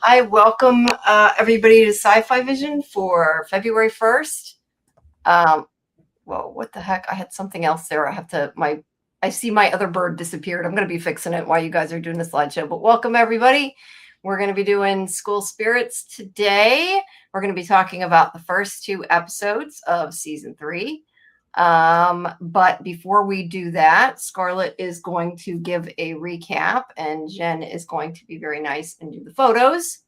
I welcome everybody to SciFi Vision for February 1st. Whoa, what the heck? I had something else there. I see my other bird disappeared. I'm going to be fixing it while you guys are doing the slideshow. But welcome, everybody. We're going to be doing School Spirits today. We're going to be talking about the first 2 episodes of season 3. But before we do that, Scarlet is going to give a recap and Jenn is going to be very nice and do the photos.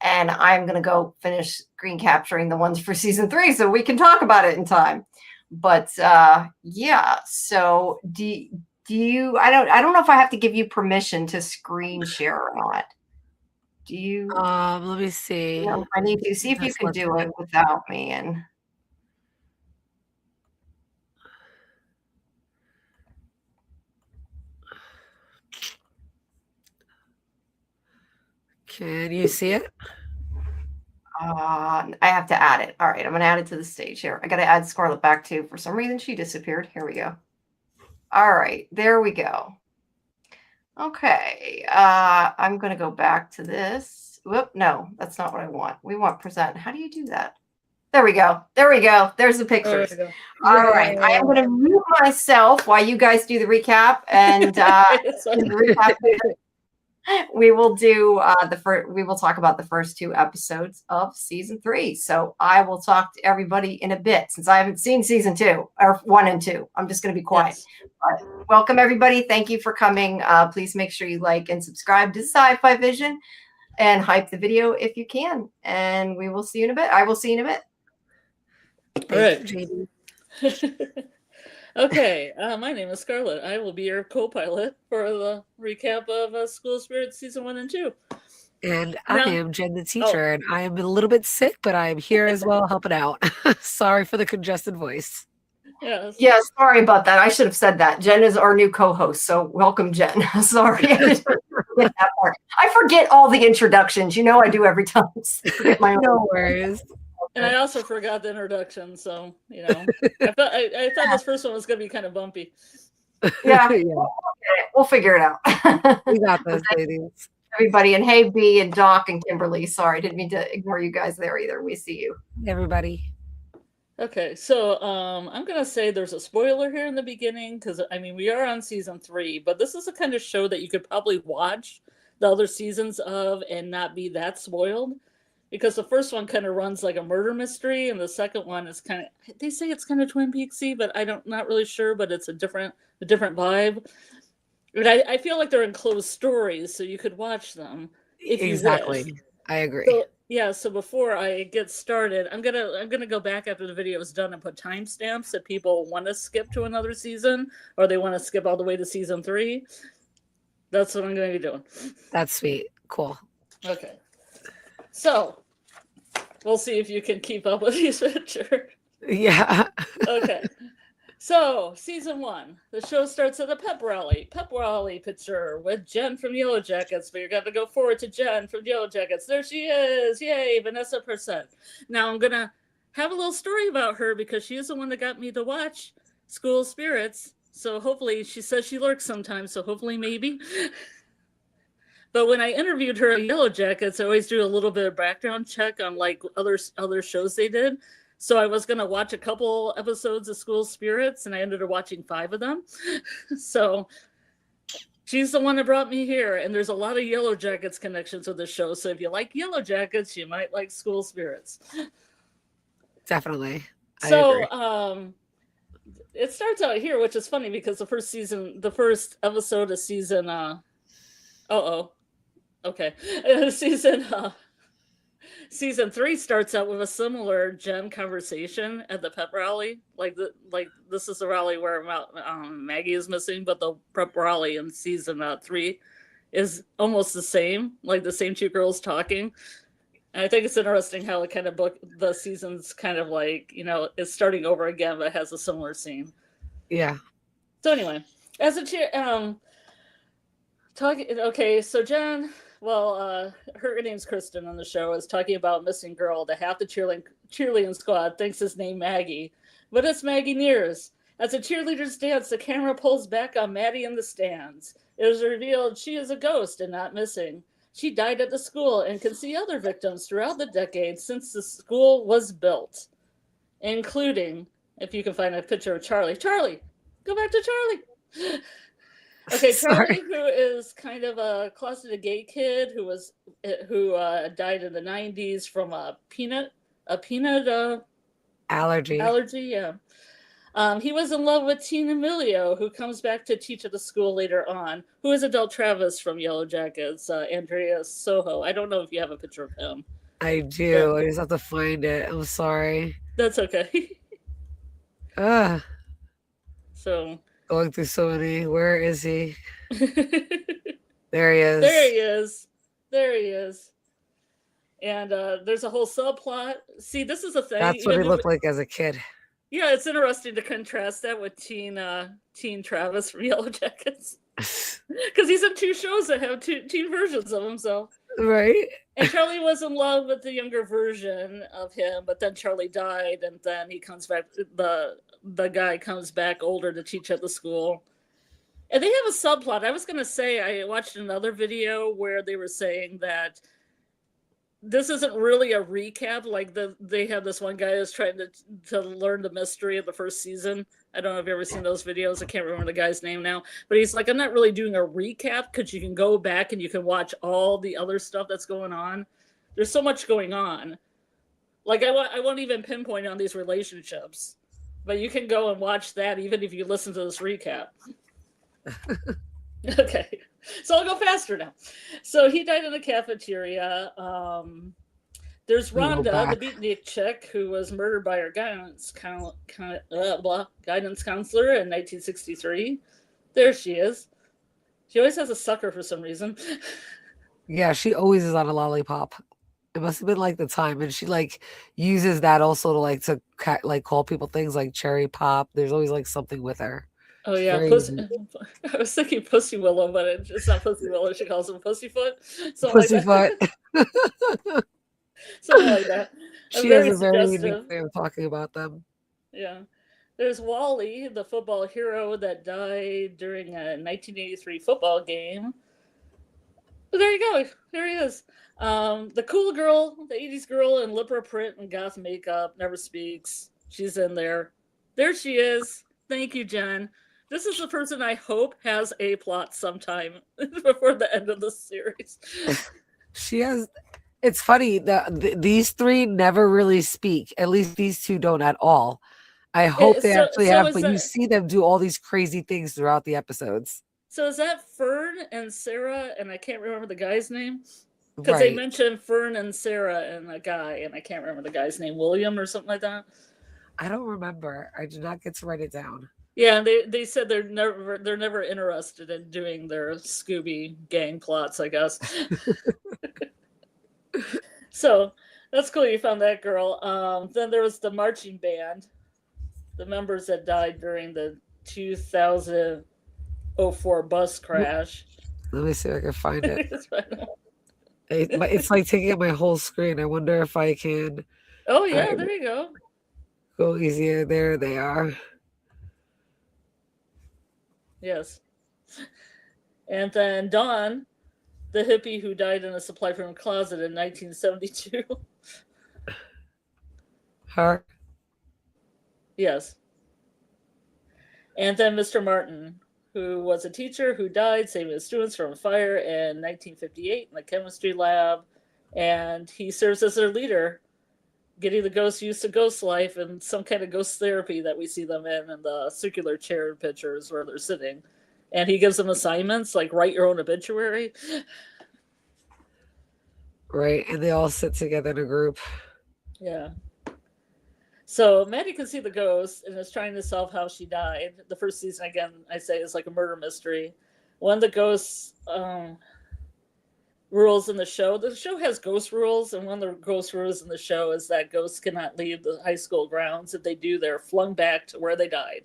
And I'm going to go finish screen capturing the ones for season 3 so we can talk about it in time. But yeah, so do you, I don't know if I have to give you permission to screen share or not. Do you? Let me see. You know, I need to see if you can do it without me. And can you see it? I have to add it. All right, I'm going to add it to the stage here. I got to add Scarlet back too. For some reason, she disappeared. Here we go. All right, there we go. Okay, I'm going to go back to this. Whoop, no, that's not what I want. We want present. How do you do that? There we go. There we go. There's the pictures. All right, I am going to mute myself while you guys do the recap. And we will do we will talk about the first 2 episodes of season 3. So I will talk to everybody in a bit since I haven't seen season 2 or 1 and 2. I'm just going to be quiet. Yes. Welcome everybody. Thank you for coming. Please make sure you like and subscribe to SciFi Vision and hype the video if you can. And we will see you in a bit. I will see you in a bit. All right. Okay, my name is Scarlet. I will be your co-pilot for the recap of School Spirits Season 1 and 2. And I am Jenn, the teacher, and I am a little bit sick, but I am here as well helping out. Sorry for the congested voice. Yes. Yeah, sorry about that. I should have said that. Jenn is our new co-host, so welcome, Jenn. Sorry. I forget all the introductions. You know I do every time. No worries. And I also forgot the introduction, so, you know, I thought this first one was going to be kind of bumpy. Yeah, we'll figure it out. We got this, ladies. Everybody, and hey, B and Doc and Kimberly. Sorry, didn't mean to ignore you guys there either. We see you. Everybody. Okay, so I'm going to say there's a spoiler here in the beginning, because, I mean, we are on season 3, but this is the kind of show that you could probably watch the other seasons of and not be that spoiled. Because the first one kind of runs like a murder mystery, and the second one is kind of, they say it's kind of Twin Peaksy, but not really sure, but it's a different vibe. But I feel like they're enclosed stories, so you could watch them if you wish. I agree. So, yeah, so before I get started, I'm gonna go back after the video is done and put timestamps that people want to skip to another season, or they want to skip all the way to season 3. That's what I'm going to be doing. That's sweet. Cool. Okay. So, we'll see if you can keep up with these pictures. Yeah. Okay. So, season 1. The show starts at a pep rally. Pep rally picture with Jenn from Yellow Jackets. We're going to go forward to Jenn from Yellow Jackets. There she is. Yay, Vanessa Percent. Now, I'm going to have a little story about her because she is the one that got me to watch School Spirits. So, hopefully, she says she lurks sometimes. So, hopefully, maybe. But when I interviewed her at Yellow Jackets, I always do a little bit of background check on like other shows they did. So I was going to watch a couple episodes of School Spirits, and I ended up watching 5 of them. So she's the one that brought me here. And there's a lot of Yellow Jackets connections with the show. So if you like Yellow Jackets, you might like School Spirits. Definitely. So it starts out here, which is funny because the first episode of season okay. Season 3 starts out with a similar Jenn conversation at the pep rally. Like this is the rally where Maggie is missing, but the prep rally in season 3 is almost the same, like the same 2 girls talking. And I think it's interesting how it kind of the season's kind of like, you know, it's starting over again, but it has a similar scene. Yeah. So anyway, as a okay, so Jenn, her name's Kristen on the show, is talking about missing girl that half the cheerleading squad thinks is named Maggie, but it's Maggie Nears. As the cheerleaders dance, the camera pulls back on Maddie in the stands. It is revealed she is a ghost and not missing. She died at the school and can see other victims throughout the decades since the school was built, including, if you can find a picture of Charlie. Charlie, go back to Charlie. Okay, Charlie, who is kind of a closeted gay kid who died in the 90s from a peanut allergy. Yeah. He was in love with Tina Emilio, who comes back to teach at the school later on, who is adult Travis from Yellow Jackets, Andreas Soho. I don't know if you have a picture of him. I do. I just have to find it. I'm sorry. That's okay. So going through so many. Where is he? There he is. There he is. And there's a whole subplot. See, this is a thing. That's what he looked like as a kid. Yeah, it's interesting to contrast that with teen Travis from Yellow Jackets. Because he's in two shows that have teen versions of himself. Right. And Charlie was in love with the younger version of him, but then Charlie died, and then he comes back. The guy comes back older to teach at the school. And they have a subplot. I was going to say, I watched another video where they were saying that this isn't really a recap. Like they have this one guy who's trying to learn the mystery of the first season. I don't know if you've ever seen those videos. I can't remember the guy's name now. But he's like, I'm not really doing a recap because you can go back and you can watch all the other stuff that's going on. There's so much going on. Like I won't even pinpoint on these relationships. But you can go and watch that even if you listen to this recap. Okay. So I'll go faster now. So he died in the cafeteria. There's Rhonda, the beatnik chick, who was murdered by her guidance counselor in 1963. There she is. She always has a sucker for some reason. Yeah, she always is on a lollipop. It must have been like the time, and she like uses that also to call people things like cherry pop. There's always like something with her. Oh yeah, I was thinking Pussy Willow, but it's not Pussy Willow. She calls him Pussyfoot. Pussyfoot. Something like that. She has a very unique way of talking about them. Yeah. There's Wally, the football hero that died during a 1983 football game. But there you go. There he is. The cool girl, the 80s girl in lipper print and goth makeup, never speaks. She's in there. There she is. Thank you, Jenn. This is the person I hope has a plot sometime before the end of the series. She has. It's funny that these three never really speak. At least these two don't at all. I hope they actually have, but you see them do all these crazy things throughout the episodes. So is that Fern and Sarah? And I can't remember the guy's name. Because they mentioned Fern and Sarah and a guy, and I can't remember the guy's name, William or something like that. I don't remember. I did not get to write it down. Yeah, and they said they're never interested in doing their Scooby gang plots, I guess. So that's cool you found that girl. Then there was the marching band, the members that died during the 2004 bus crash. Let me see if I can find it. It's like taking up my whole screen. I wonder if I can. Oh yeah, there you go. Go easier. There they are. Yes. And then Dawn, the hippie who died in a supply room closet in 1972. Her? Yes. And then Mr. Martin, who was a teacher who died saving his students from a fire in 1958 in the chemistry lab. And he serves as their leader, getting the ghosts used to ghost life and some kind of ghost therapy that we see them in the circular chair pictures where they're sitting. And he gives them assignments like write your own obituary. Right. And they all sit together in a group. Yeah. So Maddie can see the ghost and is trying to solve how she died. The first season, again, I say, is like a murder mystery. One of the ghosts rules in the show has ghost rules, and one of the ghost rules in the show is that ghosts cannot leave the high school grounds. If they do, they're flung back to where they died.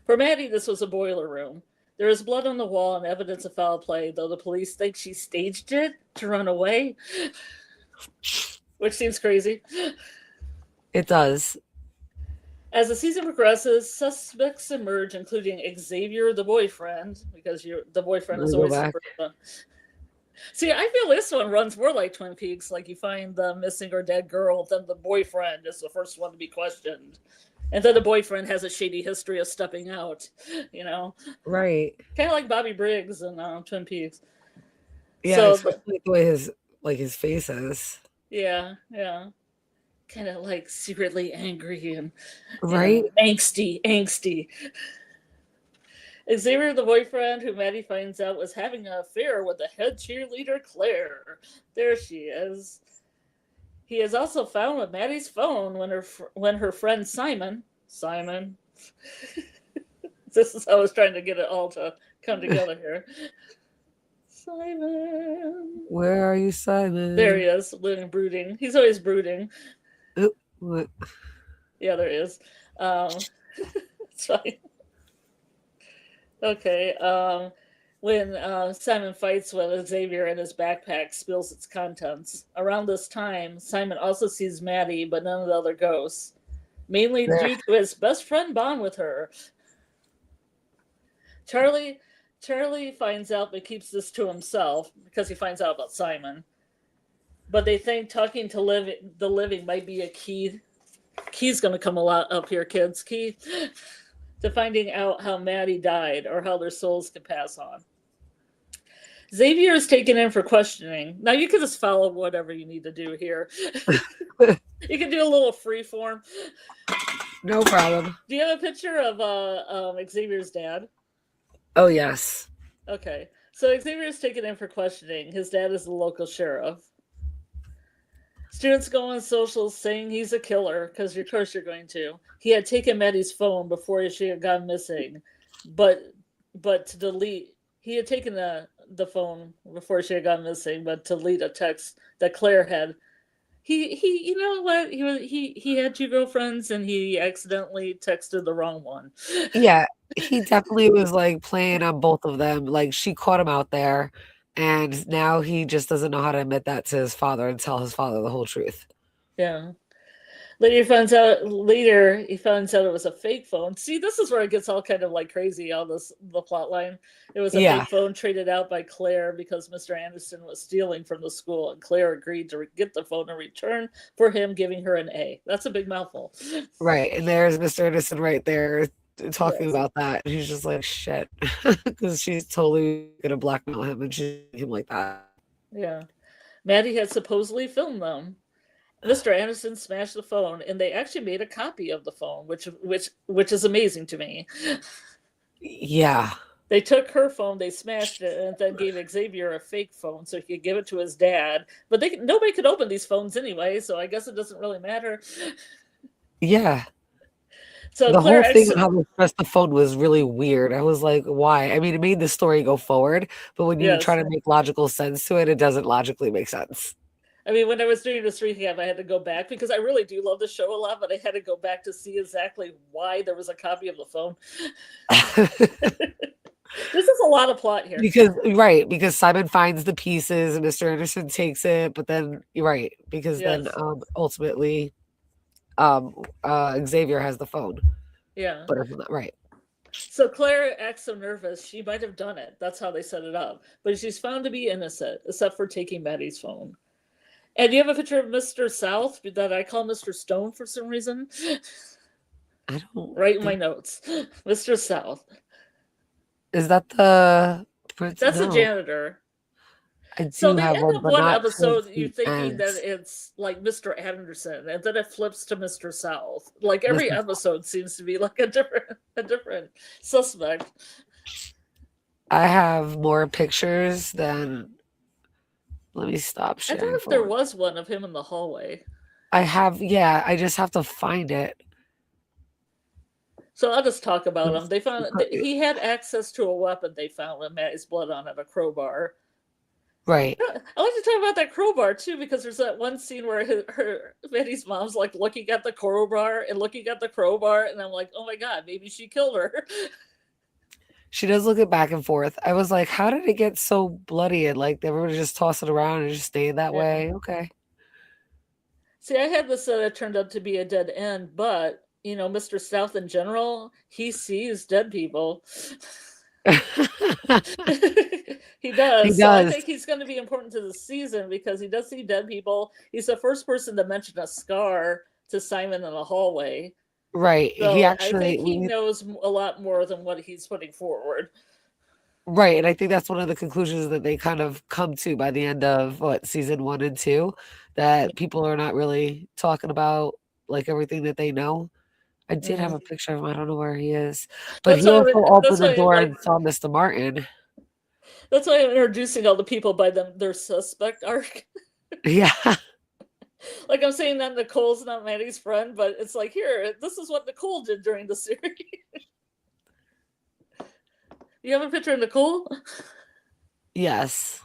For Maddie, this was a boiler room. There is blood on the wall and evidence of foul play, though the police think she staged it to run away, which seems crazy. It does. As the season progresses, suspects emerge, including Xavier, the boyfriend, because the boyfriend is always the first one. See, I feel this one runs more like Twin Peaks. Like you find the missing or dead girl, then the boyfriend is the first one to be questioned. And then the boyfriend has a shady history of stepping out, Right. Kind of like Bobby Briggs in Twin Peaks. Yeah, So especially the way his face is. Yeah. Kind of like secretly angry and right, angsty. Xavier, the boyfriend, who Maddie finds out was having an affair with the head cheerleader Claire. There she is. He is also found with Maddie's phone when her friend Simon. This is how I was trying to get it all to come together here. Simon. Where are you, Simon? There he is, living brooding. He's always brooding. What? Yeah, there is. It's fine. Okay. When Simon fights with Xavier and his backpack spills its contents. Around this time, Simon also sees Maddie, but none of the other ghosts. Mainly due to his best friend bond with her. Charlie finds out but keeps this to himself because he finds out about Simon. But they think talking to the living might be a key. Key's going to come a lot up here, kids. Key to finding out how Maddie died or how their souls can pass on. Xavier is taken in for questioning. Now you can just follow whatever you need to do here. You can do a little free form. No problem. Do you have a picture of Xavier's dad? Oh, yes. Okay. So Xavier is taken in for questioning. His dad is the local sheriff. Students go on socials saying he's a killer, because of course you're going to. He had taken Maddie's phone before she had gone missing, but to delete, he had taken the phone before she had gone missing, but to delete a text that Claire had. He you know what? He had two girlfriends and he accidentally texted the wrong one. Yeah, he definitely was like playing on both of them. Like she caught him out there. And now he just doesn't know how to admit that to his father and tell his father the whole truth. Yeah. Later he finds out it was a fake phone. See, this is where it gets all kind of like crazy, the plot line. It was a fake phone traded out by Claire because Mr. Anderson was stealing from the school, and Claire agreed to get the phone in return for him giving her an A. That's a big mouthful. Right. And there's Mr. Anderson right there talking about that. And he's just like, shit. Because she's totally going to blackmail him and treat him like that. Yeah. Maddie had supposedly filmed them. Mr. Anderson smashed the phone, and they actually made a copy of the phone, which is amazing to me. Yeah. They took her phone, they smashed it, and then gave Xavier a fake phone so he could give it to his dad. But nobody could open these phones anyway, so I guess it doesn't really matter. Yeah. So the whole thing of how they pressed the phone was really weird. I was like, why? I mean, it made the story go forward, but when you try to make logical sense to it, it doesn't logically make sense. I mean, when I was doing this recap, I had to go back because I really do love the show a lot, but I had to go back to see exactly why there was a copy of the phone. This is a lot of plot here. Because Simon finds the pieces and Mr. Anderson takes it, but then then ultimately Xavier has the phone. Yeah. But isn't that right? So Claire acts so nervous, she might have done it. That's how they set it up. But she's found to be innocent, except for taking Maddie's phone. And you have a picture of Mr. South that I call Mr. Stone for some reason. I don't write in my notes. Mr. South. Is that the That's the janitor. I so they end up one episode you thinking that it's like Mr. Anderson, and then it flips to Mr. South. Like every episode seems to be like a different suspect. I have more pictures than. Let me stop sharing. I thought there was one of him in the hallway. I have, I just have to find it. So I'll just talk about him. They found he had access to a weapon. They found with Maddie's blood on it, a crowbar. Right. I like to talk about that crowbar too, because there's that one scene where Maddie's mom's like looking at the crowbar, and I'm like, oh my god, maybe she killed her. She does look it back and forth. I was like, how did it get so bloody? And like they were just toss it around and just stay that way. Okay. See, I had this that turned out to be a dead end, but Mr. South in general, he sees dead people. He does. He So I does. think he's going to be important to the season because he does see dead people. He's the first person to mention a scar to Simon in the hallway. Right. So He I actually think he knows a lot more than what he's putting forward. Right, and I think that's one of the conclusions that they kind of come to by the end of season 1 and 2, that people are not really talking about like everything that they know. I did have a picture of him. I don't know where he is, but That's he why. also That's opened the why. door Like, and saw Mr. Martin. that's why I'm introducing all the people by their suspect arc. Yeah. Like I'm saying that Nicole's not Maddie's friend, but it's like, here, this is what Nicole did during the series. You have a picture of Nicole? Yes.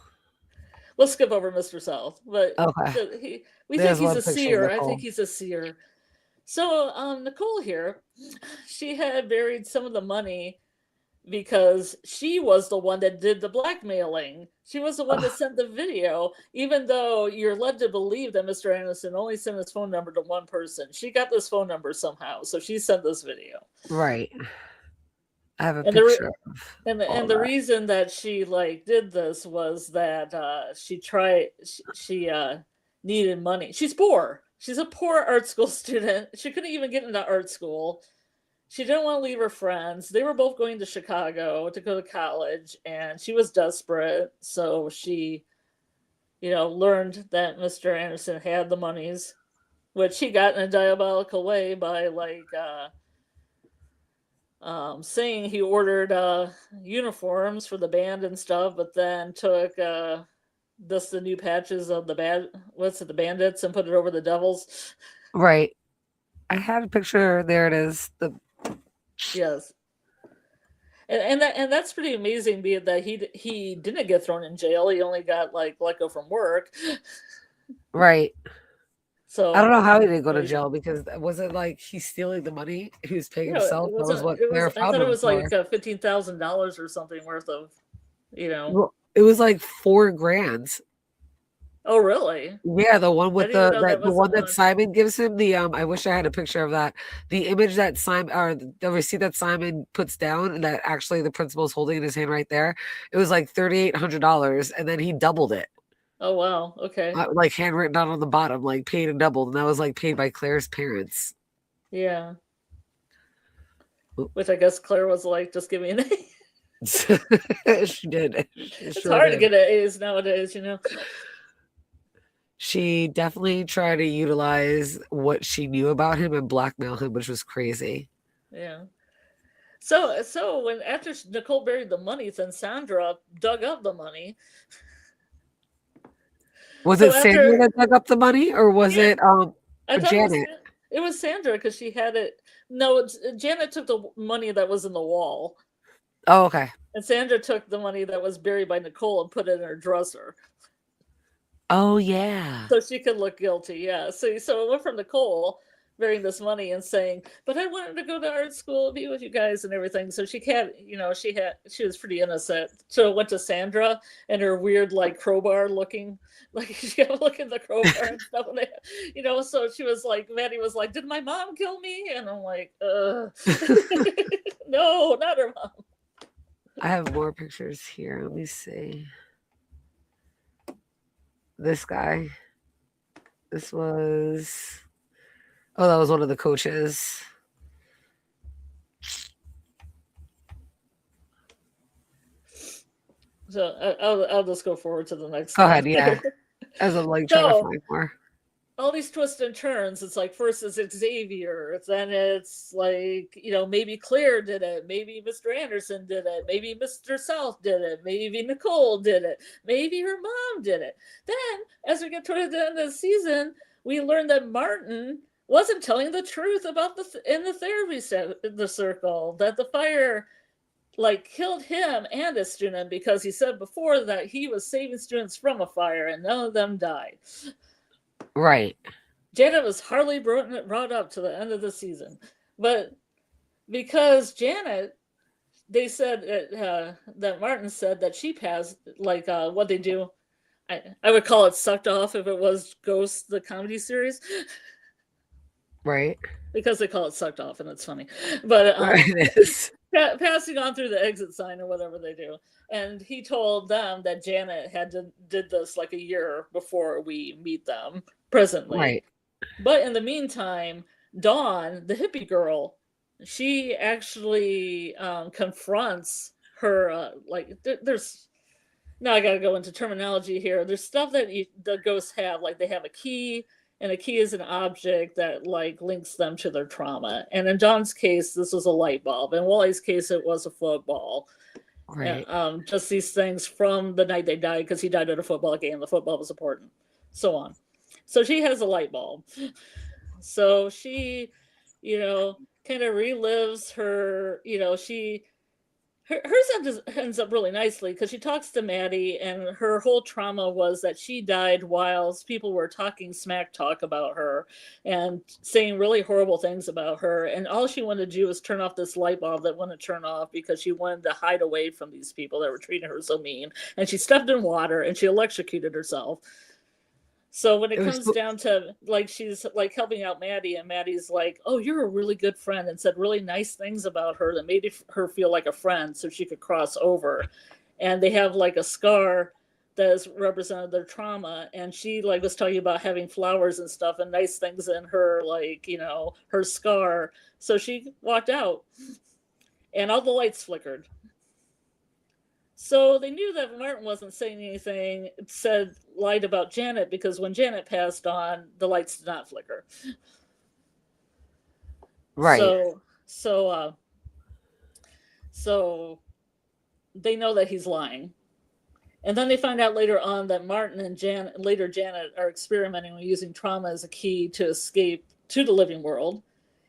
Let's skip over Mr. South, but Okay. we think he's a seer. I think he's a seer. So Nicole here, she had buried some of the money because she was the one that did the blackmailing. She was the one that sent the video, even though you're led to believe that Mr. Anderson only sent his phone number to one person. She got this phone number somehow, so she sent this video. Right. I have a picture. And the reason that she did this was that she needed money. She's poor. She's a poor art school student. She couldn't even get into art school. She didn't want to leave her friends. They were both going to Chicago to go to college, and she was desperate. So she, learned that Mr. Anderson had the monies, which he got in a diabolical way by saying he ordered uniforms for the band and stuff, but then took the new patches of the bandits and put it over the devils. Right. I had a picture. There it is. Yes. And that's pretty amazing, being that he didn't get thrown in jail. He only got let go from work. Right. So I don't know how he didn't go to jail, because was it like he's stealing the money? He was paying himself. That was what Claire found him for. I thought it was like $15,000 or something worth of, Well, it was like $4,000. Oh, really? Yeah, the one with the one that Simon gives him. I wish I had a picture of that. The image that Simon, or the receipt that Simon puts down, and that actually the principal's holding in his hand right there. It was like $3,800, and then he doubled it. Oh, wow. Okay. Like handwritten down on the bottom, like paid and doubled, and that was like paid by Claire's parents. Yeah. Which I guess Claire was like, just give me an A. She did. It's hard to get an A's nowadays, She definitely tried to utilize what she knew about him and blackmail him, which was crazy. Yeah. So after Nicole buried the money, then Sandra dug up the money. Was it Sandra that dug up the money, or was it Janet? It was Sandra, because she had it. No, Janet took the money that was in the wall. Oh, okay. And Sandra took the money that was buried by Nicole and put it in her dresser. Oh, yeah. So she could look guilty, yeah. So it went from Nicole bearing this money and saying, but I wanted to go to art school and be with you guys and everything. So she can't, she was pretty innocent. So it went to Sandra and her weird, crowbar looking, she kept looking at the crowbar and stuff. And so she was like, Maddie was like, did my mom kill me? And I'm like, no, not her mom. I have more pictures here. Let me see. This guy. This was... Oh, that was one of the coaches. So I'll just go forward to the next Go ahead, yeah. As I'm trying to find more. All these twists and turns. It's like, first it's Xavier, then it's maybe Claire did it, maybe Mr. Anderson did it, maybe Mr. South did it, maybe Nicole did it, maybe her mom did it. Then, as we get toward the end of the season, we learn that Martin wasn't telling the truth about in the therapy the circle, that the fire killed him and a student, because he said before that he was saving students from a fire and none of them died. Right. Janet was hardly brought up to the end of the season, but because Janet, they said that Martin said that she passed, what they do, I would call it sucked off if it was Ghosts, the comedy series. Right. Because they call it sucked off, and it's funny. But it is. passing on through the exit sign or whatever they do. And he told them that Janet did this like a year before we meet them presently. Right. But in the meantime, Dawn, the hippie girl, she actually confronts her. There's now I got to go into terminology here. There's stuff that the ghosts have, like they have a key, and a key is an object that like links them to their trauma. And in Dawn's case, this was a light bulb. In Wally's case, it was a football. Right. Just these things from the night they died, because he died at a football game. The football was important, so on. So she has a light bulb. So she, kind of relives her, hers ends up really nicely, because she talks to Maddie, and her whole trauma was that she died whilst people were talking smack talk about her and saying really horrible things about her. And all she wanted to do was turn off this light bulb that wouldn't turn off, because she wanted to hide away from these people that were treating her so mean. And she stepped in water and she electrocuted herself. So when it comes down to, like, she's like helping out Maddie, and Maddie's like, oh, you're a really good friend, and said really nice things about her that made her feel like a friend so she could cross over. And they have like a scar that has represented their trauma. And she like was talking about having flowers and stuff and nice things in her, like, her scar. So she walked out and all the lights flickered. So they knew that Martin wasn't saying anything, lied about Janet, because when Janet passed on, the lights did not flicker. Right. So they know that he's lying. And then they find out later on that Martin and Janet are experimenting with using trauma as a key to escape to the living world.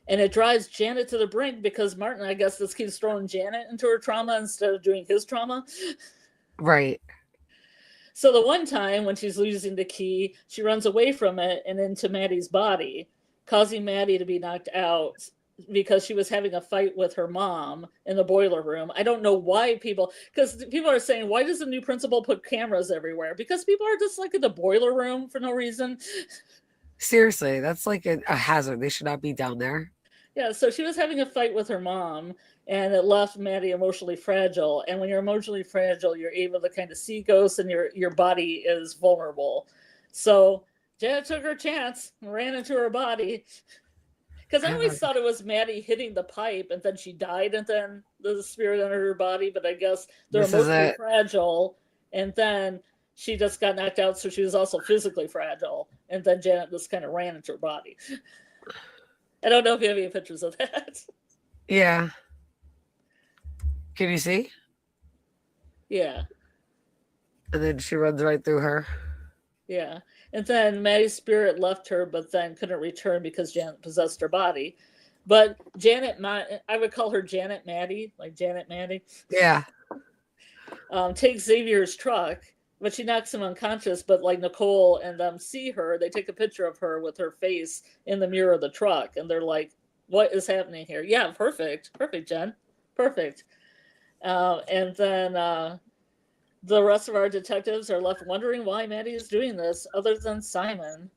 And it drives Janet to the brink, because Martin, I guess, just keeps throwing Janet into her trauma instead of doing his trauma. Right. So the one time when she's losing the key, she runs away from it and into Maddie's body, causing Maddie to be knocked out because she was having a fight with her mom in the boiler room. I don't know why because people are saying, why does the new principal put cameras everywhere? Because people are just like in the boiler room for no reason. Seriously, that's like a hazard. They should not be down there. Yeah, so she was having a fight with her mom, and it left Maddie emotionally fragile. And when you're emotionally fragile, you're able to kind of see ghosts, and your body is vulnerable. So Janet took her chance and ran into her body. Because I always thought it was Maddie hitting the pipe, and then she died, and then the spirit entered her body. But I guess they're emotionally fragile, and then she just got knocked out, so she was also physically fragile. And then Janet just kind of ran into her body. I don't know if you have any pictures of that. Yeah. Can you see? Yeah. And then she runs right through her. Yeah. And then Maddie's spirit left her, but then couldn't return because Janet possessed her body. But I would call her Janet Maddie, like Janet Maddie. Yeah. Takes Xavier's truck, but she knocks him unconscious. But like Nicole and them see her, they take a picture of her with her face in the mirror of the truck, and they're like, "What is happening here?" Yeah, perfect, Jen, perfect. And then the rest of our detectives are left wondering why Maddie is doing this, other than Simon,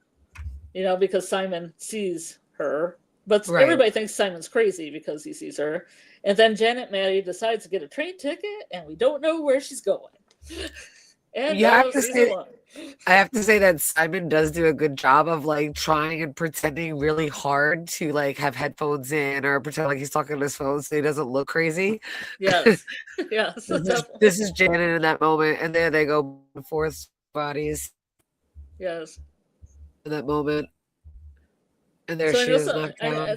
because Simon sees her. But everybody thinks Simon's crazy because he sees her. And then Janet Maddie decides to get a train ticket, and we don't know where she's going. And I have to say that Simon does do a good job of like trying and pretending really hard to like have headphones in or pretend like he's talking on his phone so he doesn't look crazy. Yes. Yes. This is Janet in that moment, and then they go forth bodies. Yes. In that moment. And there she is.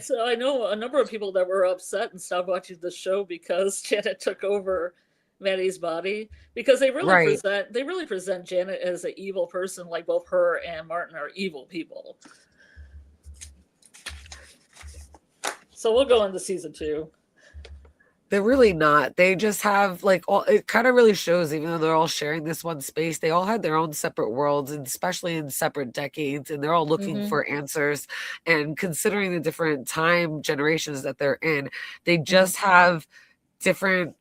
So I know a number of people that were upset and stopped watching the show because Janet took over Maddie's body, because they really present Janet as an evil person, like both her and Martin are evil people. So we'll go into season 2. They're really not. They just have like it kind of really shows, even though they're all sharing this one space, they all had their own separate worlds, and especially in separate decades, and they're all looking for answers. And considering the different time generations that they're in, they just have different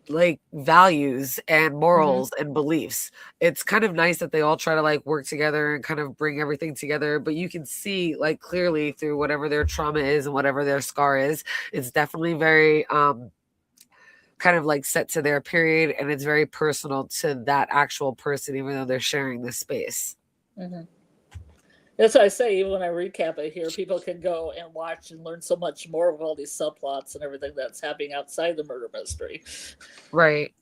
like values and morals and beliefs. It's kind of nice that they all try to like work together and kind of bring everything together, but you can see like clearly through whatever their trauma is and whatever their scar is, it's definitely very kind of like set to their period, and it's very personal to that actual person, even though they're sharing this space. That's what I say. Even when I recap it here, people can go and watch and learn so much more of all these subplots and everything that's happening outside the murder mystery. Right.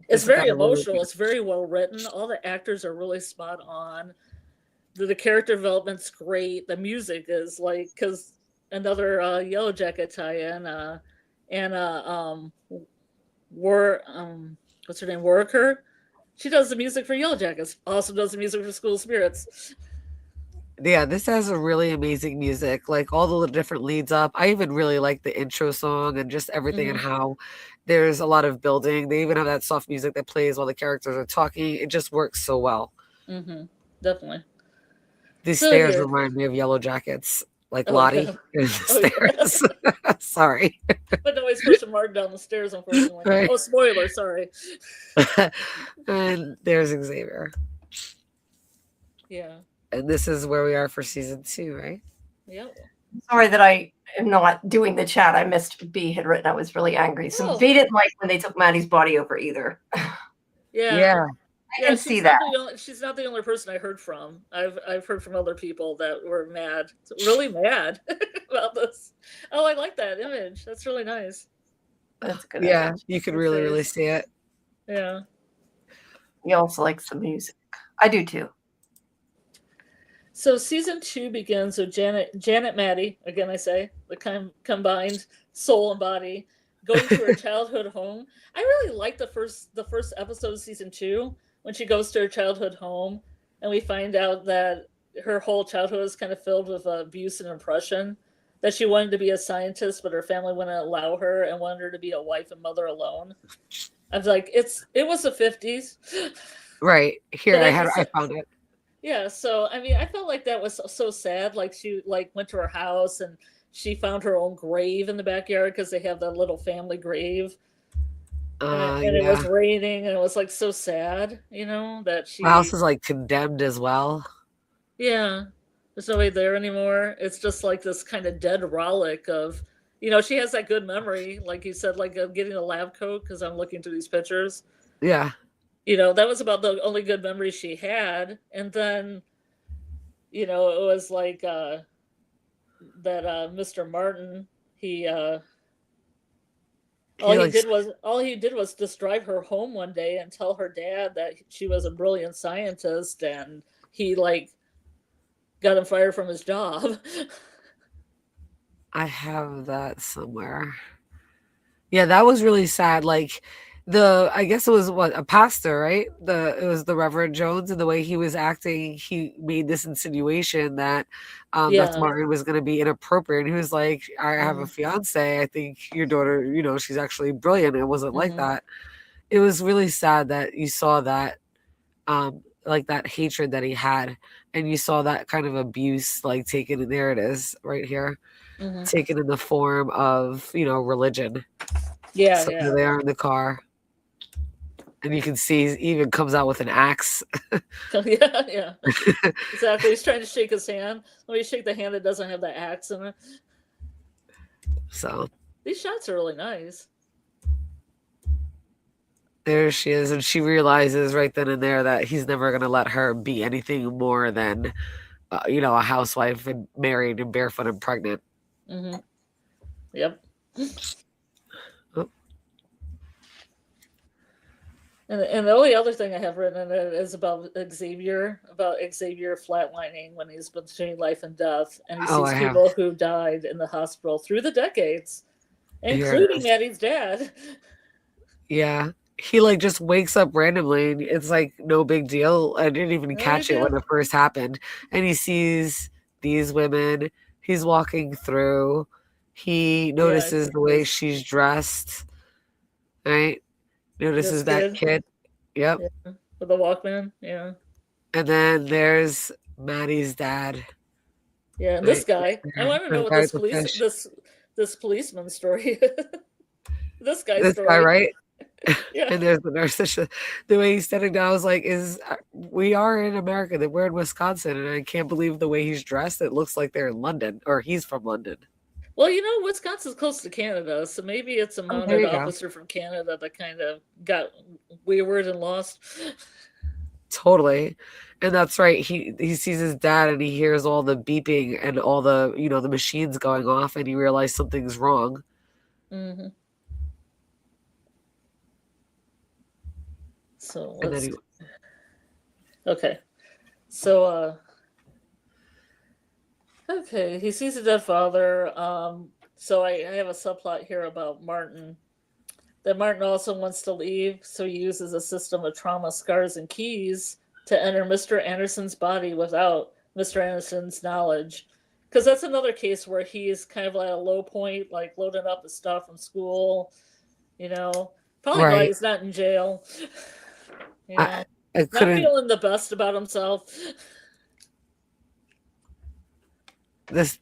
It's very emotional. It's very well written. All the actors are really spot on. The character development's great. The music is like, because another Yellow Jacket tie-in, Anna what's her name, Worker? She does the music for Yellow Jackets. Also does the music for School Spirits. Yeah, this has a really amazing music, like all the different leads up. I even really like the intro song and just everything and how there's a lot of building. They even have that soft music that plays while the characters are talking. It just works so well. Definitely. These stairs remind me of Yellow Jackets, like Lottie in the stairs. Sorry. But nobody's pushing Martin down the stairs, unfortunately. Right. Oh, spoiler, sorry. And there's Xavier. Yeah. And this is where we are for season 2, right? Yep. Sorry that I am not doing the chat. I missed B had written. I was really angry. So B didn't like when they took Maddie's body over either. Yeah. I can see that. She's not the only person I heard from. I've heard from other people that were mad, really mad about this. Oh, I like that image. That's really nice. That's good. Yeah, image. You can really see it. Yeah. He also likes the music. I do too. So season 2 begins with Janet Maddie, again I say, the combined soul and body, going to her childhood home. I really like the first episode of season 2 when she goes to her childhood home, and we find out that her whole childhood is kind of filled with abuse and oppression, that she wanted to be a scientist, but her family wouldn't allow her and wanted her to be a wife and mother alone. I was like, it was the 50s. Right. Here, I found it. Yeah, so I mean, I felt like that was so sad. Like she went to her house and she found her own grave in the backyard because they have that little family grave. And it was raining and it was like so sad, that she. The house is like condemned as well. Yeah, there's nobody there anymore. It's just like this kind of dead relic of, she has that good memory, like you said, like of getting a lab coat because I'm looking through these pictures. Yeah. That was about the only good memory she had. And then, it was like that Mr. Martin, all he did was just drive her home one day and tell her dad that she was a brilliant scientist, and he got him fired from his job. I have that somewhere. Yeah, that was really sad. Like, I guess it was a pastor, right? It was the Reverend Jones, and the way he was acting, he made this insinuation that that Martin was going to be inappropriate. And he was like, I have a fiance. I think your daughter, she's actually brilliant. It wasn't like that. It was really sad that you saw that, like that hatred that he had, and you saw that kind of abuse, like taken, and there it is right here, taken in the form of, religion. Yeah, so they are in the car. And you can see he even comes out with an axe. Yeah. Exactly. He's trying to shake his hand. Let me shake the hand that doesn't have the axe in it. So these shots are really nice. There she is, and she realizes right then and there that he's never going to let her be anything more than, a housewife and married and barefoot and pregnant. Yep. And the only other thing I have written in it is about Xavier flatlining when he's between life and death, and he sees people who died in the hospital through the decades, including Maddie's dad. Yeah. He just wakes up randomly, and it's like no big deal. I didn't even catch it when it first happened. And he sees these women. He's walking through. He notices the way she's dressed. Right? Notices that kid. Yep. Yeah. With the Walkman. Yeah. And then there's Maddie's dad. Yeah, and this guy. I want to know what this policeman's story is. This guy's story. Guy, right? Yeah. And there's the nurse. The way he's standing down, I was like, we are in America, that we're in Wisconsin, and I can't believe the way he's dressed. It looks like they're in London, or he's from London. Well, Wisconsin's close to Canada, so maybe it's a mounted officer from Canada that kind of got wayward and lost. Totally. And that's right. He sees his dad and he hears all the beeping and all the, the machines going off, and he realized something's wrong. Mm-hmm. So okay. So okay, he sees a dead father. So I have a subplot here about Martin. That Martin also wants to leave, so he uses a system of trauma scars and keys to enter Mr. Anderson's body without Mr. Anderson's knowledge. Because that's another case where he's kind of at a low point, like loading up the stuff from school, Probably glad he's not in jail. I not feeling the best about himself. This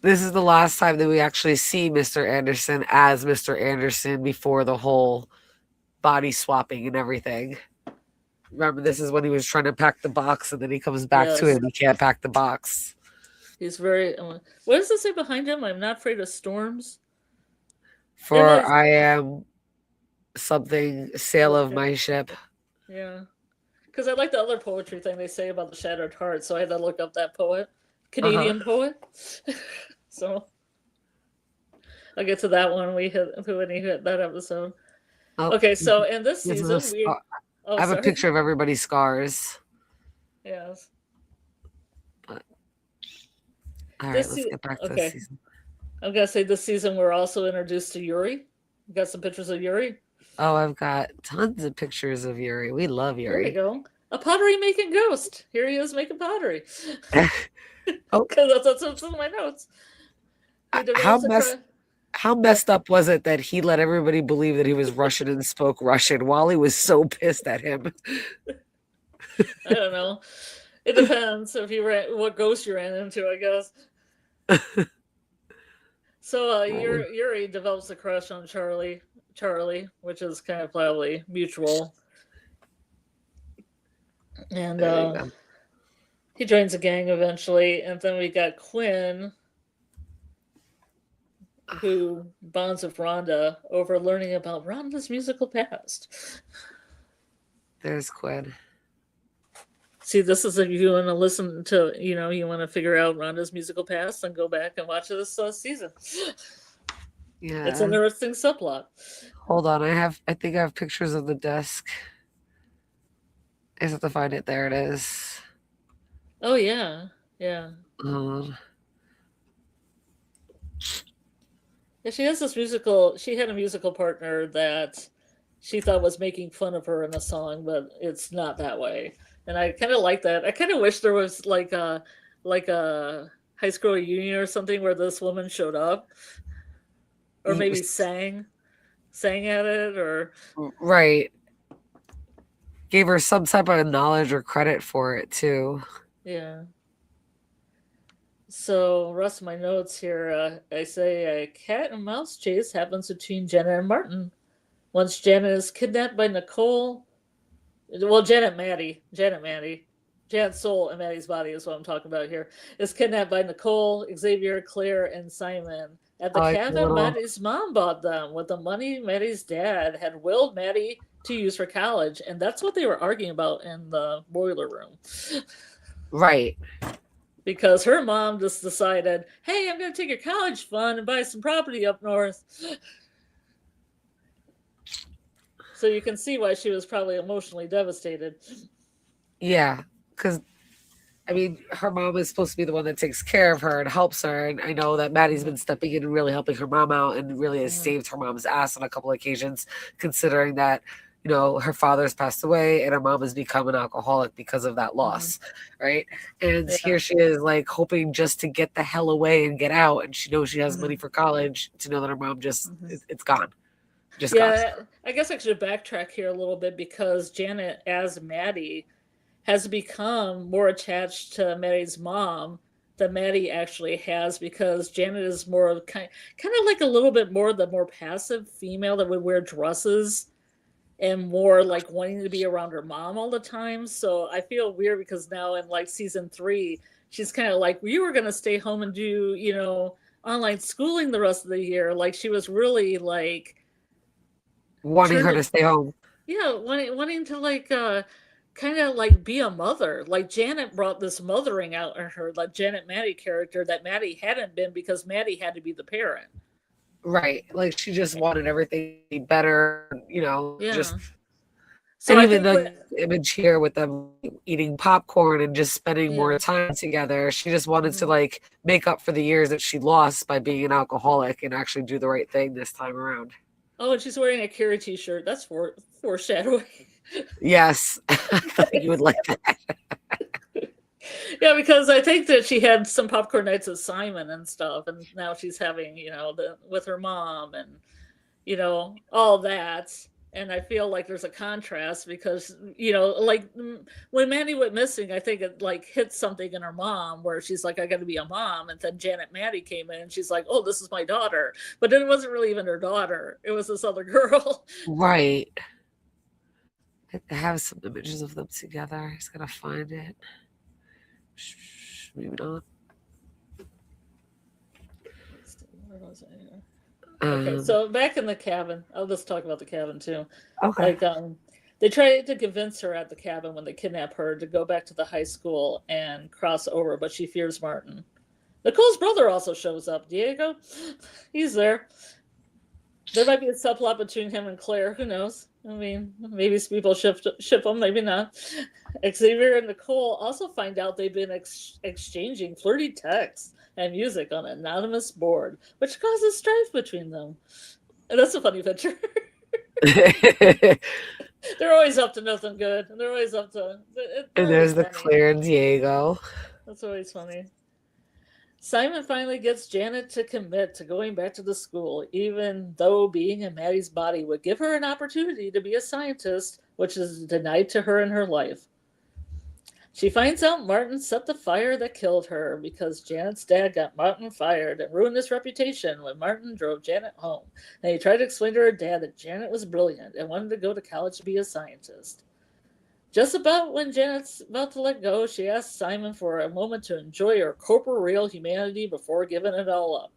is the last time that we actually see Mr. Anderson as Mr. Anderson before the whole body swapping and everything. Remember, this is when he was trying to pack the box, and then he comes back to it and he can't pack the box. He's very... what does it say behind him? I'm not afraid of storms. For I am something, sail of my ship. Yeah. Because I like the other poetry thing they say about the shattered heart, so I had to look up that poet. Canadian poet. So I'll get to that one when he hit that episode. Okay, so in this season I have a picture of everybody's scars. Yes. But all right, let's get back to this season. I'm gonna say this season we're also introduced to Yuri. We got some pictures of Yuri. Oh, I've got tons of pictures of Yuri. We love Yuri. There you go. A pottery making ghost. Here he is making pottery. Oh, because that's in my notes. How messed up was it that he let everybody believe that he was Russian and spoke Russian while he was so pissed at him? I don't know. It depends if what ghost you ran into, I guess. So Yuri develops a crush on Charlie, which is kind of probably mutual. And he joins a gang eventually, and then we got Quinn, who bonds with Rhonda over learning about Rhonda's musical past. There's Quinn. See, this is if you want to listen to, you want to figure out Rhonda's musical past, and go back and watch this season. Yeah, it's an interesting subplot. Hold on, I think I have pictures of the desk. I have to find it. There it is. Oh yeah. Yeah, she has this musical. She had a musical partner that she thought was making fun of her in a song, but it's not that way. And I kind of like that. I kind of wish there was like a high school reunion or something where this woman showed up, or maybe sang at it, or right. Gave her some type of knowledge or credit for it too. Yeah. So, rest of my notes here, I say a cat and mouse chase happens between Jenna and Martin. Once Jenna is kidnapped by Nicole, Janet Maddie, Janet's soul and Maddie's body is what I'm talking about here, is kidnapped by Nicole, Xavier, Claire, and Simon. At the cabin Maddie's mom bought them with the money Maddie's dad had willed Maddie to use for college, and that's what they were arguing about in the boiler room. Right. Because her mom just decided, hey, I'm going to take your college fund and buy some property up north. So you can see why she was probably emotionally devastated. Yeah, because, I mean, her mom is supposed to be the one that takes care of her and helps her. And I know that Maddie's been stepping in and really helping her mom out and really has saved her mom's ass on a couple of occasions, considering that, her father's passed away and her mom has become an alcoholic because of that loss, right? And here she is, like, hoping just to get the hell away and get out. And she knows she has money for college, to know that her mom just, it's gone. Just gone. I guess I should backtrack here a little bit, because Janet, as Maddie, has become more attached to Maddie's mom than Maddie actually has, because Janet is more of kind of like a little bit more the more passive female that would wear dresses and more like wanting to be around her mom all the time. So I feel weird because now in like season 3, she's kind of like, you were going to stay home and do, online schooling the rest of the year. Like she was really like wanting her to stay home. Yeah, wanting to like kind of like be a mother. Like Janet brought this mothering out in her, like Janet Maddie character that Maddie hadn't been because Maddie had to be the parent. Right. Like she just wanted everything to be better, just. So and even the image here with them eating popcorn and just spending more time together, she just wanted to like make up for the years that she lost by being an alcoholic and actually do the right thing this time around. Oh, and she's wearing a Kira t-shirt. That's foreshadowing. Yes. I thought you would like that. Yeah, because I think that she had some popcorn nights with Simon and stuff, and now she's having, with her mom and, all that. And I feel like there's a contrast because, like when Maddie went missing, I think it like hit something in her mom where she's like, I got to be a mom. And then Janet Maddie came in and she's like, oh, this is my daughter. But then it wasn't really even her daughter. It was this other girl. Right. I have some images of them together. I just got to find it. Maybe not. Where was I here? Okay, so back in the cabin, I'll just talk about the cabin too. Okay. Like, they try to convince her at the cabin when they kidnap her to go back to the high school and cross over, but she fears Martin. Nicole's brother also shows up. Diego, he's there. There might be a subplot between him and Claire. Who knows? I mean, maybe people ship them, maybe not. Xavier and Nicole also find out they've been exchanging flirty texts and music on an anonymous board, which causes strife between them. And that's a funny picture. They're always up to nothing good. And they're always up to... And there's the Claire and Diego. That's always funny. Simon finally gets Janet to commit to going back to the school, even though being in Maddie's body would give her an opportunity to be a scientist, which is denied to her in her life. She finds out Martin set the fire that killed her because Janet's dad got Martin fired and ruined his reputation when Martin drove Janet home. And he tried to explain to her dad that Janet was brilliant and wanted to go to college to be a scientist. Just about when Janet's about to let go, she asks Simon for a moment to enjoy her corporeal humanity before giving it all up.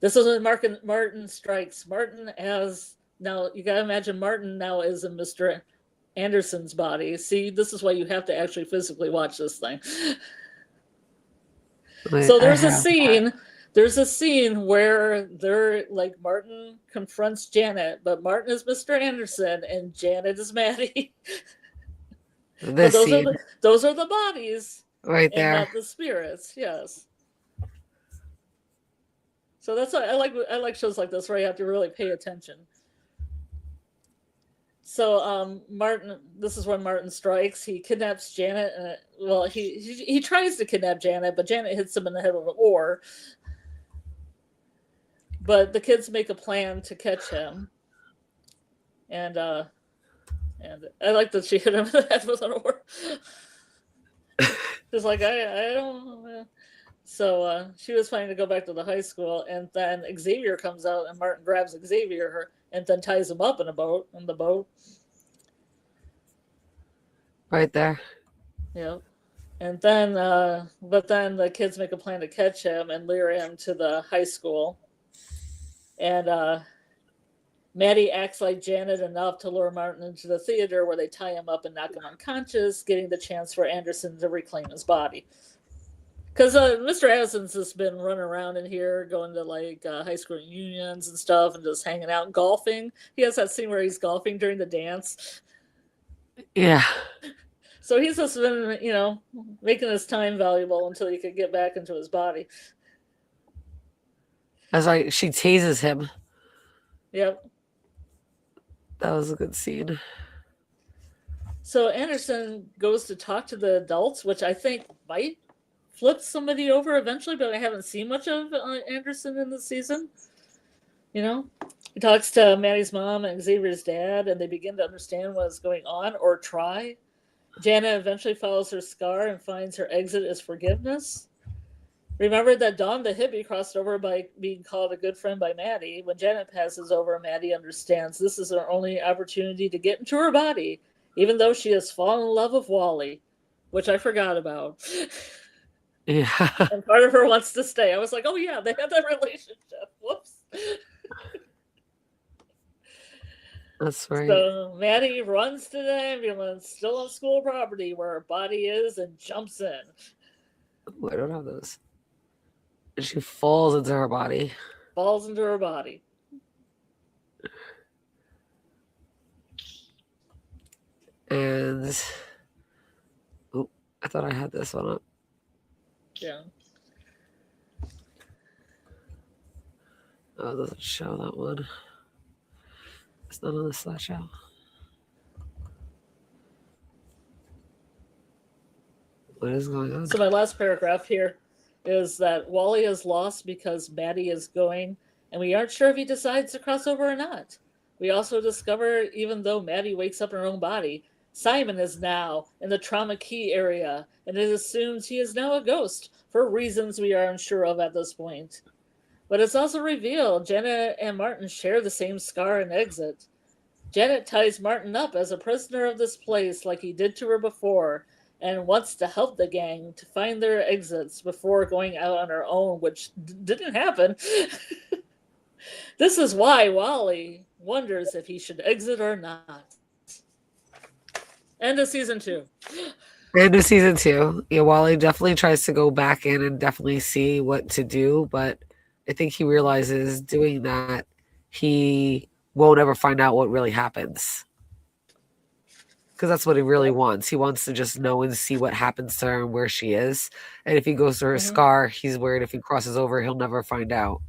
This is when Martin strikes. Martin as... Now, you gotta imagine Martin now is in Mr. Anderson's body. See, this is why you have to actually physically watch this thing. So there's a scene where they're like Martin confronts Janet, but Martin is Mr. Anderson and Janet is Maddie. Those are the bodies right there, and not the spirits. Yes. So that's why I like shows like this where you have to really pay attention. So Martin, this is when Martin strikes. He kidnaps Janet. He tries to kidnap Janet, but Janet hits him in the head with an oar. But the kids make a plan to catch him. And I like that she hit him in the head with an oar. She's like, I don't know. So she was planning to go back to the high school, and then Xavier comes out, and Martin grabs Xavier and then ties him up in the boat. Right there. Yeah. And then, but then the kids make a plan to catch him and lure him to the high school. And Maddie acts like Janet enough to lure Martin into the theater where they tie him up and knock him unconscious, getting the chance for Anderson to reclaim his body. Because Mr. Anderson's just been running around in here, going to like high school reunions and stuff and just hanging out and golfing. He has that scene where he's golfing during the dance. Yeah. So he's just been, making his time valuable until he could get back into his body. That's like she tases him. Yep. That was a good scene. So Anderson goes to talk to the adults, which I think might flip somebody over eventually, but I haven't seen much of Anderson in the season. He talks to Maddie's mom and Xavier's dad, and they begin to understand what is going on or try. Janet eventually follows her scar and finds her exit is forgiveness. Remember that Dawn the hippie crossed over by being called a good friend by Maddie. When Janet passes over, Maddie understands this is her only opportunity to get into her body, even though she has fallen in love with Wally, which I forgot about. Yeah. And part of her wants to stay. I was like, oh yeah, they have that relationship. Whoops. That's right. So Maddie runs to the ambulance, still on school property where her body is, and jumps in. Ooh, I don't have those. And she falls into her body. Falls into her body. And I thought I had this one up. Yeah. Oh, it doesn't show that one. It's not on the slideshow. What is going on? So my last paragraph here is that Wally is lost because Maddie is going, and we aren't sure if he decides to cross over or not. We also discover, even though Maddie wakes up in her own body, Simon is now in the trauma key area, and it assumes he is now a ghost for reasons we are unsure of at this point. But it's also revealed Janet and Martin share the same scar and exit. Janet ties Martin up as a prisoner of this place like he did to her before, and wants to help the gang to find their exits before going out on her own, which didn't happen. This is why Wally wonders if he should exit or not. End of season 2. End of season 2. Yeah, Wally definitely tries to go back in and definitely see what to do, but I think he realizes doing that he won't ever find out what really happens. Because that's what he really wants. He wants to just know and see what happens to her and where she is. And if he goes to her scar, he's worried if he crosses over, he'll never find out.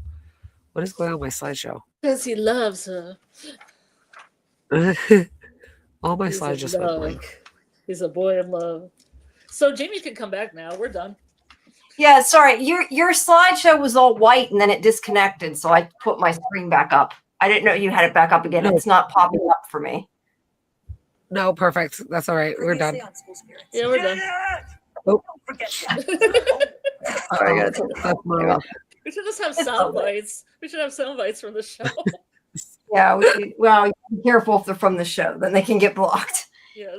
What is going on with my slideshow? Because he loves her. All my slides just went blank. He's a boy in love. So Jamie can come back now. We're done. Yeah, sorry. Your slideshow was all white and then it disconnected, so I put my screen back up. I didn't know you had it back up again. It's not popping up for me. No, perfect. That's all right. We're done. Yeah, we're done. Oh. We should just have sound bites. We should have sound bites from the show. Yeah, well, be careful if they're from the show, then they can get blocked. Yes.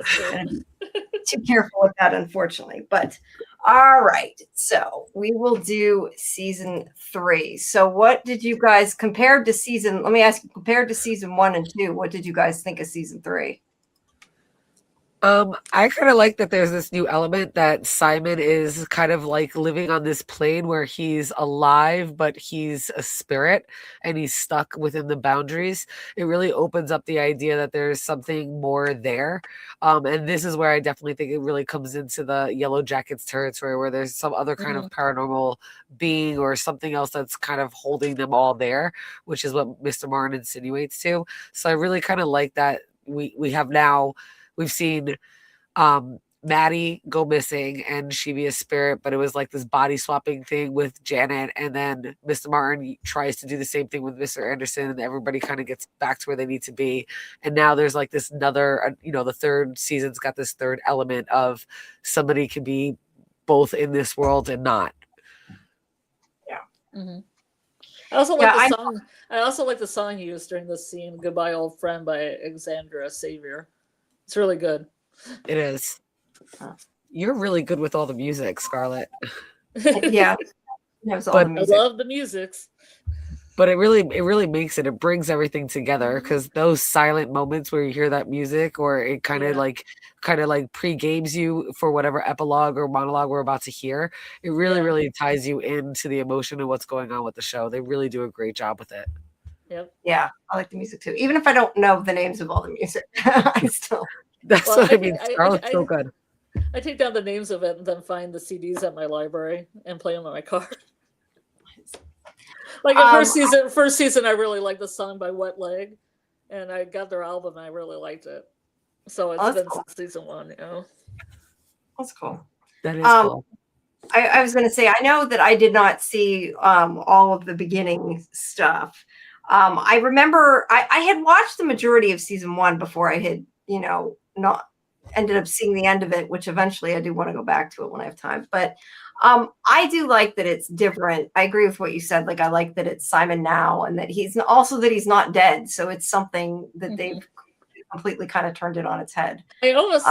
Too careful with that, unfortunately. But all right, so we will do season 3. So what did you guys compared to season? Let me ask you, compared to season 1 and 2, what did you guys think of season 3? I kind of like that there's this new element that Simon is kind of like living on this plane where he's alive, but he's a spirit and he's stuck within the boundaries. It really opens up the idea that there's something more there. And this is where I definitely think it really comes into the Yellow Jackets territory where there's some other kind of paranormal being or something else that's kind of holding them all there, which is what Mr. Martin insinuates to. So I really kind of like that we have now. We've seen Maddie go missing and she be a spirit, but it was like this body swapping thing with Janet. And then Mr. Martin tries to do the same thing with Mr. Anderson and everybody kind of gets back to where they need to be. And now there's like this another, the third season's got this third element of somebody can be both in this world and not. Yeah. Mm-hmm. I also like the song. I also like the song used during this scene, "Goodbye Old Friend" by Alexandra Savior. It's really good. It is. You're really good with all the music, Scarlet. Yeah. I love the musics. But it really makes it brings everything together because those silent moments where you hear that music or it kind of like pre-games you for whatever epilogue or monologue we're about to hear, it really ties you into the emotion of what's going on with the show. They really do a great job with it. Yep. Yeah, I like the music too. Even if I don't know the names of all the music, I still. That's what I mean. Scarlet's so good. I take down the names of it and then find the CDs at my library and play them on my car. Like first season, I really liked the song by Wet Leg, and I got their album and I really liked it. So it's been since season 1, That's cool. That is cool. I was going to say, I know that I did not see all of the beginning stuff. I remember I had watched the majority of season 1 before I had, not ended up seeing the end of it, which eventually I do want to go back to it when I have time. But I do like that it's different. I agree with what you said. Like, I like that it's Simon now and that he's not dead. So it's something that they've completely kind of turned it on its head. I almost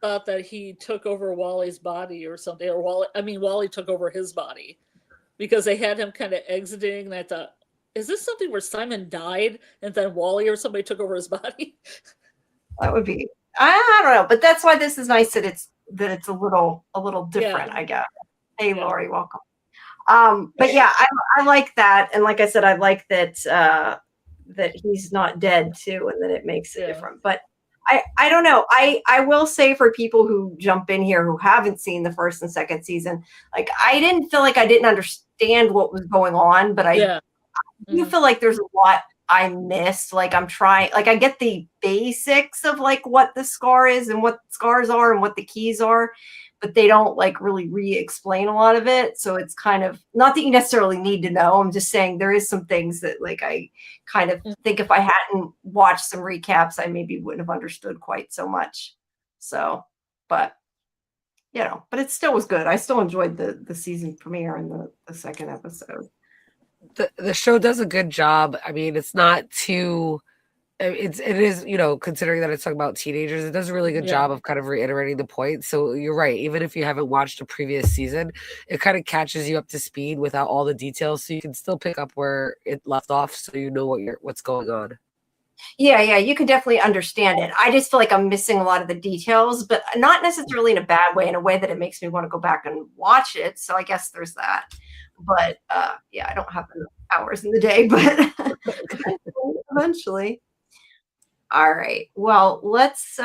thought that he took over Wally's body or something, or Wally took over his body, because they had him kind of exiting, and I thought, is this something where Simon died and then Wally or somebody took over his body? That would be, I don't know, but that's why this is nice that it's a little different, I guess. Hey, Lori, welcome. But yeah, I like that, and like I said, I like that that he's not dead too, and that it makes it different. But I don't know. I will say, for people who jump in here who haven't seen the first and second season, like, I didn't feel like I didn't understand what was going on, but I do feel like there's a lot I missed. Like, I'm trying, like, I get the basics of like what the scar is and what scars are and what the keys are, but they don't like really re-explain a lot of it. So it's kind of not that you necessarily need to know. I'm just saying there is some things that like I kind of think if I hadn't watched some recaps, I maybe wouldn't have understood quite so much. So, but but it still was good. I still enjoyed the season premiere and the second episode. The show does a good job. I mean, it's not too, it is, considering that it's talking about teenagers, it does a really good job of kind of reiterating the point. So you're right. Even if you haven't watched a previous season, it kind of catches you up to speed without all the details. So you can still pick up where it left off. So you know what's going on. Yeah, you can definitely understand it. I just feel like I'm missing a lot of the details, but not necessarily in a bad way, in a way that it makes me want to go back and watch it. So I guess there's that. But I don't have enough hours in the day, but eventually. All right. Well, let's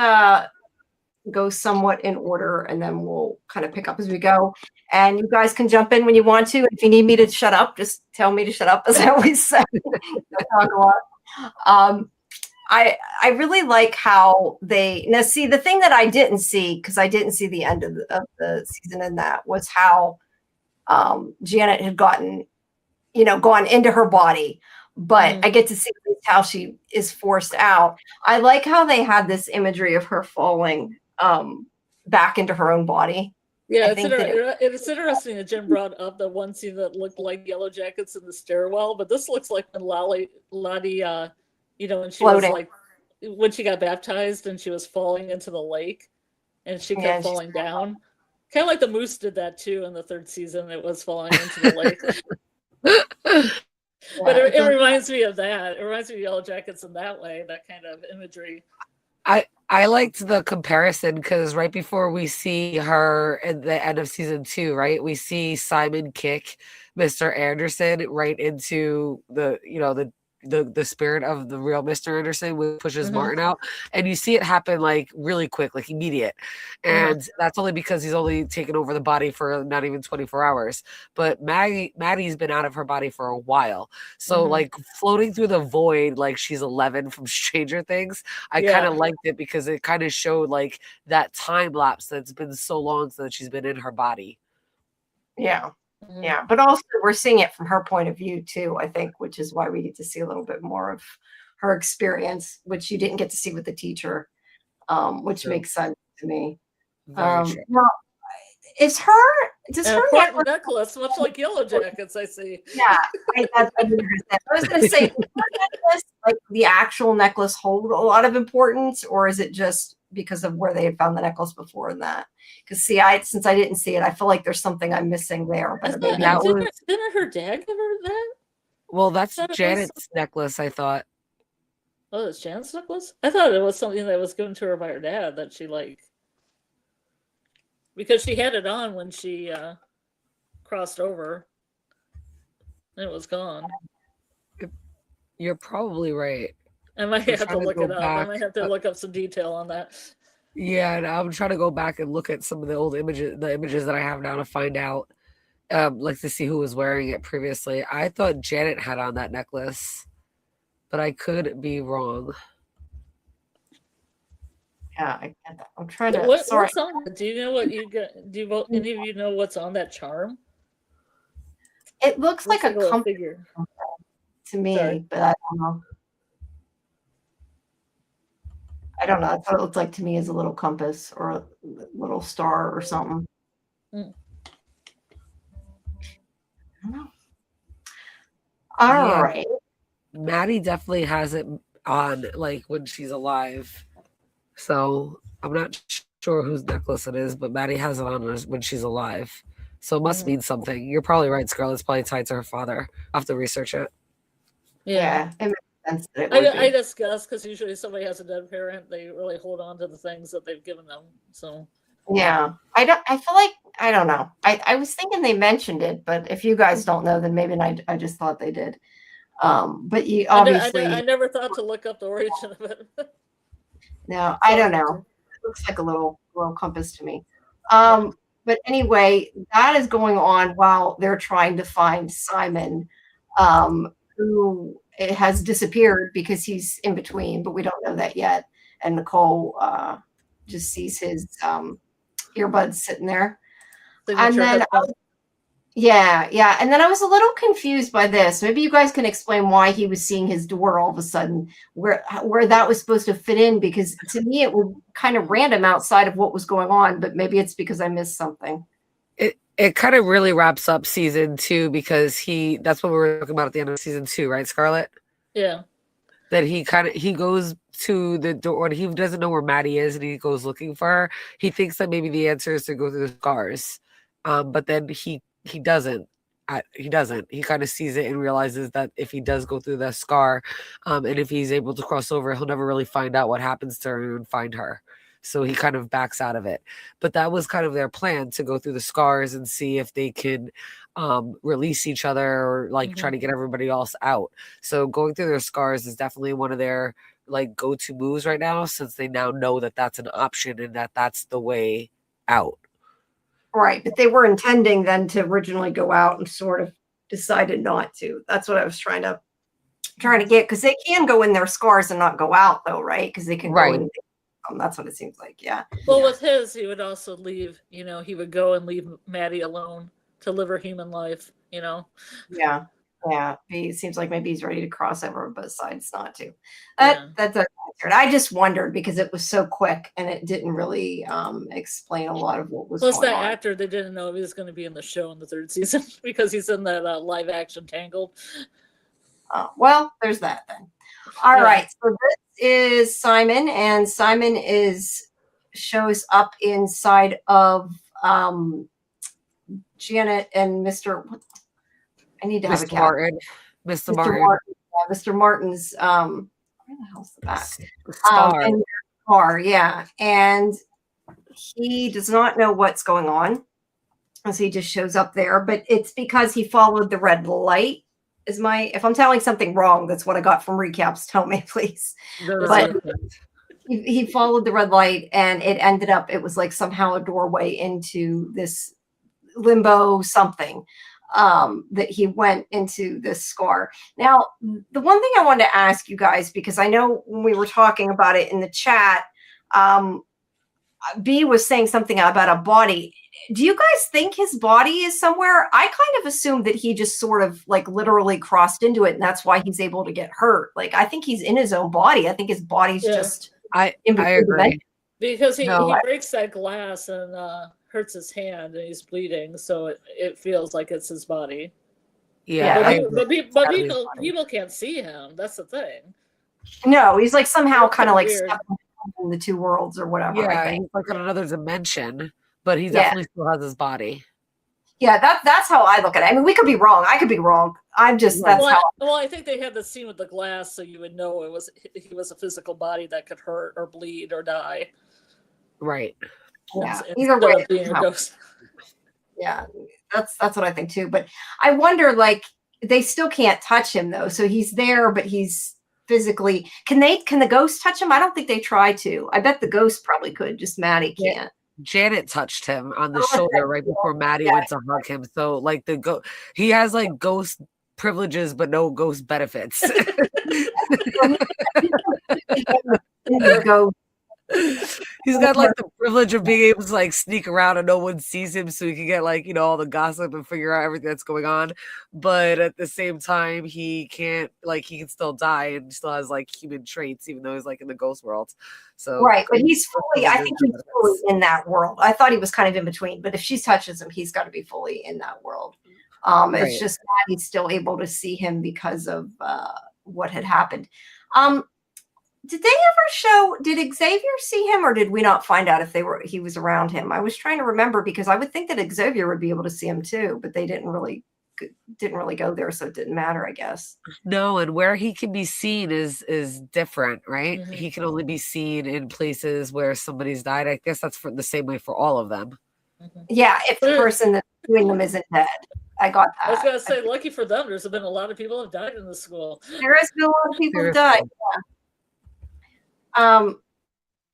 go somewhat in order, and then we'll kind of pick up as we go. And you guys can jump in when you want to. If you need me to shut up, just tell me to shut up, as I always say. I talk a lot. I really like how now see, the thing that I didn't see, because I didn't see the end of the season in that, was how Janet had gone into her body, but I get to see how she is forced out. I like how they had this imagery of her falling back into her own body. Yeah, it's interesting that Jim brought up the one scene that looked like Yellow Jackets in the stairwell, but this looks like when Lottie, when she was like, when she got baptized and she was falling into the lake, and she kept falling down. Kind of like the moose did that too in the third season. It was falling into the lake. But it reminds me of that. It reminds me of Yellow Jackets in that way, that kind of imagery. I liked the comparison, because right before we see her at the end of season 2, right, we see Simon kick Mr. Anderson right into the spirit of the real Mr. Anderson, which pushes Martin out, and you see it happen like really quick, like immediate, and that's only because he's only taken over the body for not even 24 hours. But Maddie's been out of her body for a while, so like floating through the void like she's 11 from Stranger Things, I kind of liked it, because it kind of showed like that time lapse that's been so long since she's been in her body. Yeah, but also we're seeing it from her point of view too, I think, which is why we get to see a little bit more of her experience, which you didn't get to see with the teacher, which makes sense to me. Now, does her necklace, much like Yellow Jackets, I see. Yeah, I was going to say, does her necklace, like the actual necklace, hold a lot of importance, or is it just because of where they had found the necklace before and that? Because since I didn't see it, I feel like there's something I'm missing there. But maybe didn't her dad give her that? Well, that's Janet's necklace, I thought. Oh, it's Janet's necklace? I thought it was something that was given to her by her dad that she because she had it on when she crossed over, and it was gone. You're probably right. I might have to look it up. I might have to look up some detail on that. Yeah, and I'm trying to go back and look at some of the old images, the images that I have now, to find out, like to see who was wearing it previously. I thought Janet had on that necklace, but I could be wrong. Yeah, I'm trying to. What's on? Do you know what you got? Any of you know what's on that charm? It looks like a figure to me, but I don't know. I don't know. That's what it looked like to me, as a little compass or a little star or something. I don't know. All right. Maddie definitely has it on like when she's alive. So I'm not sure whose necklace it is, but Maddie has it on when she's alive. So it must mean something. You're probably right, Scarlet. It's probably tied to her father. I'll have to research it. Yeah, it makes sense that it would I be. discuss because usually somebody has a dead parent, they really hold on to the things that they've given them. So Yeah, I feel like I don't know. I was thinking they mentioned it, but if you guys don't know, then maybe I just thought they did. But you obviously I never thought to look up the origin of it. no, I don't know. It looks like a little compass to me. But anyway, that is going on while they're trying to find Simon, who has disappeared because he's in between, but we don't know that yet. And Nicole just sees his earbuds sitting there. And then yeah. And then I was a little confused by this. Maybe you guys can explain why he was seeing his door all of a sudden, where that was supposed to fit in, because to me it was kind of random outside of what was going on, but maybe it's because I missed something. It kind of really wraps up season 2 because that's what we were talking about at the end of season 2, right, Scarlet? Yeah. That he goes to the door and he doesn't know where Maddie is and he goes looking for her. He thinks that maybe the answer is to go through the scars. But then he doesn't. He doesn't. He kind of sees it and realizes that if he does go through the scar, and if he's able to cross over, he'll never really find out what happens to her and find her. So he kind of backs out of it. But that was kind of their plan, to go through the scars and see if they can release each other or like try to get everybody else out. So going through their scars is definitely one of their like go-to moves right now, since they now know that that's an option and that that's the way out. Right, but they were intending then to originally go out and sort of decided not to. That's what I was trying to get, because they can go in their scars and not go out though, right? Because they can go in. That's what it seems like. Yeah. Well, with his, he would also leave. He would go and leave Maddie alone to live her human life. Yeah. He seems like maybe he's ready to cross over, but decides not to. That's I just wondered because it was so quick and it didn't really explain a lot of what was going on. Plus, that actor, they didn't know if he was going to be in the show in the 3rd season because he's in that live action Tangled. Well, there's that then. All right. So this is Simon, and Simon shows up inside of Janet and Mr. I need to have a cat. Martin. Mr. Martin. Mr. Martin's where the hell's the back? Car. Car, yeah. And he does not know what's going on. So he just shows up there, but it's because he followed the red light. If I'm telling something wrong, that's what I got from recaps. Tell me, please. But he followed the red light and it was like somehow a doorway into this limbo something. That he went into this scar. Now, the one thing I wanted to ask you guys, because I know when we were talking about it in the chat, B was saying something about a body. Do you guys think his body is somewhere? I kind of assumed that he just sort of like literally crossed into it, and that's why he's able to get hurt. Like, I think he's in his own body. I think his body's just. I agree. Because he breaks that glass and hurts his hand and he's bleeding, so it feels like it's his body. Yeah, but people can't see him. That's the thing. No, he's like somehow kind of like stuck in the two worlds or whatever. Yeah, he's like on another dimension, but he definitely still has his body. Yeah, that's how I look at it. I mean, we could be wrong. I could be wrong. Well, I think they had the scene with the glass, so you would know he was a physical body that could hurt or bleed or die. Right. Yeah. Either way, yeah, that's what I think too. But I wonder, like, they still can't touch him though. So he's there, but he's physically. Can the ghost touch him? I don't think they try to. I bet the ghost probably could. Just Maddie can't. Janet touched him on the shoulder right before Maddie went to hug him. So like he has like ghost privileges, but no ghost benefits. He's got like the privilege of being able to like sneak around and no one sees him, so he can get like, all the gossip and figure out everything that's going on. But at the same time, he can't, like, he can still die and still has like human traits, even though he's like in the ghost world. So right, but I think he's fully in that world. I thought he was kind of in between, but if she touches him, he's got to be fully in that world. It's just that he's still able to see him because of what had happened. Did they ever show, did Xavier see him, or did we not find out if he was around him? I was trying to remember, because I would think that Xavier would be able to see him too, but they didn't really go there, so it didn't matter, I guess. No, and where he can be seen is different, right? Mm-hmm. He can only be seen in places where somebody's died. I guess that's the same way for all of them. Mm-hmm. Yeah, if the person that's doing them isn't dead. I got that. I was gonna say, lucky for them, there's been a lot of people who have died in the school. There has been a lot of people who died. Yeah.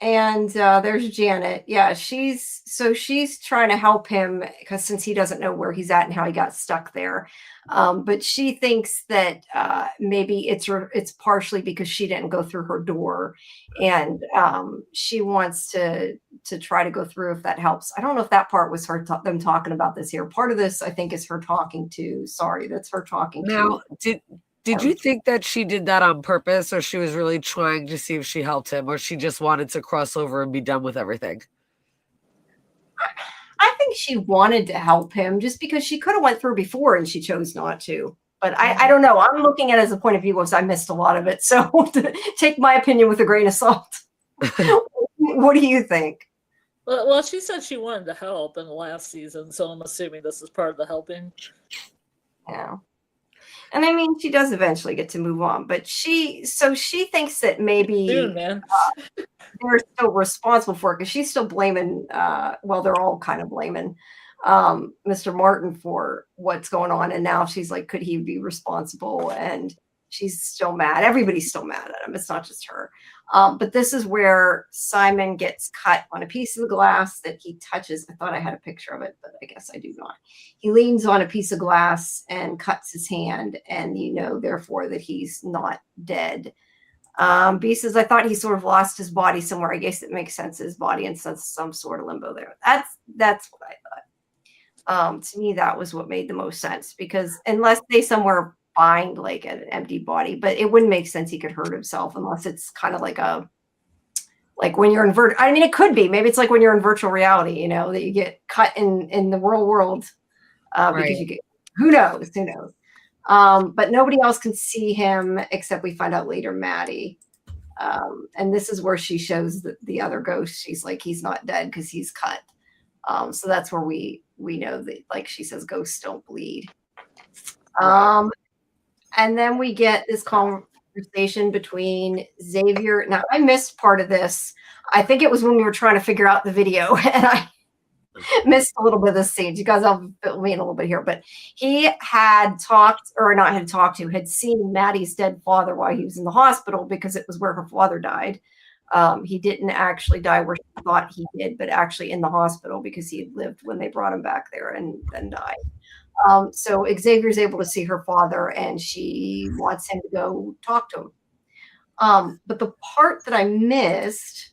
And there's Janet. Yeah, she's trying to help him, because since he doesn't know where he's at and how he got stuck there. But she thinks that maybe it's partially because she didn't go through her door, and she wants to try to go through, if that helps. I don't know if that part was them talking about this here. Part of this, I think, is her talking to. Sorry, that's her talking now, to. Did you think that she did that on purpose, or she was really trying to see if she helped him, or she just wanted to cross over and be done with everything? I think she wanted to help him, just because she could have went through before and she chose not to. But I don't know. I'm looking at it as a point of view, because I missed a lot of it. So take my opinion with a grain of salt. What do you think? Well, she said she wanted to help in the last season, so I'm assuming this is part of the helping. Yeah. And I mean, she does eventually get to move on, but she thinks that maybe they're still responsible for it, because she's still blaming, well, they're all kind of blaming Mr. Martin for what's going on. And now she's like, could he be responsible? And she's still mad. Everybody's still mad at him. It's not just her. But this is where Simon gets cut on a piece of the glass that he touches. I thought I had a picture of it, but I guess I do not. He leans on a piece of glass and cuts his hand, and therefore that he's not dead. B says, I thought he sort of lost his body somewhere. I guess it makes sense, his body in some sort of limbo there. That's what I thought. To me, that was what made the most sense, because unless they somewhere find like an empty body, but it wouldn't make sense he could hurt himself unless it's kind of like when you're in I mean, it could be, maybe it's like when you're in virtual reality, that you get cut in the real world, because you get, who knows, but nobody else can see him except we find out later Maddie, and this is where she shows the other ghost. She's like, he's not dead because he's cut. So that's where we know that, like she says, ghosts don't bleed. And then we get this conversation between Xavier. Now, I missed part of this. I think it was when we were trying to figure out the video, and I missed a little bit of this scene. You guys, I'll fill me in a little bit here. But he had seen Maddie's dead father while he was in the hospital, because it was where her father died. He didn't actually die where she thought he did, but actually in the hospital, because he had lived when they brought him back there and then died. So Xavier's able to see her father, and she wants him to go talk to him. But the part that I missed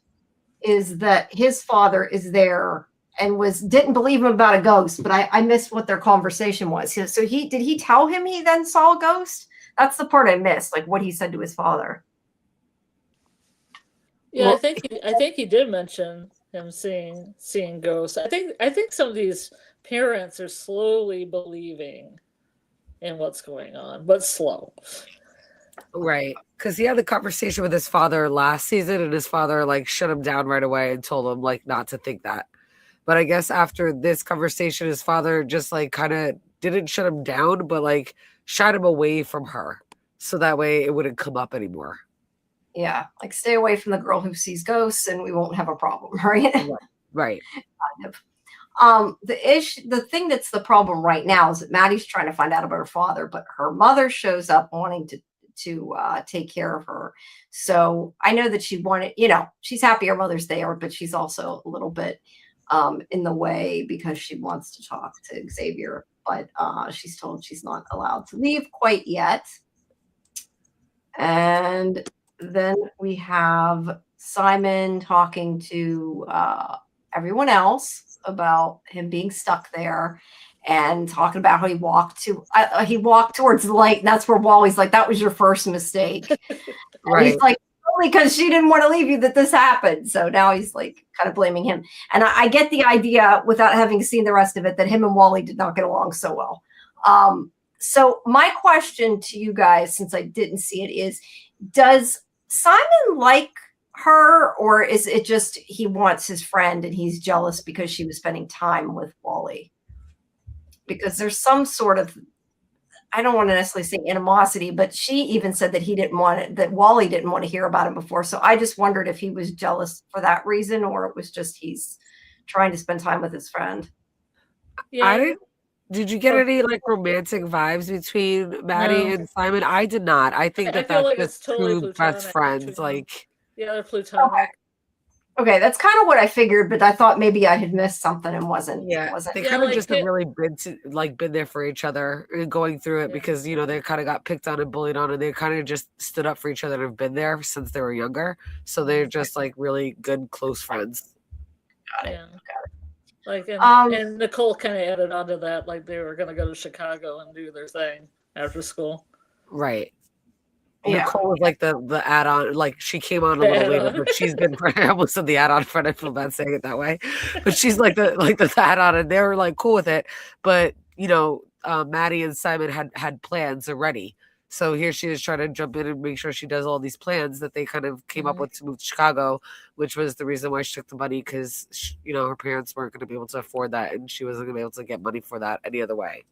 is that his father is there and didn't believe him about a ghost, but I missed what their conversation was. So did he tell him he then saw a ghost? That's the part I missed, like what he said to his father. Yeah, well, I think he did mention him seeing ghosts. I think some of these parents are slowly believing in what's going on, but slow. Right. Because he had the conversation with his father last season, and his father like shut him down right away and told him like not to think that. But I guess after this conversation, his father just like kind of didn't shut him down, but like shied him away from her, so that way it wouldn't come up anymore. Yeah, like stay away from the girl who sees ghosts and we won't have a problem, right? Right. Kind of. The thing that's the problem right now is that Maddie's trying to find out about her father, but her mother shows up wanting to take care of her. So I know that she wanted, she's happy her mother's there, but she's also a little bit in the way because she wants to talk to Xavier, but she's told she's not allowed to leave quite yet. And then we have Simon talking to everyone else about him being stuck there and talking about how he walked towards the light. And that's where Wally's like, that was your first mistake. Right. He's like, only because she didn't want to leave you that this happened. So now he's like kind of blaming him. And I get the idea without having seen the rest of it that him and Wally did not get along so well. So my question to you guys, since I didn't see it, is does Simon like her, or is it just he wants his friend and he's jealous because she was spending time with Wally? Because there's some sort of, I don't want to necessarily say animosity, but she even said that he didn't want it, that Wally didn't want to hear about him before. So I just wondered if he was jealous for that reason, or it was just he's trying to spend time with his friend. Yeah. Did you get any like romantic vibes between Maddie and Simon? I did not. I think that's like just totally true best friends. Like, yeah, they're platonic. Okay, that's kind of what I figured, but I thought maybe I had missed something and wasn't. They kind of just have really been there for each other and going through it because they kind of got picked on and bullied on, and they kind of just stood up for each other and have been there since they were younger. So they're just like really good close friends. Got it. Like and Nicole kind of added on to that, like they were going to go to Chicago and do their thing after school. Right. Yeah. Nicole was like the add-on, like she came on a little later, but she's been I almost said the add-on friend. I feel bad saying it that way, but she's like the add-on, and they were like cool with it. But Maddie and Simon had plans already, so here she is trying to jump in and make sure she does all these plans that they kind of came up with to move to Chicago, which was the reason why she took the money because her parents weren't going to be able to afford that, and she wasn't going to be able to get money for that any other way.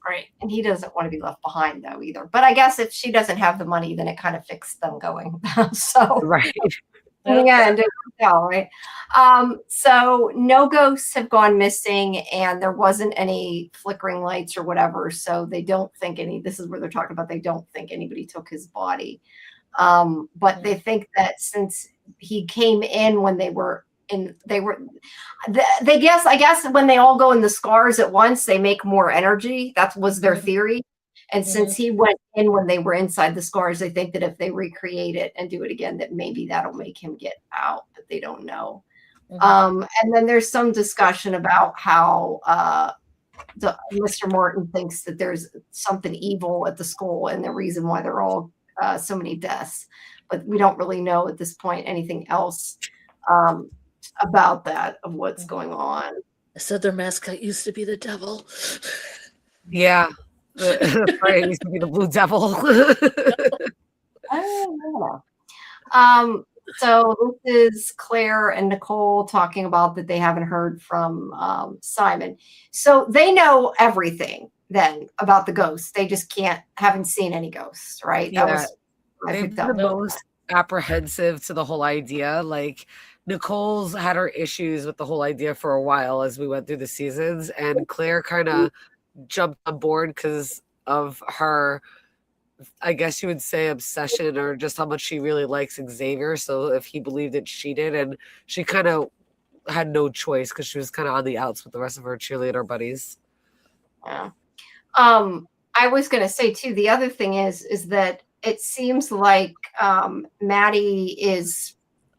Right. And he doesn't want to be left behind though either. But I guess if she doesn't have the money, then it kind of fixed them going. So right. In the end, it worked out, right? So no ghosts have gone missing, and there wasn't any flickering lights or whatever. So they don't think this is where they're talking about, they don't think anybody took his body. But they think that since he came in when I guess when they all go in the scars at once, they make more energy. That was their theory. And since he went in when they were inside the scars, they think that if they recreate it and do it again, that maybe that'll make him get out, but they don't know. And then there's some discussion about how Mr. Morton thinks that there's something evil at the school and the reason why they're all so many deaths. But we don't really know at this point anything else about that, of what's going on. I said their mascot used to be the devil. Yeah. Right, it used to be the Blue Devil. I don't know. So this is Claire and Nicole talking about that they haven't heard from Simon. So they know everything then about the ghosts. They just haven't seen any ghosts, right? Yeah. That was they've been the most apprehensive to the whole idea. Like Nicole's had her issues with the whole idea for a while as we went through the seasons, and Claire kind of jumped on board because of her, I guess you would say, obsession, or just how much she really likes Xavier. So if he believed it, she did, and she kind of had no choice because she was kind of on the outs with the rest of her cheerleader buddies. Yeah. I was going to say too, the other thing is that it seems like Maddie is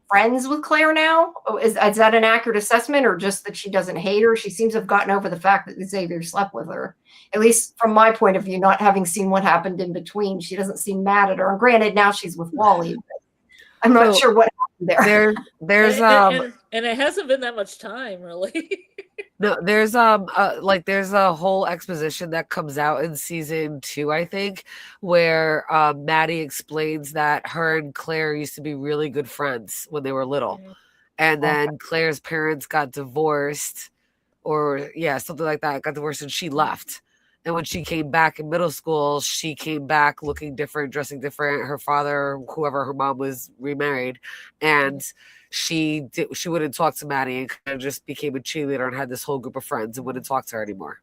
friends with Claire now. Is that an accurate assessment, or just that she doesn't hate her? She seems to have gotten over the fact that Xavier slept with her. At least from my point of view, not having seen what happened in between, she doesn't seem mad at her. And granted, now she's with Wally, but I'm not sure what happened there. There's and it hasn't been that much time, really. No, there's there's a whole exposition that comes out in season 2, I think, where Maddie explains that her and Claire used to be really good friends when they were little, and then Claire's parents got divorced, or something like that, got divorced, and she left. And when she came back in middle school, she came back looking different, dressing different. Her father, whoever her mom was, remarried, and she wouldn't talk to Maddie and kind of just became a cheerleader and had this whole group of friends and wouldn't talk to her anymore.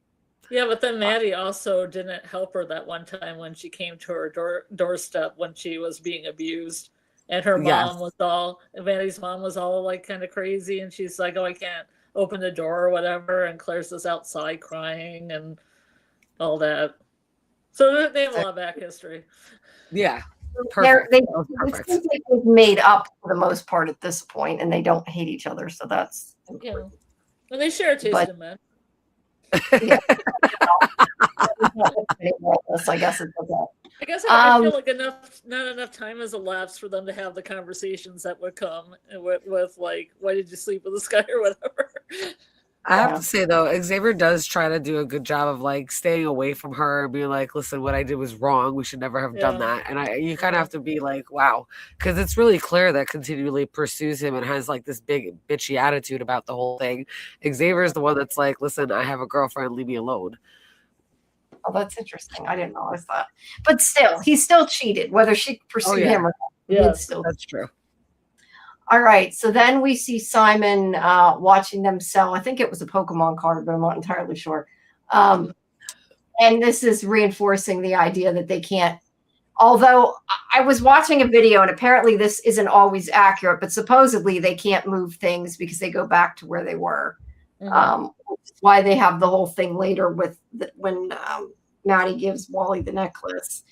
Yeah, but then Maddie also didn't help her that one time when she came to her doorstep when she was being abused, and her mom Maddie's mom was all like kind of crazy, and she's like, "Oh, I can't open the door or whatever," and Claire's just outside crying and all that. So they have a lot of back history. Yeah. Perfect. It seems like they've made up for the most part at this point, and they don't hate each other, so that's important. And they share a taste in men. Yeah. I guess it's okay. I guess I feel like not enough time has elapsed for them to have the conversations that would come with like, why did you sleep with this guy or whatever. I have to say though, Xavier does try to do a good job of like staying away from her and being like, "Listen, what I did was wrong. We should never have done that." And you kind of have to be like, "Wow," because it's really Claire that continually pursues him and has like this big bitchy attitude about the whole thing. Xavier is the one that's like, "Listen, I have a girlfriend. Leave me alone." Oh, that's interesting. I didn't realize that. But still, he still cheated, whether she pursued him or not. Yes, that's true. All right. So then we see Simon watching them sell. I think it was a Pokemon card, but I'm not entirely sure. And this is reinforcing the idea that they can't. Although I was watching a video, and apparently this isn't always accurate, but supposedly they can't move things because they go back to where they were. Which is why they have the whole thing later with when Maddie gives Wally the necklace.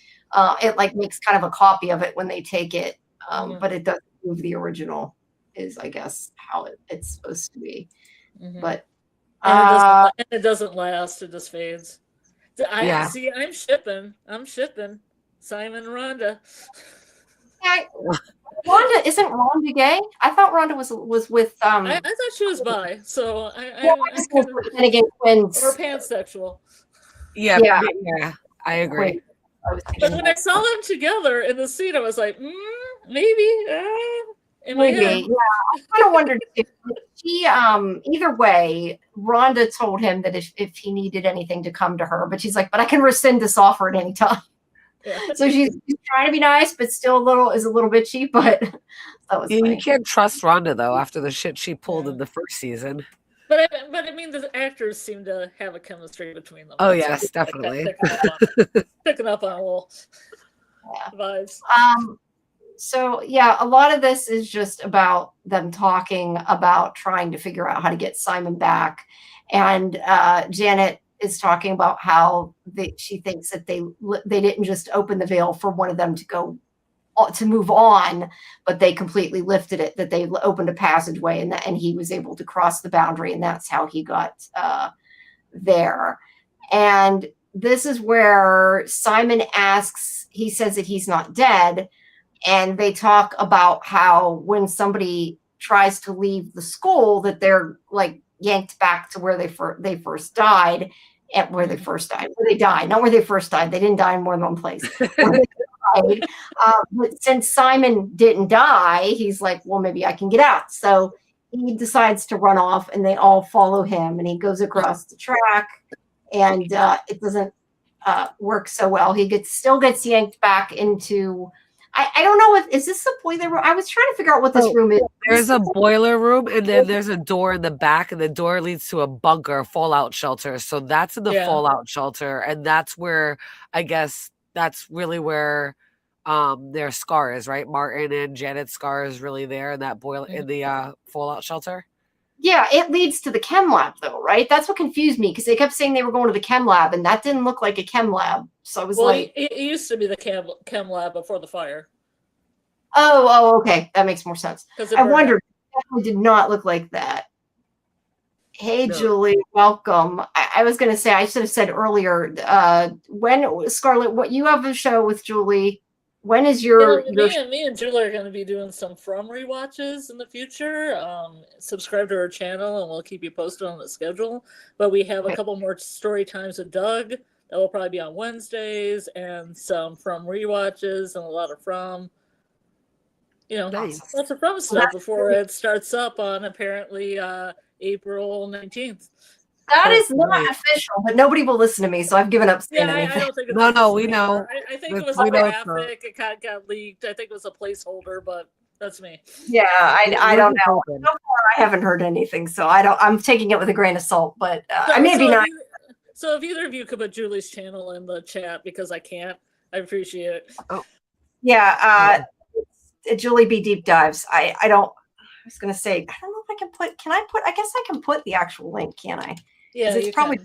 It like makes kind of a copy of it when they take it, but it doesn't move the original. Is I guess how it's supposed to be, but and it doesn't last. It just fades. See. I'm shipping Simon and Rhonda. Rhonda isn't Rhonda gay? I thought Rhonda was with. I thought she was bi, so I'm twins or pansexual. Yeah, I agree. But when I saw them together in the scene, I was like, maybe. Maybe, yeah. I kind of wondered if she, either way, Rhonda told him that if he needed anything to come to her, but she's like, but I can rescind this offer at any time. Yeah. So she's trying to be nice, but still is a little bitchy, but that was funny. You can't trust Rhonda, though, after the shit she pulled in the first season. But I mean, the actors seem to have a chemistry between them. Oh, yes, definitely. Picking up on a little vibes. So, yeah, a lot of this is just about them talking about trying to figure out how to get Simon back. And Janet is talking about how she thinks that they didn't just open the veil for one of them to move on, but they completely lifted it, that they opened a passageway and he was able to cross the boundary. And that's how he got there. And this is where Simon he says that he's not dead. And they talk about how when somebody tries to leave the school, that they're like yanked back to where they first died, where they died, not where they first died. They didn't die in more than one place. But since Simon didn't die, he's like, well, maybe I can get out. So he decides to run off, and they all follow him. And he goes across the track, and it doesn't work so well. He still gets yanked back into. I don't know is this the boiler room? I was trying to figure out what this room is. There's a boiler room, and then there's a door in the back, and the door leads to a bunker, fallout shelter. So that's in the fallout shelter, and that's where I guess that's really where their Scar is, right? Martin and Janet's Scar is really there in that in the fallout shelter. Yeah, it leads to the chem lab, though, right? That's what confused me, because they kept saying they were going to the chem lab, and that didn't look like a chem lab. So I was it used to be the chem lab before the fire. Oh, okay. That makes more sense. I wondered. It definitely did not look like that. Hey, Julie, welcome. I was going to say, I should have said earlier, when, Scarlet, what you have a show with Julie, when is your... Me and Julie are going to be doing some From rewatches in the future. Subscribe to our channel, and we'll keep you posted on the schedule. But we have a couple more story times with Doug. That will probably be on Wednesdays, and some From rewatches, and a lot of From. Lots of From stuff before it starts up on apparently April 19th. That is not official, but nobody will listen to me, so I've given up saying anything. I don't think it's no, we know. I think it was a graphic. It kind of got leaked. I think it was a placeholder, but that's me. Yeah, I don't know. So far, I haven't heard anything, so I'm taking it with a grain of salt. But I may be not. So if either of you could put Julie's channel in the chat, because I can't, I appreciate it. Oh, yeah. Julie B Deep Dives. I was going to say, I don't know if I can put. I guess I can put the actual link, can't I? Yeah, it's probably.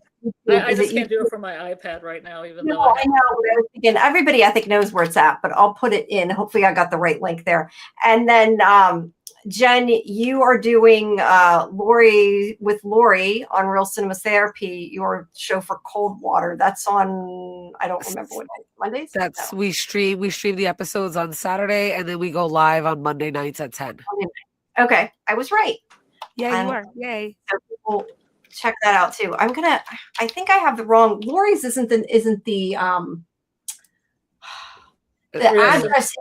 I just can't do it from my iPad right now, even though I know. Again, everybody I think knows where it's at, but I'll put it in. Hopefully, I got the right link there. And then, Jenn, you are doing Lori on Real Cinema Therapy, your show for Cold Water. That's on. I don't remember what night. Mondays. We stream the episodes on Saturday, and then we go live on Monday nights at 10. Okay, I was right. Yeah, you are. Yay! So people check that out too. I think I have the wrong. Lori's isn't the address.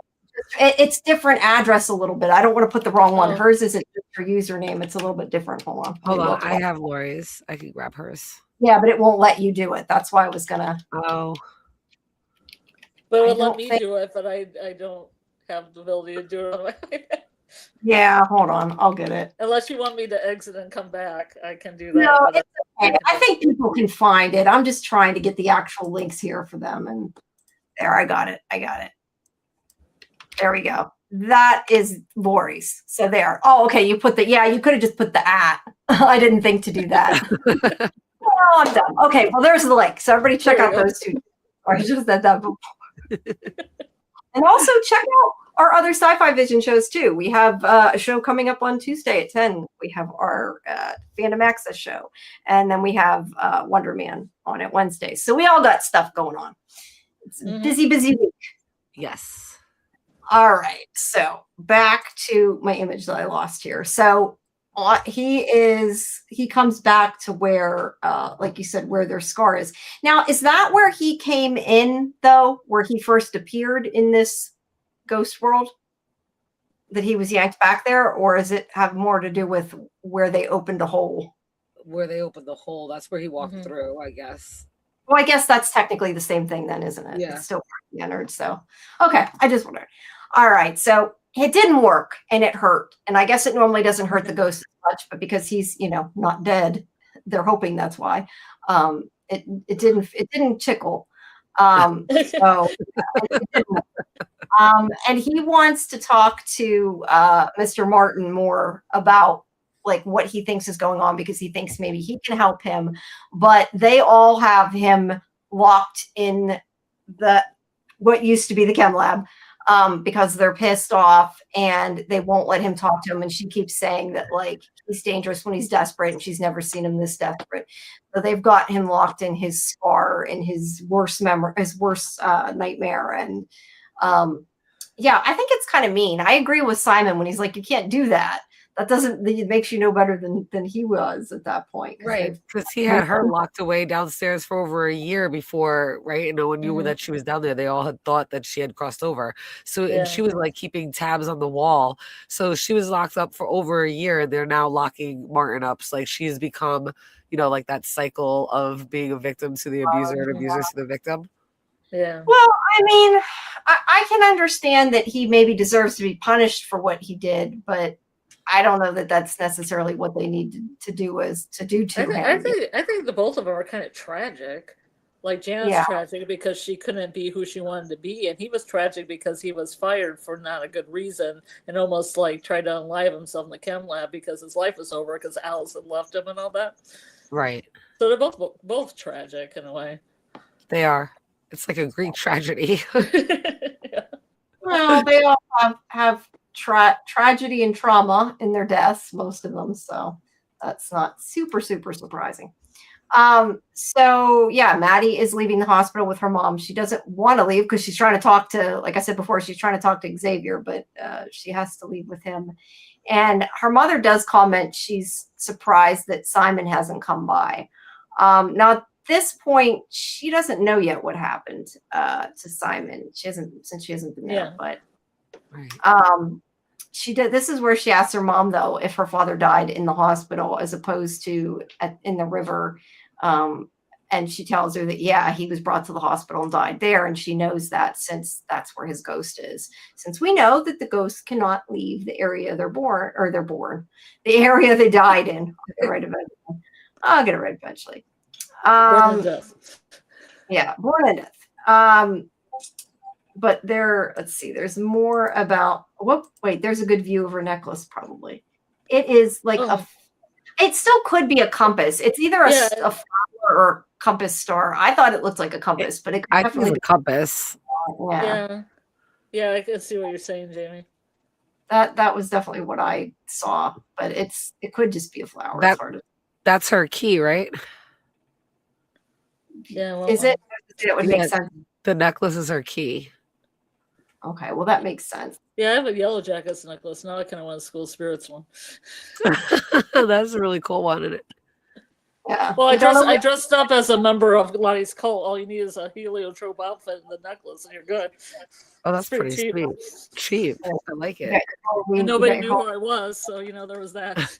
It's different address a little bit. I don't want to put the wrong one. Hers isn't just her username. It's a little bit different. Hold on. I have Lori's. I can grab hers. Yeah, but it won't let you do it. That's why I was gonna. Oh. But it would let me do it, but I don't have the ability to do it. Yeah, hold on. I'll get it. Unless you want me to exit and come back, I can do that. No, it's okay. I think people can find it. I'm just trying to get the actual links here for them. And there, I got it. There we go. That is Lori's. So there. Oh, okay. You put you could have just put the @ I didn't think to do that. Oh, I'm done. Okay. Well, there's the link. So everybody check out those two. Or I should have said that before. And also check out our other Sci-Fi Vision shows too. We have a show coming up on Tuesday at 10. We have our Fandom Access show. And then we have Wonder Man on at Wednesday. So we all got stuff going on. It's a busy week. Yes. All right. So back to my image that I lost here. So he comes back to where, like you said, where their scar is. Now, is that where he came in, though, where he first appeared in this ghost world? That he was yanked back there? Or does it have more to do with where they opened the hole? Where they opened the hole. That's where he walked through, I guess. Well, I guess that's technically the same thing then, isn't it? Yeah. It's still part of the entered. So, okay. I just wondered. All right. So it didn't work and it hurt. And I guess it normally doesn't hurt the ghost as much, but because he's, not dead, they're hoping that's why. It didn't tickle. So it didn't. And he wants to talk to Mr. Martin more about like what he thinks is going on, because he thinks maybe he can help him, but they all have him locked in what used to be the chem lab. Because they're pissed off and they won't let him talk to him. And she keeps saying that like he's dangerous when he's desperate, and she's never seen him this desperate. So they've got him locked in his scar, in his worst nightmare. And I think it's kind of mean. I agree with Simon when he's like, you can't do that. It makes you no better than he was at that point. Right. Because he had her locked away downstairs for over a year before, right? And no one knew that she was down there. They all had thought that she had crossed over. So and she was like keeping tabs on the wall. So she was locked up for over a year, and they're now locking Martin up. So like she's become, like that cycle of being a victim to the abuser and abuser to the victim. Yeah. Well, I mean, I can understand that he maybe deserves to be punished for what he did, but I don't know that that's necessarily what they need to do him. I think the both of them are kind of tragic. Like Janet's tragic because she couldn't be who she wanted to be, and he was tragic because he was fired for not a good reason and almost like tried to unalive himself in the chem lab because his life was over because Alice had left him and all that. Right. So they're both tragic in a way. They are. It's like a Greek tragedy. Yeah. Well, they all have tragedy and trauma in their deaths, most of them. So that's not super surprising. So yeah, Maddie is leaving the hospital with her mom. She doesn't want to leave because she's trying to talk to, like I said before, she's trying to talk to Xavier, but she has to leave with him. And her mother does comment she's surprised that Simon hasn't come by. Now at this point, she doesn't know yet what happened to Simon. She hasn't been there, but she did. This is where she asked her mom, though, if her father died in the hospital as opposed to in the river. And she tells her that, yeah, he was brought to the hospital and died there. And she knows that since that's where his ghost is. Since we know that the ghosts cannot leave the area the area they died in. I'll get it right eventually. Born and death. Yeah, born and death. But let's see, there's more about, there's a good view of her necklace, probably. It is like it still could be a compass. It's either a flower or compass star. I thought it looked like a compass, but it could definitely be a compass. Yeah, I can see what you're saying, Jamie. That was definitely what I saw, but it could just be a flower. That's her key, right? Yeah. Well, is it? It would make sense. The necklace is her key. Okay, well that makes sense. Yeah, I have a Yellow Jackets necklace. Now I kind of want a School Spirits one. That's a really cool one, isn't it? Yeah. Well, I dressed up as a member of Lottie's cult. All you need is a heliotrope outfit and the necklace, and you're good. Oh, that's pretty cheap. sweet. Cheap. I like it. And nobody knew who I was, so there was that.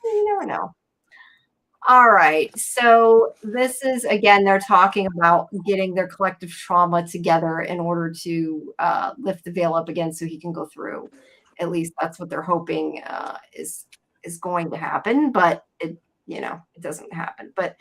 You never know. All right. So this is, again, they're talking about getting their collective trauma together in order to lift the veil up again so he can go through. At least that's what they're hoping is going to happen, but it doesn't happen. But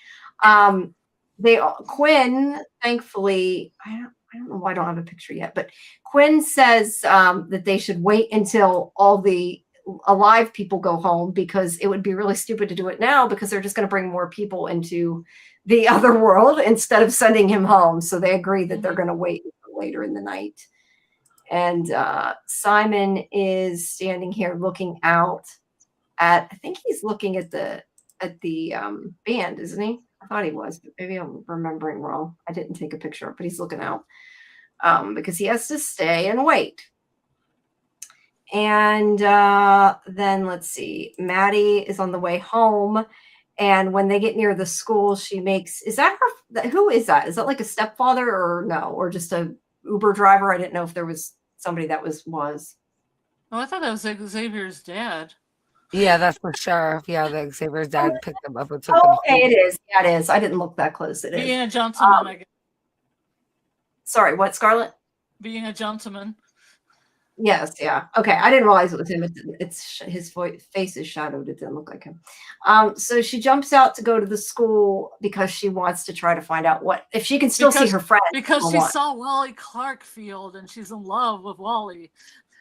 Quinn, thankfully, I don't know why I don't have a picture yet, but Quinn says that they should wait until all the alive people go home, because it would be really stupid to do it now, because they're just going to bring more people into the other world instead of sending him home. So they agree that they're going to wait until later in the night. And Simon is standing here looking out at, I think he's looking at the band, isn't he? I thought he was, but maybe I'm remembering wrong. I didn't take a picture, but he's looking out because he has to stay and wait. And then let's see, Maddie is on the way home. And when they get near the school, she makes, is that her? Who is that? Is that like a stepfather or no? Or just a Uber driver? I didn't know if there was somebody that was. Oh, I thought that was Xavier's dad. Yeah, that's the sheriff. Yeah, the Xavier's dad picked them up and took them. Okay, it is. Yeah, it is. I didn't look that close. It is. Being a gentleman, I guess. Sorry, what, Scarlet? Being a gentleman. Yes, yeah. Okay, I didn't realize it was him. It's his face is shadowed. It didn't look like him. So she jumps out to go to the school because she wants to try to find out if she can still see her friend. Because she saw Wally Clarkfield and she's in love with Wally.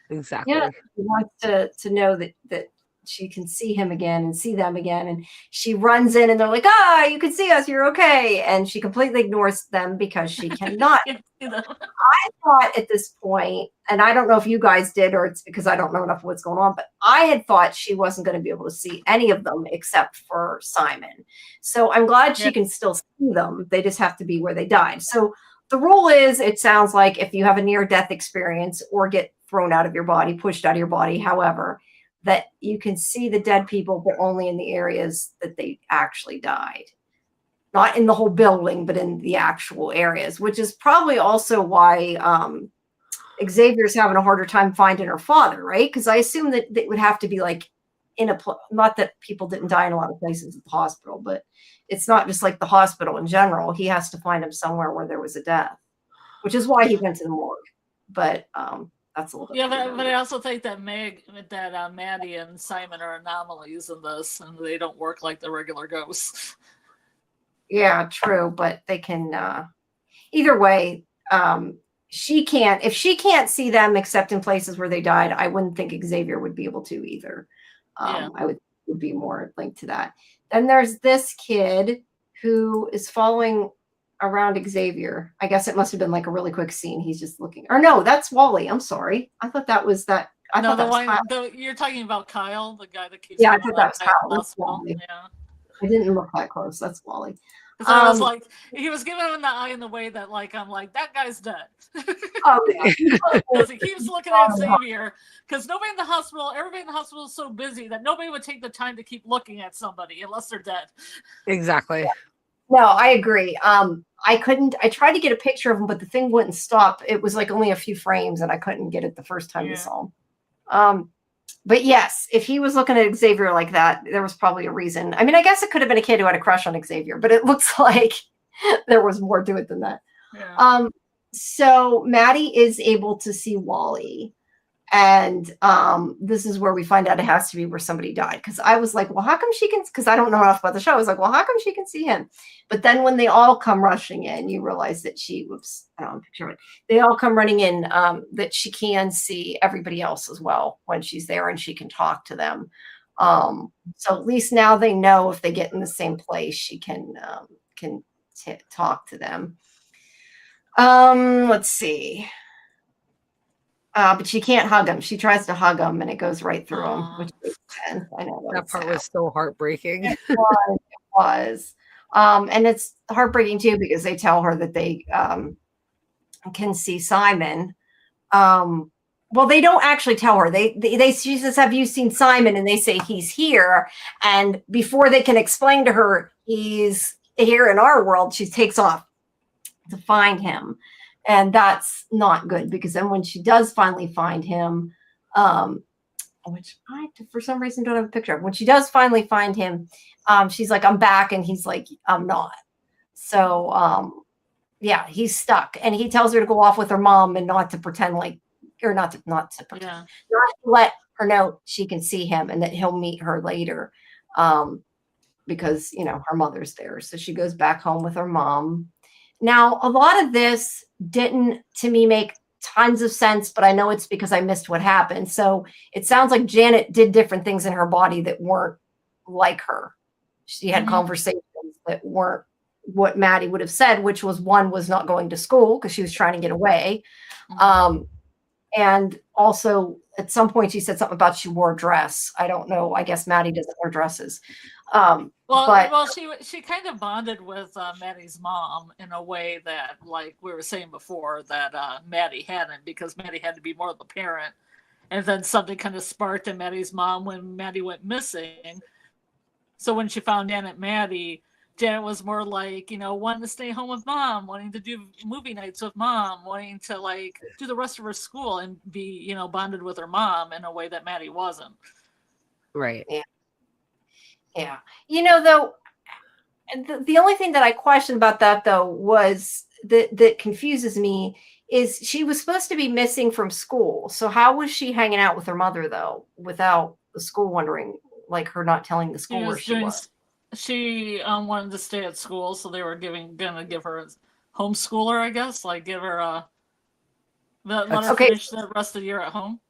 Exactly. Yeah, she wants to know that she can see him again and see them again. And she runs in and they're like, you can see us, you're okay. And she completely ignores them because she cannot. I thought at this point, and I don't know if you guys did, or it's because I don't know enough of what's going on, but I had thought she wasn't going to be able to see any of them except for Simon. So I'm glad she can still see them. They just have to be where they died. So the rule is, it sounds like, if you have a near-death experience or get thrown out of your body, pushed out of your body, however, that you can see the dead people, but only in the areas that they actually died. Not in the whole building, but in the actual areas, which is probably also why Xavier's having a harder time finding her father, right? Because I assume that it would have to be like not that people didn't die in a lot of places at the hospital, but it's not just like the hospital in general. He has to find him somewhere where there was a death, which is why he went to the morgue. But that's a little bit. Yeah, but I also think that Maddie and Simon are anomalies in this, and they don't work like the regular ghosts. Yeah, true, but they can. Either way, she can't. If she can't see them except in places where they died, I wouldn't think Xavier would be able to either. I would be more linked to that. Then there's this kid who is following around Xavier. I guess it must have been like a really quick scene. He's just looking. Or no, that's Wally. I'm sorry. I thought that was that. You're talking about Kyle, the guy that keeps. Yeah, I thought that was Kyle. That's Wally. Yeah. I didn't look that close. That's Wally. So I was like, he was giving him the eye in the way that, like, I'm like, that guy's dead. Oh, yeah. Because he keeps looking at Xavier. Because everybody in the hospital is so busy that nobody would take the time to keep looking at somebody unless they're dead. Exactly. No, I agree. I tried to get a picture of him, but the thing wouldn't stop. It was like only a few frames, and I couldn't get it the first time I saw him. But yes, if he was looking at Xavier like that, there was probably a reason. I mean, I guess it could have been a kid who had a crush on Xavier, but it looks like there was more to it than that. Yeah. So Maddie is able to see Wally. And this is where we find out it has to be where somebody died. Because I was like, well, how come she can? Because I don't know enough about the show. I was like, well, how come she can see him? But then when they all come rushing in, you realize that I don't picture it. They all come running in, that she can see everybody else as well when she's there, and she can talk to them. So at least now they know if they get in the same place, she can talk to them. Let's see. But she can't hug him. She tries to hug him, and it goes right through him, which is intense. I know that part was so heartbreaking. It was. And it's heartbreaking too, because they tell her that they can see Simon. well, they don't actually tell her. She says, "Have you seen Simon?" And they say he's here. And before they can explain to her he's here in our world, she takes off to find him, and that's not good because then when she does finally find him, which I for some reason don't have a picture of, when she does finally find him, she's like, "I'm back," and he's like, "I'm not." So yeah, he's stuck, and he tells her to go off with her mom and not to pretend like, or not to pretend, not to let her know she can see him and that he'll meet her later, because her mother's there. So she goes back home with her mom. Now, a lot of this didn't, to me, make tons of sense, but I know it's because I missed what happened. So it sounds like Janet did different things in her body that weren't like her. She had conversations that weren't what Maddie would have said, which was, one was not going to school because she was trying to get away. And also at some point she said something about she wore a dress. I don't know. I guess Maddie doesn't wear dresses. Well, she kind of bonded with Maddie's mom in a way that, like we were saying before, that Maddie hadn't, because Maddie had to be more of the parent. And then something kind of sparked in Maddie's mom when Maddie went missing. So when she found Maddie, Janet was more like, wanting to stay home with mom, wanting to do movie nights with mom, wanting to like do the rest of her school and be, bonded with her mom in a way that Maddie wasn't. Right. Yeah. Though, the only thing that I question about that, though, was that confuses me is she was supposed to be missing from school. So how was she hanging out with her mother, though, without the school wondering, like her not telling the school where she was? She wanted to stay at school, so they were gonna give her a homeschooler, I guess, like give her let her finish the rest of the year at home.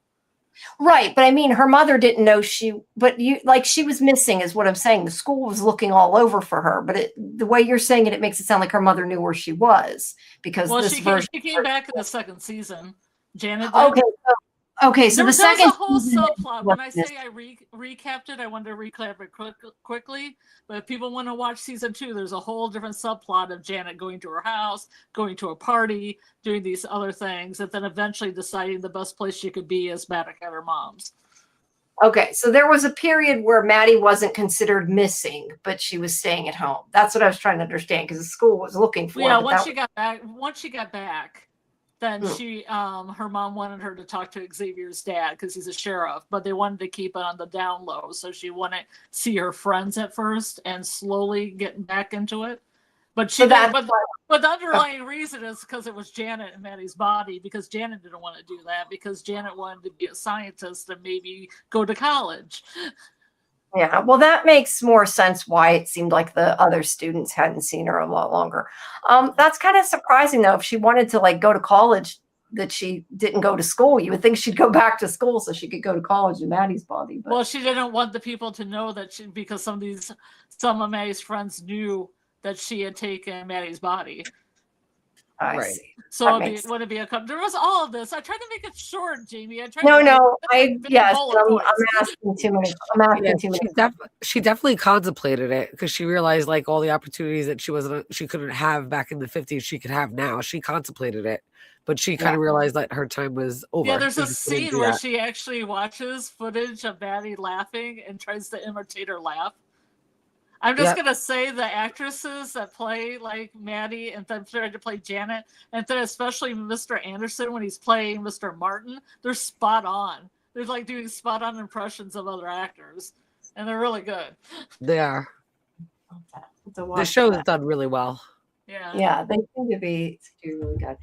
Right, but I mean, her mother didn't know she was missing, is what I'm saying. The school was looking all over for her, but the way you're saying it makes it sound like her mother knew where she was, because she came back in the second season. Janet did. Okay, so the second, there's a whole subplot. When I say I recapped it, I wanted to recap it quickly. But if people want to watch season 2, there's a whole different subplot of Janet going to her house, going to a party, doing these other things, and then eventually deciding the best place she could be is back at her mom's. Okay, so there was a period where Maddie wasn't considered missing, but she was staying at home. That's what I was trying to understand, because the school was looking for her. Yeah, once she got back, then her mom wanted her to talk to Xavier's dad because he's a sheriff, but they wanted to keep it on the down low. So she wanted to see her friends at first and slowly get back into it. But but the underlying reason is because it was Janet and Maddie's body, because Janet didn't want to do that, because Janet wanted to be a scientist and maybe go to college. Yeah, well, that makes more sense why it seemed like the other students hadn't seen her a lot longer. That's kind of surprising, though. If she wanted to like go to college, that she didn't go to school. You would think she'd go back to school so she could go to college in Maddie's body. But. Well, she didn't want the people to know that because some of Maddie's friends knew that she had taken Maddie's body. I see. So would it be there was all of this. I tried to make it short, Jamie. I'm asking too many. She definitely contemplated it, because she realized like all the opportunities that she couldn't have back in the 50s, she could have now. She contemplated it, but she kind of realized that her time was over. Yeah, there's a scene where she actually watches footage of Maddie laughing and tries to imitate her laugh. I'm just going to say the actresses that play like Maddie and then tried to play Janet, and then especially Mr. Anderson when he's playing Mr. Martin, they're spot on. They're like doing spot on impressions of other actors, and they're really good. They are. The show is done really well. Yeah, they seem to be really good.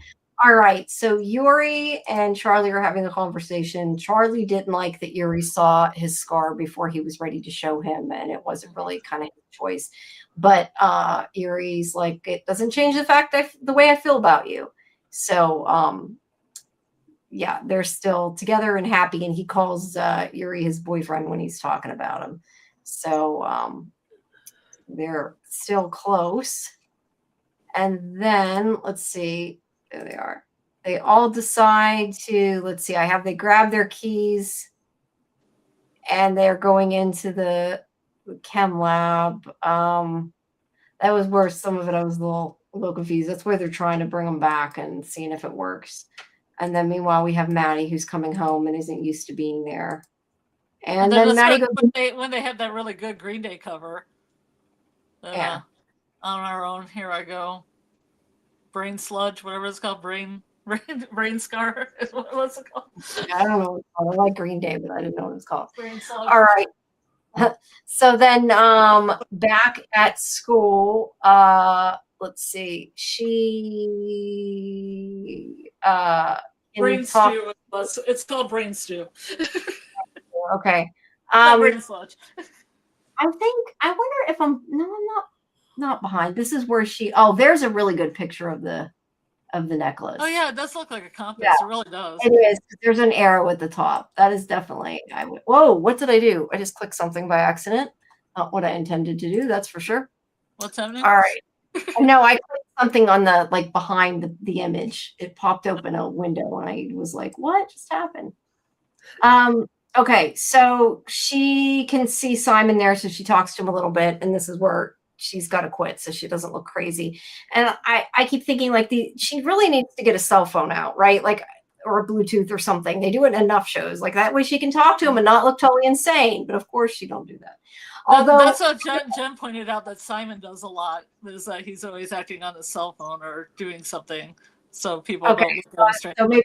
All right, so Yuri and Charlie are having a conversation. Charlie didn't like that Yuri saw his scar before he was ready to show him, and it wasn't really kind of his choice. But Yuri's like, it doesn't change the fact the way I feel about you. So, yeah, they're still together and happy, and he calls Yuri his boyfriend when he's talking about him. So they're still close. And then, let's see. There they are. They all decide to, they grab their keys and they're going into the chem lab. That was where some of it I was a little confused. That's where they're trying to bring them back and seeing if it works. And then meanwhile, we have Maddie who's coming home and isn't used to being there. And then then Maddie goes when they have that really good Green Day cover. On our own, here I go. Brain sludge, whatever it's called, brain scar. What's it called? I don't know what it's called. I like Green Day, but I didn't know what it's called. Brain sludge. All right. So then back at school, let's see. She brain stew. It's called brain stew. Okay. Brain sludge. I wonder if I'm not behind. This is where there's a really good picture of the necklace. Oh yeah, it does look like a compass. Yeah, it really does. It is. There's an arrow at the top. That is definitely. Whoa! What did I do? I just clicked something by accident. Not what I intended to do. That's for sure. What's happening? All right. No, I clicked something on the behind the image. It popped open a window, and I was like, "What just happened?" Okay, so she can see Simon there, so she talks to him a little bit, and this is where she's got to quit so she doesn't look crazy. And I keep thinking she really needs to get a cell phone out, right? Or a Bluetooth or something. They do it in enough shows. That way she can talk to him and not look totally insane. But of course she don't do that. Although that's what Jenn pointed out that Simon does a lot, is that he's always acting on his cell phone or doing something. So people don't look at him straight. So maybe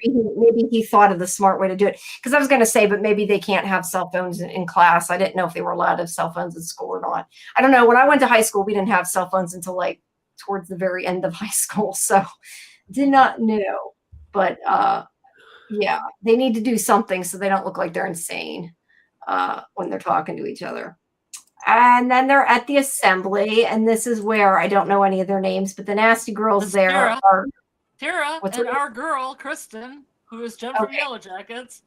he thought of the smart way to do it. Because I was going to say, but maybe they can't have cell phones in class. I didn't know if they were allowed to have cell phones in school or not. I don't know. When I went to high school, we didn't have cell phones until towards the very end of high school. So did not know. But yeah, they need to do something so they don't look like they're insane when they're talking to each other. And then they're at the assembly, and this is where I don't know any of their names, but the nasty girls there are Tara and our girl, Kristen, who is Jenn from Yellow Jackets.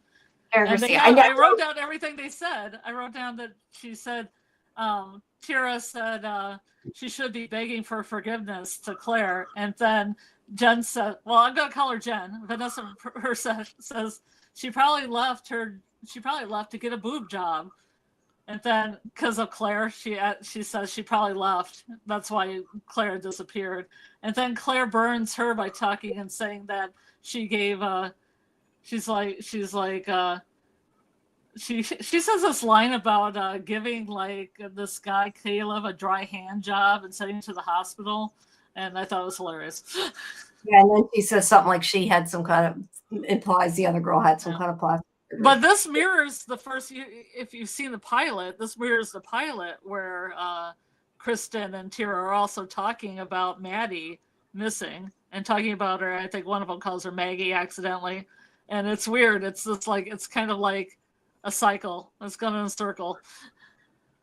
I wrote down everything they said. I wrote down that she said, Tara said she should be begging for forgiveness to Claire. And then Jenn said, well, I'm going to call her Jenn. Vanessa says she probably left to get a boob job. And then, because of Claire, she says she probably left. That's why Claire disappeared. And then Claire burns her by talking and saying that she gave. She says this line about giving this guy Caleb a dry hand job and sending him to the hospital, and I thought it was hilarious. Yeah, and then she says something like she had some kind of implies the other girl had some kind of plastic. But this mirrors the first. If you've seen the pilot, this mirrors the pilot where Kristen and Tara are also talking about Maddie missing and talking about her. I think one of them calls her Maggie accidentally, and it's weird. It's just it's kind of like a cycle. It's going in a circle.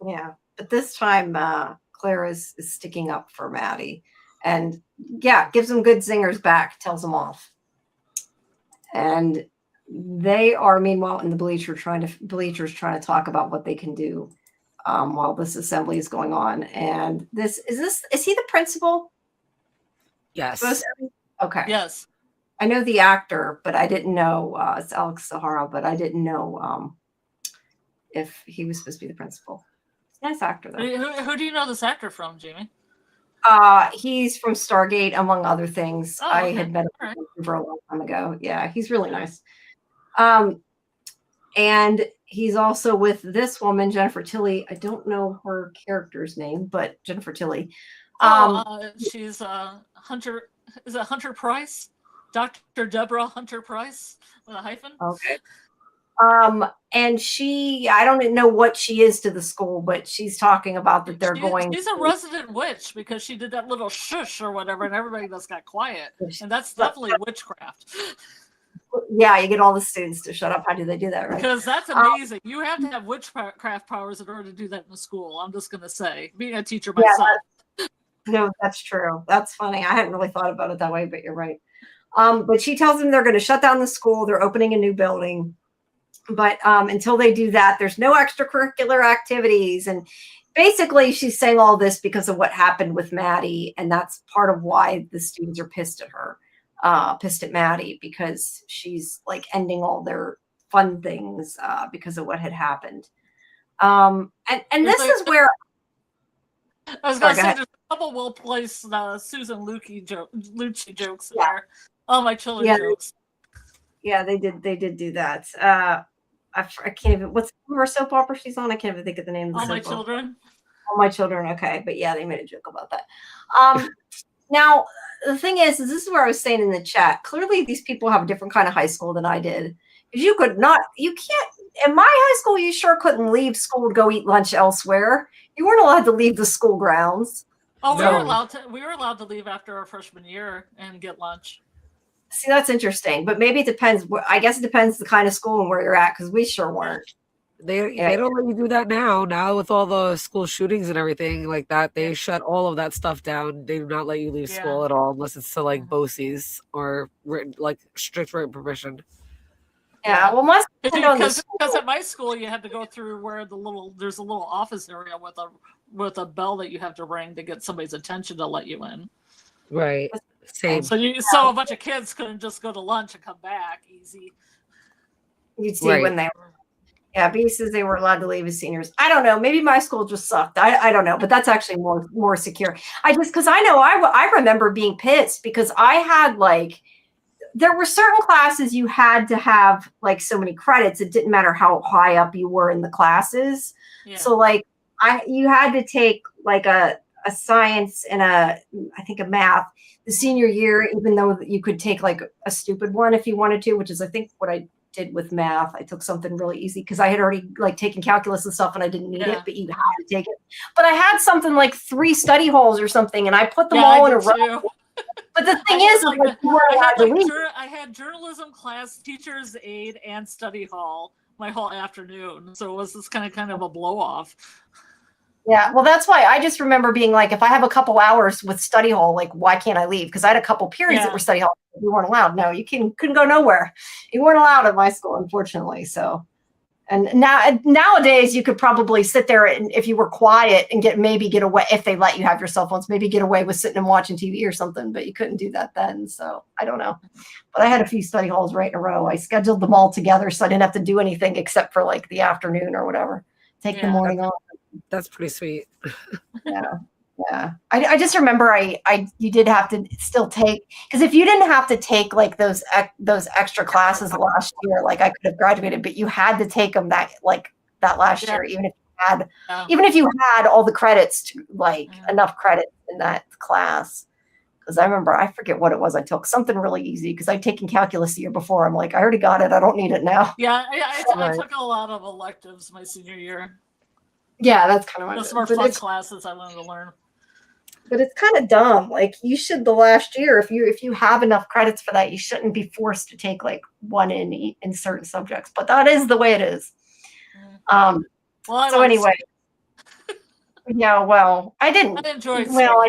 Yeah, but this time Claire is sticking up for Maddie, and gives them good zingers back, tells them off, and they are meanwhile in the bleachers trying to talk about what they can do while this assembly is going on. And is he the principal? Yes. Okay. Yes. I know the actor, but I didn't know it's Alex Sahara, but I didn't know if he was supposed to be the principal. He's a nice actor though. Who do you know this actor from, Jamie? He's from Stargate, among other things. Oh, okay. I had met him for a long time ago. Yeah, he's really nice. And he's also with this woman, Jennifer Tilly. I don't know her character's name, but Jennifer Tilly. She's Hunter. Is it Hunter Price? Dr. Deborah Hunter Price with a hyphen. Okay. And I don't know what she is to the school, but she's talking about that she's a resident witch because she did that little shush or whatever, and everybody just got quiet. And that's definitely witchcraft. Yeah, you get all the students to shut up. How do they do that, right? Because that's amazing. You have to have witchcraft powers in order to do that in the school. I'm just going to say, being a teacher myself. No, that's true. That's funny. I hadn't really thought about it that way, but you're right. But she tells them they're going to shut down the school. They're opening a new building. But until they do that, there's no extracurricular activities. And basically, she's saying all this because of what happened with Maddie. And that's part of why the students are pissed at her. Pissed at Maddie because she's ending all their fun things because of what had happened. And this is where I was going to say there's a couple well-placed Susan Lucci jokes there. All my children jokes. Yeah, they did do that. I can't even. What's her soap opera she's on? I can't even think of the name of the All My soap opera. Children. All My Children. Okay, but yeah, they made a joke about that. Now the thing is this is where I was saying in the chat. Clearly, these people have a different kind of high school than I did. Because you can't. In my high school, you sure couldn't leave school to go eat lunch elsewhere. You weren't allowed to leave the school grounds. Oh, we were allowed to leave after our freshman year and get lunch. See, that's interesting, but maybe it depends. I guess it depends the kind of school and where you're at, because we sure weren't. They don't let you do that now. Now with all the school shootings and everything like that, they shut all of that stuff down. They do not let you leave school at all unless it's to like BOCES or written, like strict written permission. Yeah, well, because at my school you had to go through where there's a little office area with a bell that you have to ring to get somebody's attention to let you in. Right. Same. So a bunch of kids couldn't just go to lunch and come back easy. You'd see when they were. Yeah, because they were allowed to leave as seniors. I don't know. Maybe my school just sucked. I don't know, but that's actually more secure. Because I know I remember being pissed because I had there were certain classes you had to have like so many credits. It didn't matter how high up you were in the classes. Yeah. So you had to take like a science and I think a math the senior year, even though you could take like a stupid one if you wanted to, which is I think what I did with math. I took something really easy because I had already taken calculus and stuff and I didn't need it, but you had to take it. But I had something like 3 study halls or something and I put them all in a row. But the thing I had journalism class, teacher's aide, and study hall my whole afternoon. So it was this kind of a blow off. Yeah, well, that's why I just remember being like, if I have a couple hours with study hall, why can't I leave? Because I had a couple periods that were study hall. You weren't allowed. No, you couldn't go nowhere. You weren't allowed at my school, unfortunately. So, and nowadays you could probably sit there and if you were quiet and get away if they let you have your cell phones, maybe get away with sitting and watching TV or something. But you couldn't do that then. So I don't know. But I had a few study halls right in a row. I scheduled them all together so I didn't have to do anything except for the afternoon or whatever. Take the morning off. That's pretty sweet. Yeah. I just remember you did have to still take, because if you didn't have to take those extra classes last year, I could have graduated, but you had to take them that last year, even if you had all the credits to enough credits in that class. Because I remember, I forget what it was. I took something really easy because I'd taken calculus the year before. I'm like, I already got it. I don't need it now. Yeah, I took a lot of electives my senior year. Yeah, that's kind of those more fun classes I wanted to learn. But it's kind of dumb. You should the last year, if you have enough credits for that, you shouldn't be forced to take one in certain subjects. But that is the way it is. So anyway, yeah. Well, I didn't enjoy school. Well,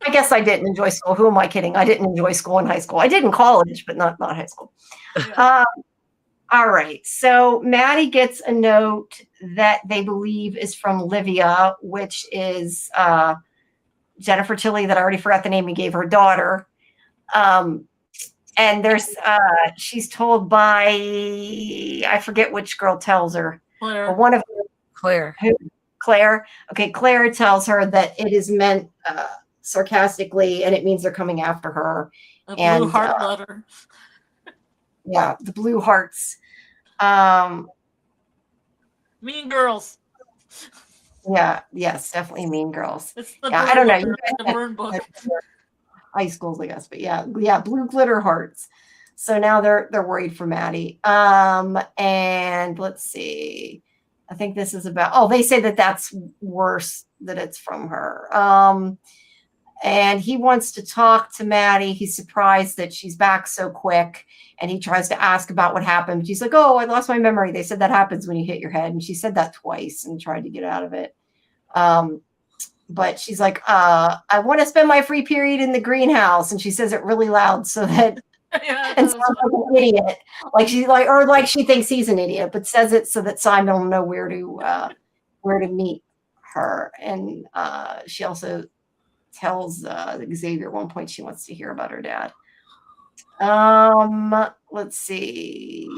I guess I didn't enjoy school. Who am I kidding? I didn't enjoy school in high school. I did in college, but not high school. Yeah. All right. So Maddie gets a note that they believe is from Livia, which is Jennifer Tilly, that I already forgot the name we gave her daughter. And there's she's told by, I forget which girl tells her. Claire. But one of them, Claire. Okay, Claire tells her that it is meant sarcastically, and it means they're coming after her. A blue heart letter. Yeah, the blue hearts. Mean Girls. Yeah, yes, definitely Mean Girls. It's the I don't know. The burn book. High schools, I guess, but yeah, blue glitter hearts. So now they're worried for Maddie. And let's see. I think this is about. They say that's worse, that it's from her. And he wants to talk to Maddie. He's surprised that she's back so quick. And he tries to ask about what happened. She's like, I lost my memory. They said that happens when you hit your head. And she said that twice and tried to get out of it. But she's like, I want to spend my free period in the greenhouse. And she says it really loud so that and sounds like an idiot. Like she thinks he's an idiot, but says it so that Simon will know where to meet her. And she also tells Xavier at one point she wants to hear about her dad. Let's see.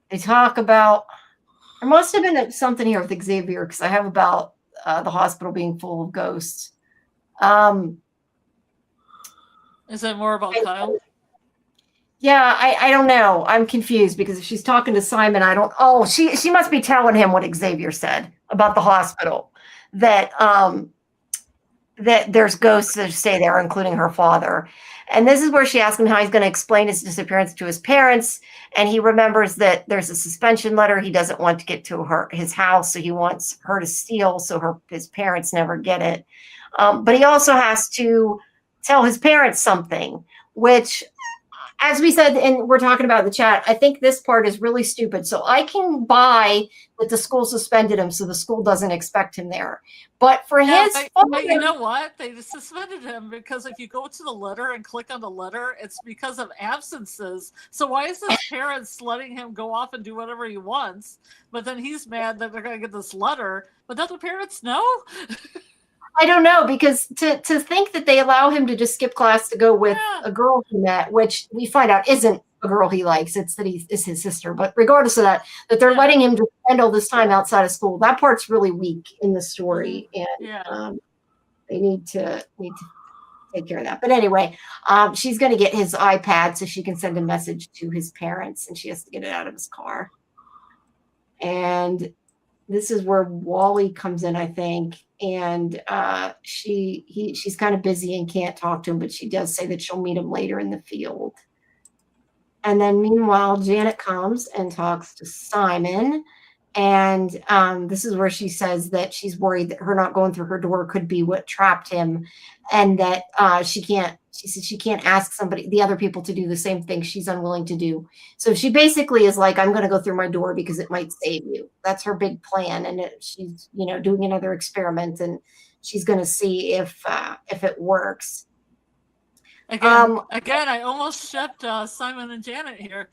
They talk about, there must have been something here with Xavier because I have about the hospital being full of ghosts. Is it more about Kyle? Yeah, I don't know. I'm confused because if she's talking to Simon, I don't. Oh, she must be telling him what Xavier said about the hospital, that that there's ghosts that stay there, including her father. And this is where she asks him how he's going to explain his disappearance to his parents. And he remembers that there's a suspension letter. He doesn't want to get to his house, so he wants her to steal so his parents never get it. But he also has to tell his parents something, which, as we said, and we're talking about in the chat, I think this part is really stupid. So I can buy that the school suspended him so the school doesn't expect him there. But for his father, you know what? They suspended him because if you go to the letter and click on the letter, it's because of absences. So why is his parents letting him go off and do whatever he wants? But then he's mad that they're going to get this letter. But don't the parents know? I don't know, because to think that they allow him to just skip class to go with a girl he met, which we find out isn't a girl he likes, it's that is his sister. But regardless of that they're letting him just spend all this time outside of school, that part's really weak in the story. And they need to take care of that. But anyway, she's going to get his iPad so she can send a message to his parents, and she has to get it out of his car. And this is where Wally comes in, I think. And she's kind of busy and can't talk to him, but she does say that she'll meet him later in the field. And then meanwhile, Janet comes and talks to Simon. And this is where she says that she's worried that her not going through her door could be what trapped him, and that she says she can't ask the other people to do the same thing she's unwilling to do. So she basically is like, I'm going to go through my door because it might save you. That's her big plan. And she's, doing another experiment, and she's going to see if it works. Again, I almost shipped Simon and Janet here.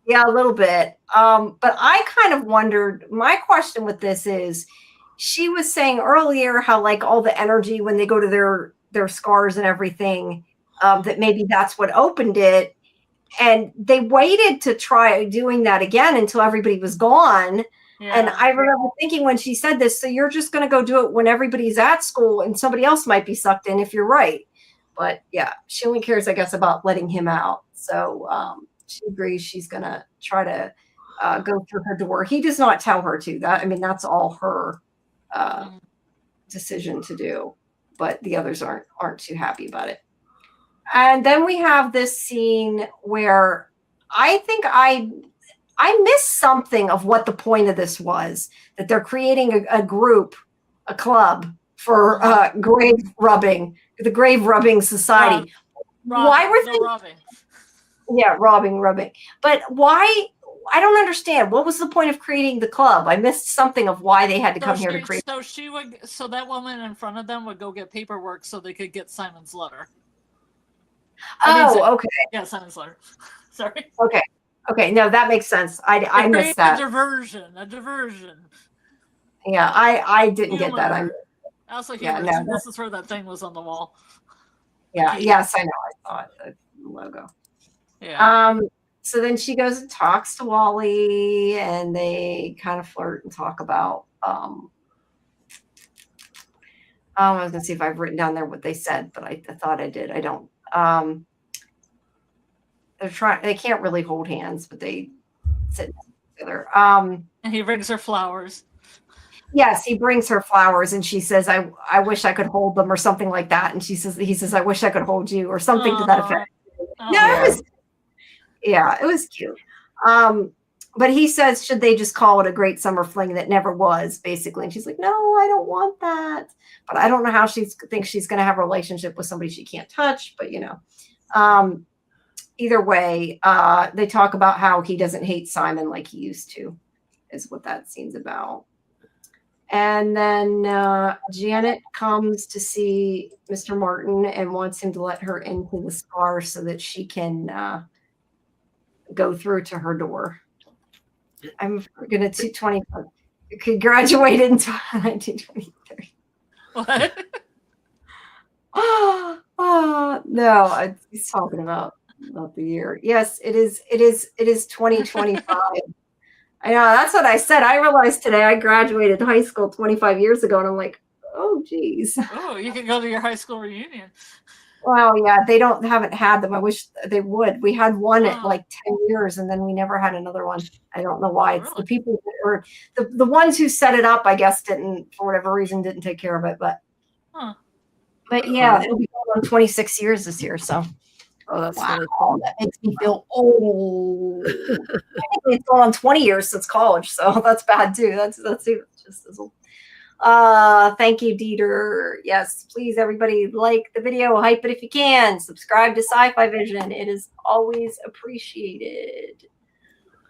Yeah, a little bit. But I kind of wondered, my question with this is, she was saying earlier how like all the energy when they go to their scars and everything, that maybe that's what opened it. And they waited to try doing that again until everybody was gone. Yeah. And I remember thinking when she said this, so you're just going to go do it when everybody's at school and somebody else might be sucked in if you're right. But yeah, she only cares, I guess, about letting him out. So she agrees she's going to try to go through her door. He does not tell her to. That's all her decision to do. But the others aren't too happy about it. And then we have this scene where I think I missed something of what the point of this was, that they're creating a group, a club for grave rubbing, the Grave Rubbing Society. Why were they rubbing? Yeah, rubbing. But why? I don't understand. What was the point of creating the club? I missed something of why they had to come here to create. So that woman in front of them would go get paperwork so they could get Simon's letter. Okay. Yeah, Simon's letter. Sorry. Okay. No, that makes sense. I missed that. A diversion. Yeah, I didn't get that. I also this is where that thing was on the wall. Yeah. Yes, I know. I saw it. The logo. Yeah. So then she goes and talks to Wally, and they kind of flirt and talk about. I was gonna see if I've written down there what they said, but I thought I did. I don't. They can't really hold hands, but they sit together. And he brings her flowers. Yes, he brings her flowers, and she says, I wish I could hold them, or something like that. And he says, I wish I could hold you, or something to that effect. It was cute. But he says, should they just call it a great summer fling that never was, basically? And she's like, no, I don't want that. But I don't know how she thinks she's going to have a relationship with somebody she can't touch. But, either way, they talk about how he doesn't hate Simon like he used to, is what that scene's about. And then Janet comes to see Mr. Martin and wants him to let her into the scar so that she can go through to her door. I'm going to 225. Could graduate in 1923. What? No, he's talking about the year. Yes, it is 2025. I know, that's what I said. I realized today I graduated high school 25 years ago, and I'm like, oh geez. Oh, you can go to your high school reunion. Well, yeah, they haven't had them. I wish they would. We had one at like 10 years and then we never had another one. I don't know why. It's the people or the ones who set it up, I guess, didn't, for whatever reason, didn't take care of it. But yeah, it'll be going on 26 years this year. So that's really cool. That makes me feel old. Technically, it's going on 20 years since college, so that's bad too. That's just as old. Thank you, Dieter. Yes, please, everybody, like the video, hype it if you can. Subscribe to SciFi Vision. It is always appreciated.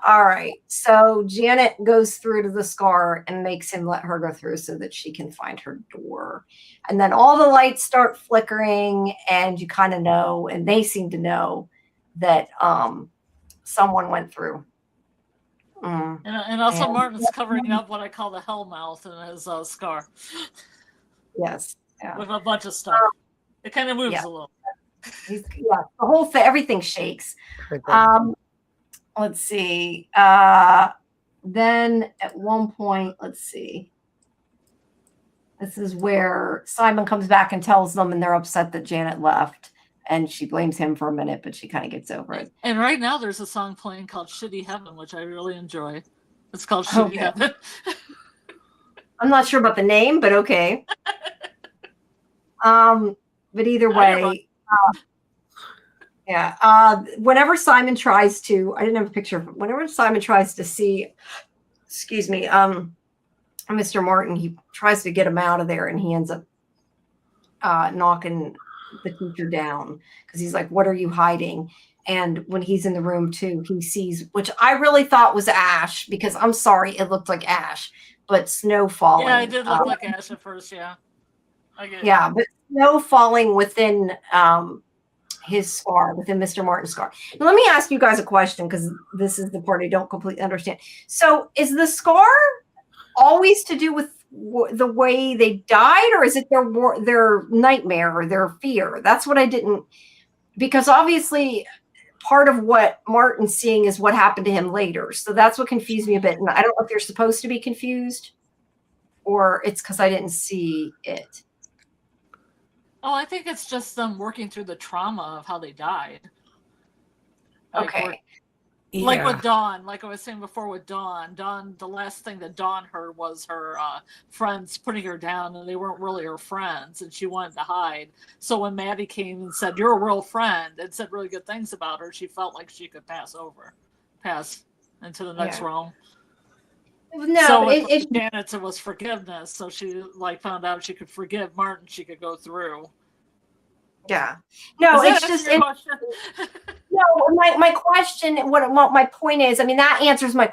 All right, so Janet goes through to the scar and makes him let her go through so that she can find her door. And then all the lights start flickering, and you kind of know, and they seem to know that someone went through. And also Martin's covering up what I call the hell mouth in his scar. Yes. Yeah. With a bunch of stuff. It kind of moves a little. The whole thing, everything shakes. Let's see. Then at one point, let's see. This is where Simon comes back and tells them, and they're upset that Janet left. And she blames him for a minute, but she kind of gets over it. And right now there's a song playing called Shitty Heaven, which I really enjoy. It's called Shitty Heaven. I'm not sure about the name, but okay. But either way, whenever Simon tries to, I didn't have a picture of it. Whenever Simon tries to see, Mr. Martin, he tries to get him out of there, and he ends up knocking the teacher down because he's like, what are you hiding? And when he's in the room too, he sees, which I really thought was ash, because I'm sorry, it looked like ash, but snow falling. Yeah, it did look like ash at first. Yeah, I get it. Yeah, but snow falling within his scar, within Mr. Martin's scar. Now, let me ask you guys a question, because this is the part I don't completely understand. So is the scar always to do with the way they died, or is it their nightmare or their fear? That's what I didn't, because obviously part of what Martin's seeing is what happened to him later. So that's what confused me a bit. And I don't know if they're supposed to be confused or it's because I didn't see it. Oh, I think it's just them working through the trauma of how they died. Okay. Like with Dawn, like I was saying before with Dawn, the last thing that Dawn heard was her friends putting her down, and they weren't really her friends, and she wanted to hide. So when Maddie came and said, you're a real friend, and said really good things about her, she felt like she could pass into the next realm. No, so Janet, it was forgiveness. So she found out she could forgive Martin, she could go through. Yeah. No, it's just no. My question, what my point is, I mean, that answers my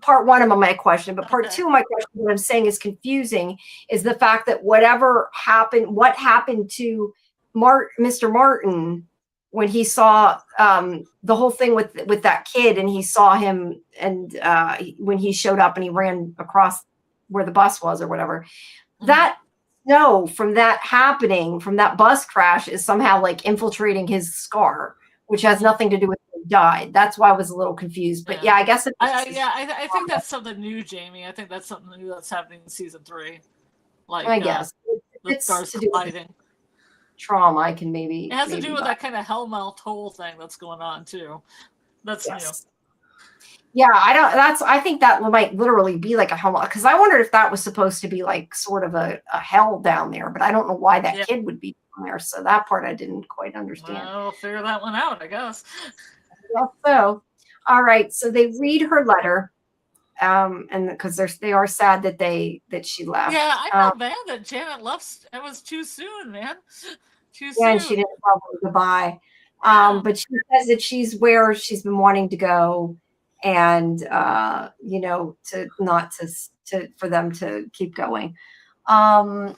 part one of my question, but part two of my question, what I'm saying is confusing, is the fact that what happened to Mr. Martin when he saw the whole thing with that kid, and he saw him, and when he showed up and he ran across where the bus was or whatever, that. No, from that happening, from that bus crash, is somehow like infiltrating his scar, which has nothing to do with him died. That's why I was a little confused. But I guess I think that's something new, Jamie. I think that's something new that's happening in season 3. I guess the stars colliding. Trauma. I can maybe. It has to do with that kind of hellmouth hole thing that's going on too. That's new. Yeah, I think that might literally be like a hell, because I wondered if that was supposed to be like sort of a hell down there, but I don't know why that kid would be down there. So that part I didn't quite understand. Well, we'll figure that one out, I guess. So, all right. So they read her letter, and because they are sad that she left. Yeah, I felt bad that Janet left. It was too soon, man. Too soon. Yeah, and she didn't tell them goodbye. But she says that she's where she's been wanting to go. And for them to keep going. And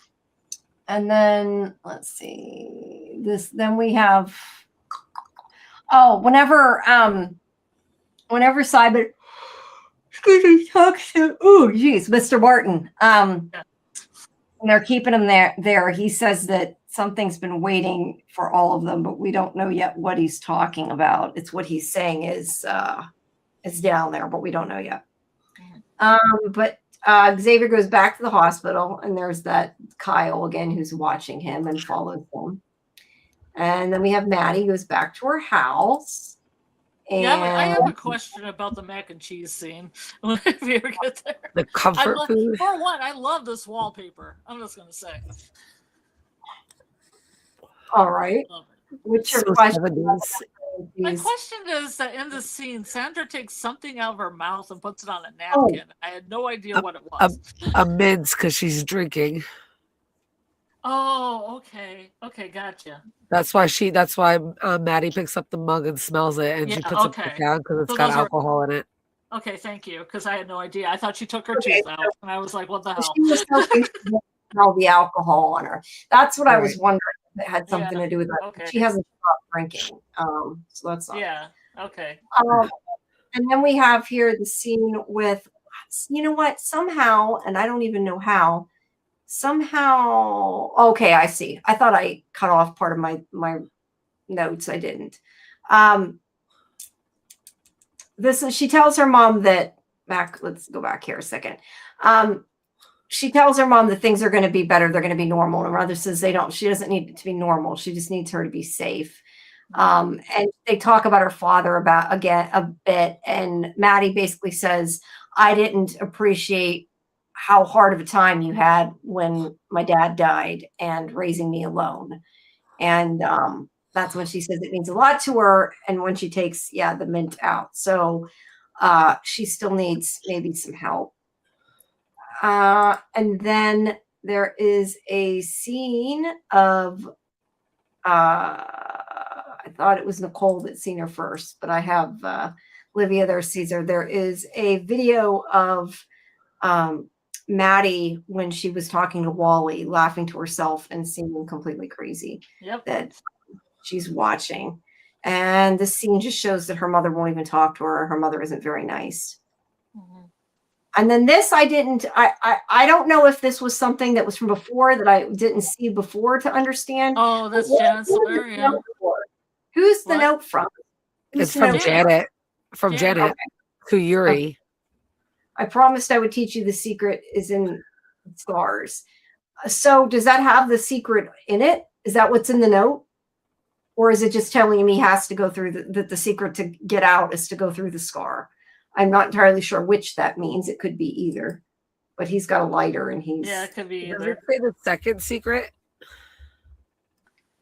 then let's see this. Then we have whenever Simon talks to Mr. Martin, and they're keeping him there. He says that something's been waiting for all of them, but we don't know yet what he's talking about. It's what he's saying is down there, but we don't know yet. But Xavier goes back to the hospital, and there's that Kyle again who's watching him and follows him. And then we have Maddie goes back to her house. And yeah, I have a question about the mac and cheese scene. If you ever get there, the comfort food. For one, I love this wallpaper. I'm just gonna say. All right. What's your question? My question is that in the scene, Sandra takes something out of her mouth and puts it on a napkin. I had no idea what it was. A mince because she's drinking. Oh, okay. Okay, gotcha. That's why Maddie picks up the mug and smells it, and she puts it back down because it's got alcohol in it. Okay, thank you, because I had no idea. I thought she took her tooth out, and I was like, what the hell? She was hoping to smell the alcohol on her. That's what I was wondering. If it had something to do with that. Okay. She hasn't stopped drinking. So that's not. Yeah, okay. And then we have here the scene with, you know what, somehow, and I don't even know how, okay, I see. I thought I cut off part of my notes. I didn't. She tells her mom that, let's go back here a second. She tells her mom that things are going to be better. They're going to be normal. And her mother says she doesn't need it to be normal. She just needs her to be safe. And they talk about her father a bit. And Maddie basically says, I didn't appreciate how hard of a time you had when my dad died and raising me alone. And that's when she says it means a lot to her. And when she takes, the mint out. So she still needs maybe some help. And then there is a scene of, I thought it was Nicole that seen her first, but I have Livia there sees her. There is a video of Maddie when she was talking to Wally, laughing to herself and seeming completely crazy. Yep. That she's watching. And the scene just shows that her mother won't even talk to her. Her mother isn't very nice. Mm-hmm. And then this, I don't know if this was something that was from before that I didn't see before to understand. Oh, that's Janet's Solarian. Who's the note from? It's from Janet. From Janet to Yuri. Okay. I promised I would teach you the secret is in scars. So does that have the secret in it? Is that what's in the note? Or is it just telling him he has to go through the secret to get out is to go through the scar? I'm not entirely sure which that means. It could be either. But he's got a lighter and he's... Yeah, it could be either. Does it say the second secret?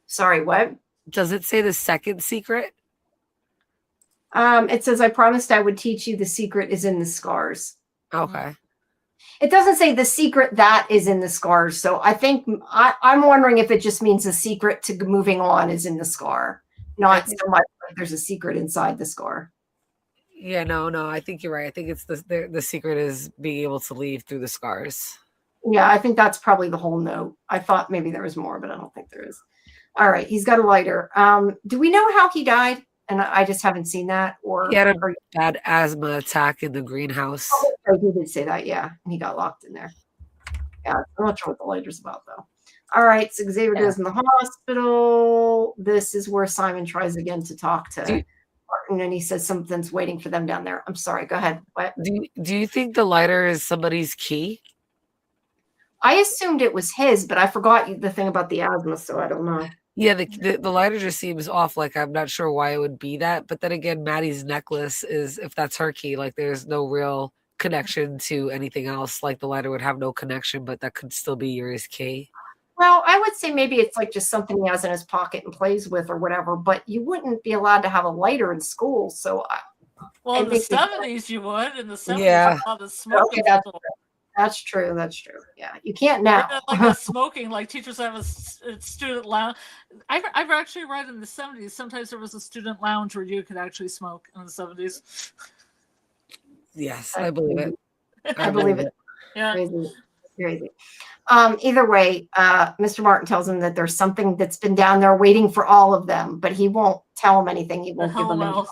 Sorry, what? Does it say the second secret? It says, I promised I would teach you the secret is in the scars. Okay. It doesn't say the secret that is in the scars. So I think I'm wondering if it just means the secret to moving on is in the scar. Not so much like there's a secret inside the scar. Yeah, no, I think you're right. I think it's the secret is being able to leave through the scars. Yeah, I think that's probably the whole note. I thought maybe there was more, but I don't think there is. All right, he's got a lighter. Do we know how he died? And I just haven't seen that. Or he had a bad asthma attack in the greenhouse. Oh, he did say that, yeah. And he got locked in there. Yeah, I'm not sure what the lighter's about, though. All right, so Xavier goes in the hospital. This is where Simon tries again to talk to Martin, and he says something's waiting for them down there. I'm sorry, go ahead. What? Do you think the lighter is somebody's key? I assumed it was his, but I forgot the thing about the asthma, so I don't know. Yeah, the lighter just seems off. Like, I'm not sure why it would be that. But then again, Maddie's necklace is, if that's her key, like there's no real connection to anything else. Like the lighter would have no connection, but that could still be Yuri's key. Well, I would say maybe it's like just something he has in his pocket and plays with or whatever, but you wouldn't be allowed to have a lighter in school. So, well, in the 70s you would. In the 70s, yeah. Okay, that's true. That's true. Yeah, you can't now. Like smoking, like teachers have a student lounge. I've actually read in the 70s. Sometimes there was a student lounge where you could actually smoke in the 70s. Yes, I believe it. I believe it. Yeah. Crazy. Either way, Mr. Martin tells him that there's something that's been down there waiting for all of them, but he won't tell them anything. He won't give them anything.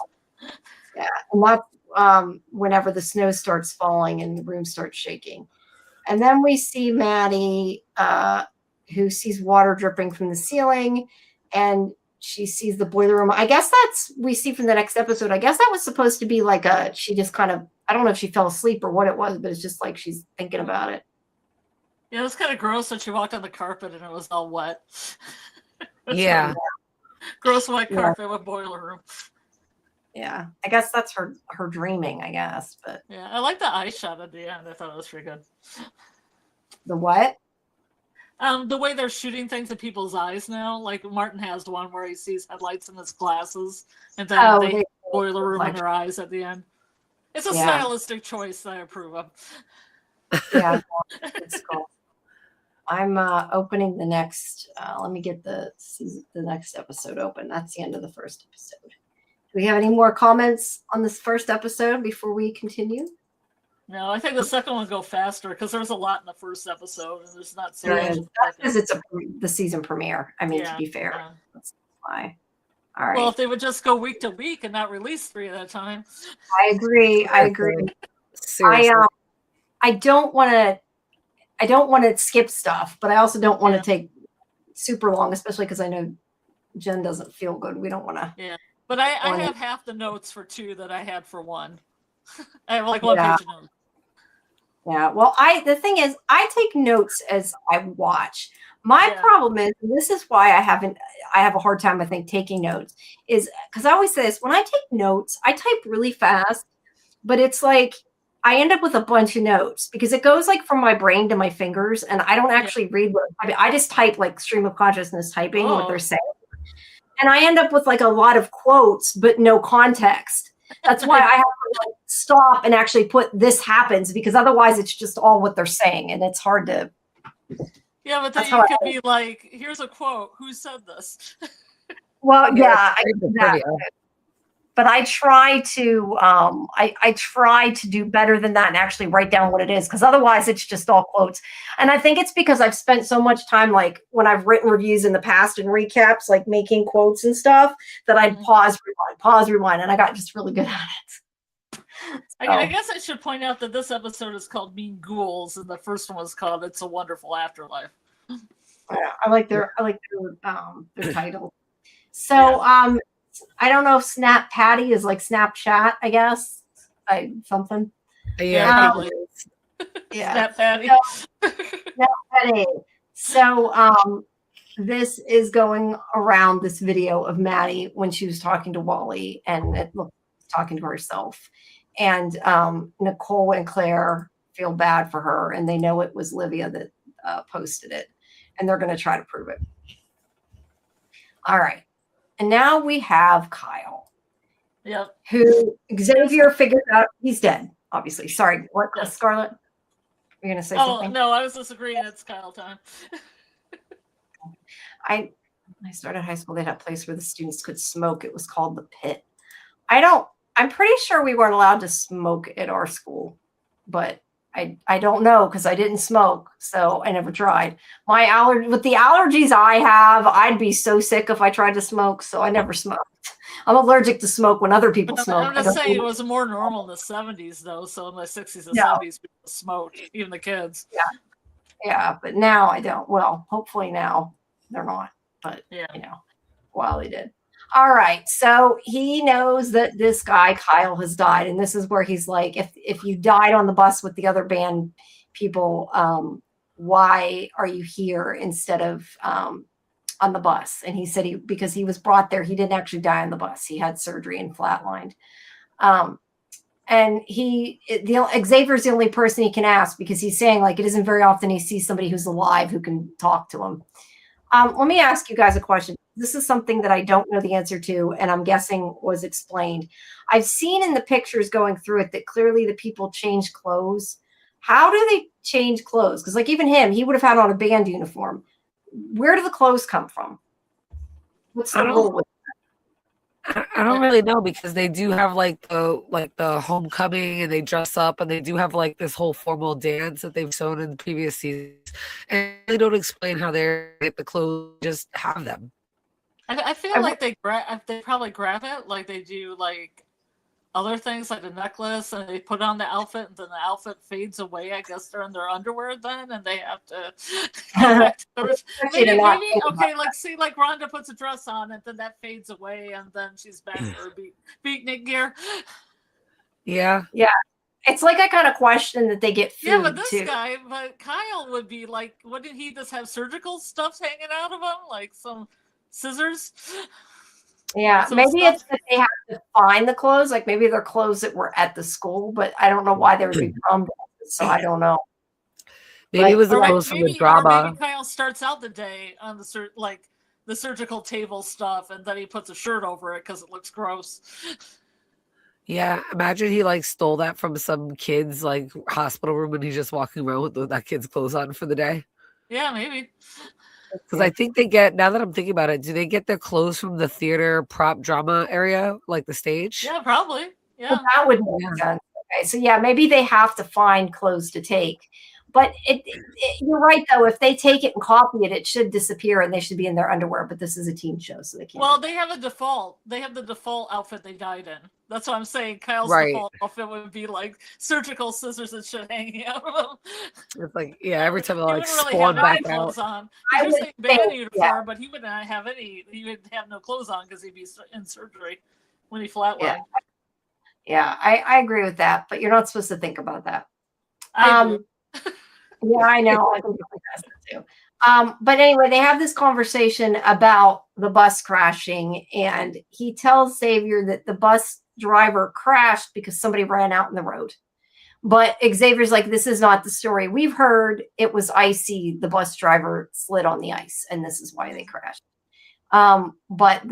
Yeah, and that's whenever the snow starts falling and the room starts shaking. And then we see Maddie, who sees water dripping from the ceiling, and she sees the boiler room. I guess we see from the next episode. I guess that was supposed to be like she just kind of, I don't know if she fell asleep or what it was, but it's just like she's thinking about it. Yeah, it was kind of gross when she walked on the carpet and it was all wet. Yeah. Gross white carpet with boiler room. Yeah, I guess that's her dreaming, I guess. But yeah, I like the eye shot at the end. I thought it was pretty good. The what? The way they're shooting things in people's eyes now. Like Martin has one where he sees headlights in his glasses, and then they boiler room in her eyes at the end. It's a stylistic choice that I approve of. Yeah, it's cool. I'm opening the next. Let me get the next episode open. That's the end of the first episode. Do we have any more comments on this first episode before we continue? No, I think the second one will go faster because there's a lot in the first episode, and there's not so much. That's because it's the season premiere. I mean, to be fair, that's why. All right. Well, if they would just go week to week and not release 3 at a time. I agree. Seriously. I don't want to skip stuff, but I also don't want to take super long, especially because I know Jenn doesn't feel good. We don't want to. Yeah, but I have half the notes for 2 that I had for 1. I have like 1 page of notes. Yeah. Well, the thing is, I take notes as I watch. My problem is, and this is why I have a hard time, I think, taking notes, is because I always say this, when I take notes, I type really fast, but it's like I end up with a bunch of notes because it goes like from my brain to my fingers, and I don't actually read I just type like stream of consciousness typing what they're saying. And I end up with like a lot of quotes, but no context. That's why I have to like stop and actually put "this happens," because otherwise it's just all what they're saying, and it's hard to. Yeah, but then you could be like, "Here's a quote. Who said this?" Well, yeah, but I try to I try to do better than that and actually write down what it is, because otherwise it's just all quotes. And I think it's because I've spent so much time, like when I've written reviews in the past and recaps, like making quotes and stuff, that I'd pause, rewind, and I got just really good at it. So. I guess I should point out that this episode is called Mean Ghouls, and the first one was called It's a Wonderful Afterlife. Yeah, I like their title. So I don't know if Snap Patty is like Snapchat, I guess. Something. Yeah. Yeah. Snap Patty. Snap Patty. So this is going around, this video of Maddie when she was talking to Wally and talking to herself. And Nicole and Claire feel bad for her, and they know it was Livia that posted it, and they're going to try to prove it. All right. And now we have Kyle. Yep. Who Xavier figured out he's dead, obviously. Sorry, what, Scarlet? You're going to say something? Oh, no, I was disagreeing. It's Kyle time. I started high school. They had a place where the students could smoke. It was called the Pit. I'm pretty sure we weren't allowed to smoke at our school, but I don't know because I didn't smoke, so I never tried. With the allergies I have, I'd be so sick if I tried to smoke, so I never smoked. I'm allergic to smoke when other people smoke. I'm just saying it was more normal in the 70s, though, so in the 60s and 70s, people smoked, even the kids. Yeah, but now I don't. Well, hopefully now they're not, but, while they did. All right, so he knows that this guy, Kyle, has died, and this is where he's like, if you died on the bus with the other band people, why are you here instead of on the bus? And he said because he was brought there, he didn't actually die on the bus. He had surgery and flatlined. And Xavier's the only person he can ask, because he's saying like it isn't very often he sees somebody who's alive who can talk to him. Let me ask you guys a question. This is something that I don't know the answer to, and I'm guessing was explained. I've seen in the pictures going through it that clearly the people change clothes. How do they change clothes? Because like even him, he would have had on a band uniform. Where do the clothes come from? What's the rule with that? I don't really know, because they do have like the homecoming, and they dress up, and they do have like this whole formal dance that they've shown in the previous seasons, and they don't explain how they get the clothes, just have them. I feel like they probably grab it like they do like other things, like the necklace, and they put on the outfit, and then the outfit fades away. I guess they're in their underwear then, and they have to go back to maybe okay, like see, like Rhonda puts a dress on, and then that fades away, and then she's back to her beatnik gear. Yeah. It's like I kind of question that they get food. Yeah, but but Kyle would be like, wouldn't he just have surgical stuff hanging out of him, like some scissors? Yeah, So maybe it's that they have to find the clothes. Like maybe they're clothes that were at the school, but I don't know why they would be prom dresses. So I don't know. Maybe it was the Or clothes from the maybe drama. Kyle starts out the day on the surgical table stuff, and then he puts a shirt over it because it looks gross. Yeah, imagine he like stole that from some kid's like hospital room and he's just walking around with that kid's clothes on for the day. Yeah, maybe. Because I think they get, now that I'm thinking about it, do they get their clothes from the theater prop drama area, like the stage? Yeah, probably. Yeah. Well, that would make sense. Okay, so yeah, maybe they have to find clothes to take. But you're right, though. If they take it and copy it, it should disappear and they should be in their underwear. But this is a teen show, so they can't. Well, they have a default. They have the default outfit they died in. That's what I'm saying. Kyle's default outfit would be like surgical scissors and shit hanging out of him. It's like, yeah, every time I like really spawn have back any clothes out. on. You're saying band uniform, but he wouldn't have any. He would have no clothes on because he'd be in surgery when he flatlined. Yeah, I agree with that, but you're not supposed to think about that. I do. Yeah, I know. I think that's too. But anyway, they have this conversation about the bus crashing, and he tells Xavier that the bus driver crashed because somebody ran out in the road. But Xavier's like, this is not the story we've heard. It was icy. The bus driver slid on the ice, and this is why they crashed. But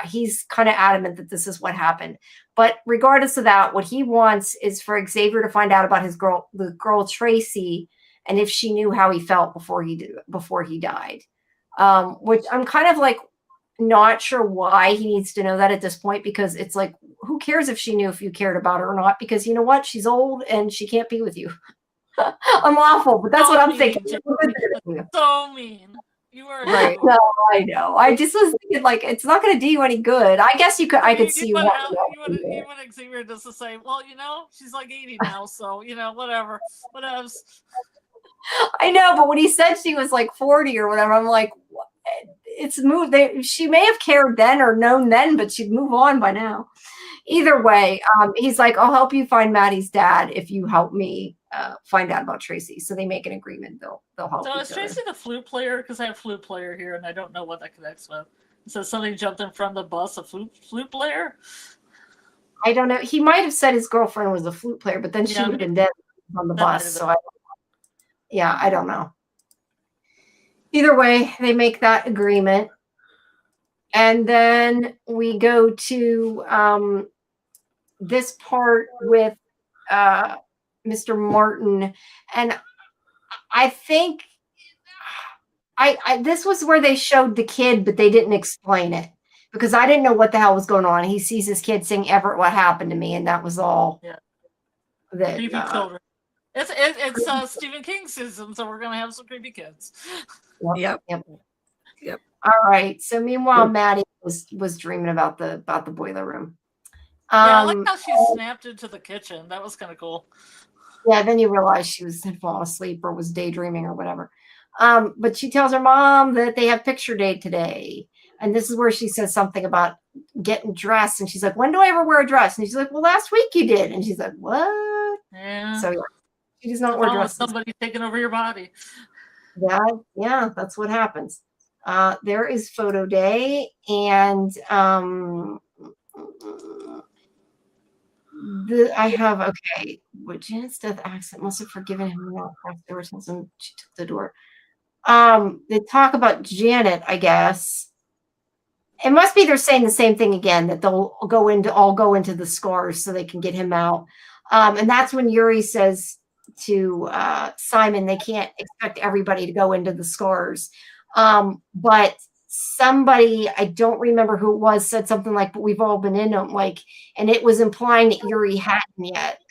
he's kind of adamant that this is what happened. But regardless of that, what he wants is for Xavier to find out about the girl Tracy, and if she knew how he felt before he died. Which I'm kind of like not sure why he needs to know that at this point, because it's like, who cares if she knew if you cared about her or not? Because you know what? She's old and she can't be with you. I'm awful, but that's what I'm thinking. So mean. You are right. No, I know. I just was thinking, like, it's not going to do you any good. I guess I could see what Xavier does to say, well, she's like 80 now, so whatever. I know, but when he said she was like 40 or whatever, I'm like, what? It's moved. She may have cared then or known then, but she'd move on by now. Either way, he's like, I'll help you find Maddie's dad if you help me find out about Tracy. So they make an agreement. They'll help. So is Tracy the flute player? Because I have flute player here, and I don't know what that connects with. So somebody jumped in front of the bus, a flute player? I don't know. He might have said his girlfriend was a flute player, but then she would have been dead on the bus. So I don't know. Either way, they make that agreement. And then we go to this part with Mr. Martin. And I think this was where they showed the kid, but they didn't explain it because I didn't know what the hell was going on. He sees his kid saying, Everett, what happened to me? And that was all. Yeah. That, creepy children. It's Stephen King season, so we're going to have some creepy kids. Yep. All right. So meanwhile, Maddie was dreaming about the boiler room. I like how she snapped into the kitchen. That was kind of cool. Yeah, then you realize she had fallen asleep or was daydreaming or whatever. But she tells her mom that they have picture day today. And this is where she says something about getting dressed. And she's like, when do I ever wear a dress? And she's like, well, last week you did. And she's like, what? Yeah. So she does not wear dresses. Somebody taking over your body. Yeah, that's what happens. There is photo day. And Janet's death accent must have forgiven him ever since she took the door. They talk about Janet, I guess. It must be they're saying the same thing again, that they'll all go into the scars so they can get him out. And that's when Yuri says to Simon, they can't expect everybody to go into the scars. But somebody, I don't remember who it was, said something like, but we've all been in them, like, and it was implying that Yuri hadn't yet,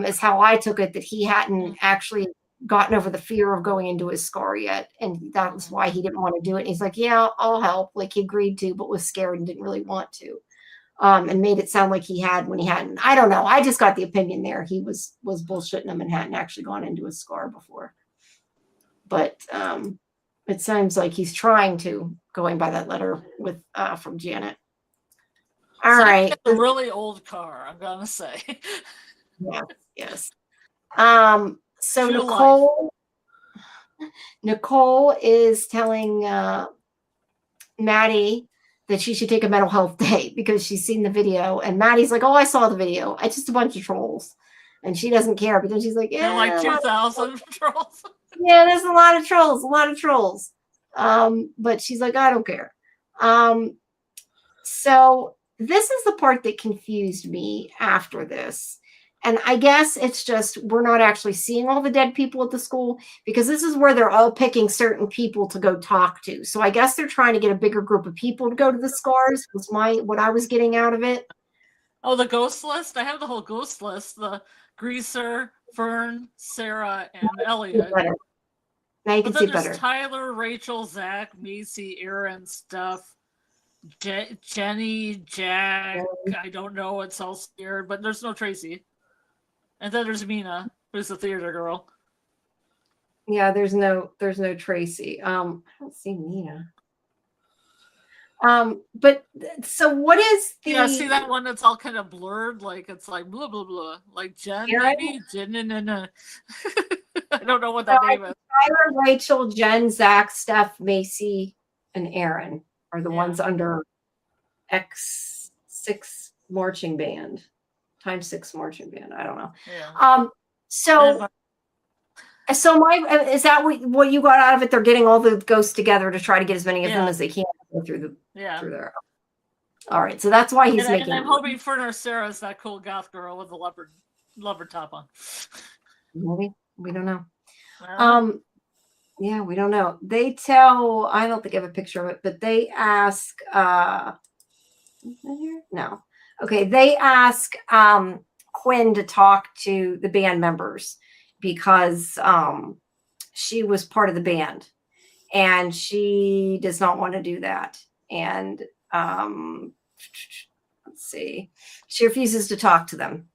is how I took it, that he hadn't actually gotten over the fear of going into his scar yet. And that was why he didn't want to do it. And he's like, yeah, I'll help. Like he agreed to, but was scared and didn't really want to. And made it sound like he had when he hadn't. I don't know. I just got the opinion there. He was bullshitting him and hadn't actually gone into his scar before. But it sounds like he's trying to, going by that letter with from Janet. All right. A really old car, I'm gonna say. Yes. So Nicole is telling Maddie that she should take a mental health day because she's seen the video. And Maddie's like, oh, I saw the video. It's just a bunch of trolls. And she doesn't care. But then she's like, yeah. Like 2,000 trolls. Yeah, there's a lot of trolls. But she's like, I don't care. So this is the part that confused me after this. And I guess it's just we're not actually seeing all the dead people at the school because this is where they're all picking certain people to go talk to. So I guess they're trying to get a bigger group of people to go to the scars was what I was getting out of it. Oh, the ghost list? I have the whole ghost list. The Greaser, Fern, Sarah, and Elliot. Now you can see better. Tyler, Rachel, Zach, Macy, Aaron, Steph, Jenny, Jack. I don't know what's else here, but there's no Tracy. And then there's Mina, who's the theater girl. Yeah, there's no Tracy. I don't see Mina. But so what is the? Yeah, see that one that's all kind of blurred, like it's like blah blah blah, like Jenn, maybe Jenn. I don't know what that name is. Tyler, Rachel, Jenn, Zach, Steph, Macy, and Aaron are the ones under X6 marching band. Times 6 marching band. I don't know. Yeah. So is that what you got out of it? They're getting all the ghosts together to try to get as many of them as they can through there. All right. So that's why he's making. And I'm hoping for Sarah is that cool goth girl with the leopard top on. Maybe we don't know. Yeah, we don't know. They tell. I don't think I have a picture of it, but they ask. No. Okay, they ask Quinn to talk to the band members because she was part of the band and she does not want to do that. And let's see, she refuses to talk to them.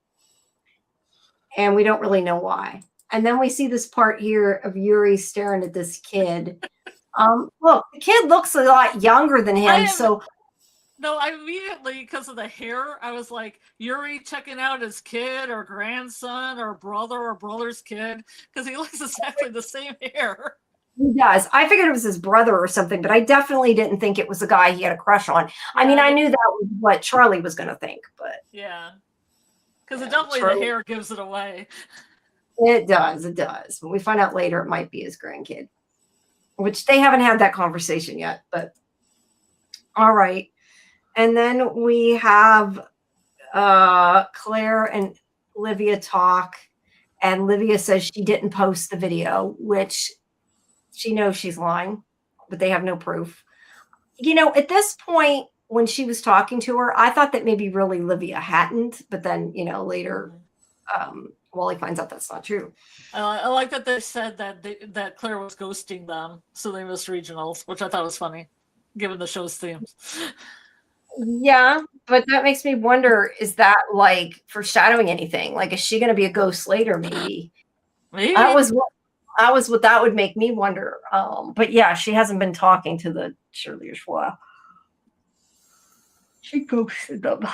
And we don't really know why. And then we see this part here of Yuri staring at this kid. Look, the kid looks a lot younger than him. No, I immediately, because of the hair, I was like, Yuri checking out his kid or grandson or brother or brother's kid, because he looks exactly the same hair. He does. I figured it was his brother or something, but I definitely didn't think it was a guy he had a crush on. Yeah, I mean, I knew that was what Charlie was going to think, but. Yeah. Because definitely the hair gives it away. It does. But we find out later it might be his grandkid, which they haven't had that conversation yet, but. All right. And then we have Claire and Livia talk, and Livia says she didn't post the video, which she knows she's lying, but they have no proof. You know, at this point, when she was talking to her, I thought that maybe really Livia hadn't, but then, later Wally finds out that's not true. I like that they said that Claire was ghosting them, so they missed regionals, which I thought was funny, given the show's themes. Yeah, but that makes me wonder, is that like foreshadowing anything? Like, is she going to be a ghost later? Maybe. That was what that would make me wonder. But yeah, she hasn't been talking to the cheerleaders for a while. She ghosted them.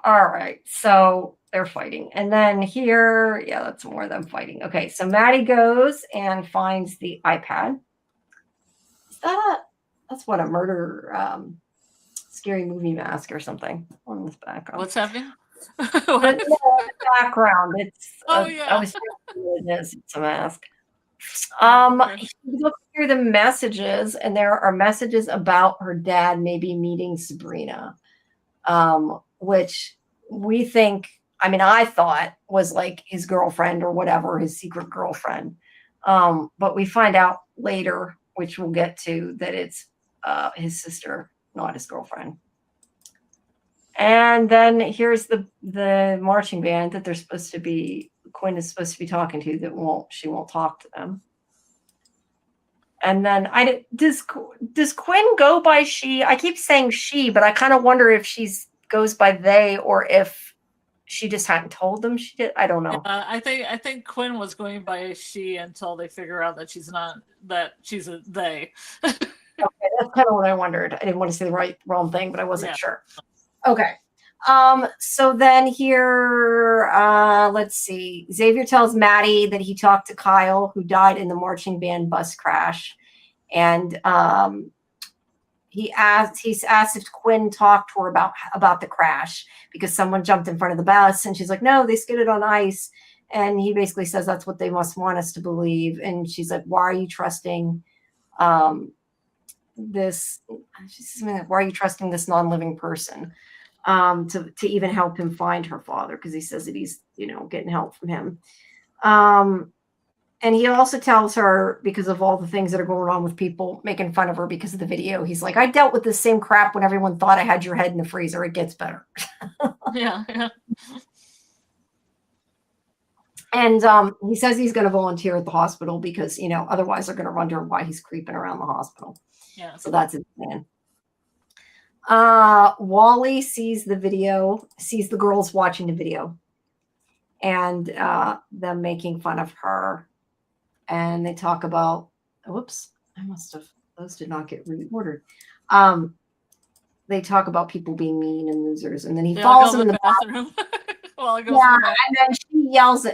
All right, so they're fighting. And then here, yeah, that's more of them fighting. Okay, so Maddie goes and finds the iPad. That's what a murder scary movie mask or something on this background. What's happening? The background. It's yeah. I was thinking it is. It's a mask. He looks through the messages, and there are messages about her dad maybe meeting Sabrina, which we think. I mean, I thought was like his girlfriend or whatever, his secret girlfriend. But we find out later, which we'll get to, that it's his sister, not his girlfriend. And then here's the marching band that they're supposed to be, Quinn is supposed to be talking to, she won't talk to them. And then does Quinn go by she? I keep saying she, but I kind of wonder if goes by they or if she just hadn't told them she did. I don't know. I think Quinn was going by she until they figure out that she's not, that she's a they. Okay, that's kind of what I wondered. I didn't want to say the wrong thing, but I wasn't sure. Okay. So then here, let's see. Xavier tells Maddie that he talked to Kyle, who died in the marching band bus crash. And he's asked if Quinn talked to her about the crash because someone jumped in front of the bus, and she's like, no, they skidded on ice. And he basically says that's what they must want us to believe. And she's like, why are you trusting this? Why are you trusting this non-living person to even help him find her father? Because he says that he's, getting help from him. And he also tells her, because of all the things that are going on with people making fun of her because of the video, he's like, I dealt with this same crap when everyone thought I had your head in the freezer. It gets better. Yeah. And he says he's going to volunteer at the hospital because, otherwise they're going to wonder why he's creeping around the hospital. Yeah. So that's his plan. Wally sees the girls watching the video and them making fun of her. And they talk about, those did not get reordered. They talk about people being mean and losers. And then he falls in the bathroom. And then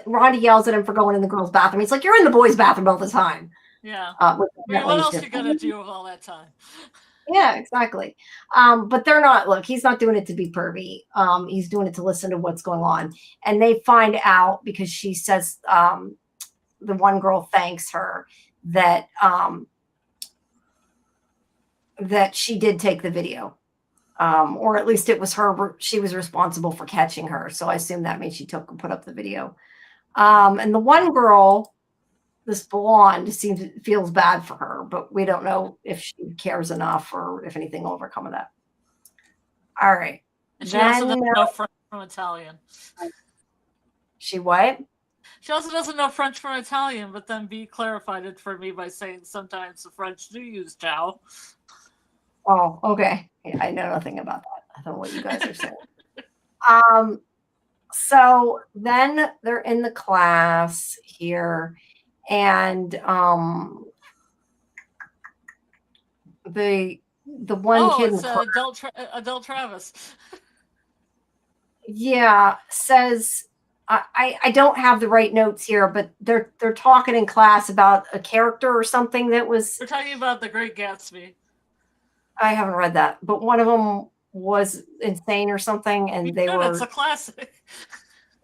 Rhonda yells at him for going in the girls' bathroom. He's like, you're in the boys' bathroom all the time. Yeah. What else are you going to do with all that time? Yeah, exactly. But they're not, he's not doing it to be pervy. He's doing it to listen to what's going on. And they find out because she says, the one girl thanks her that she did take the video, or at least it was her. She was responsible for catching her, so I assume that means she took and put up the video. And the one girl, this blonde, feels bad for her, but we don't know if she cares enough or if anything will overcome that. All right. She also doesn't know French from Italian. She what? She also doesn't know French from Italian, but then B clarified it for me by saying sometimes the French do use ciao. Oh, okay. Yeah, I know nothing about that. I don't know what you guys are saying. So then they're in the class here, and the one kid. Adele Travis. Yeah, says. I don't have the right notes here, but they're talking in class about a character or something that was. We're talking about The Great Gatsby. I haven't read that, but one of them was insane or something, and they were. It's a classic.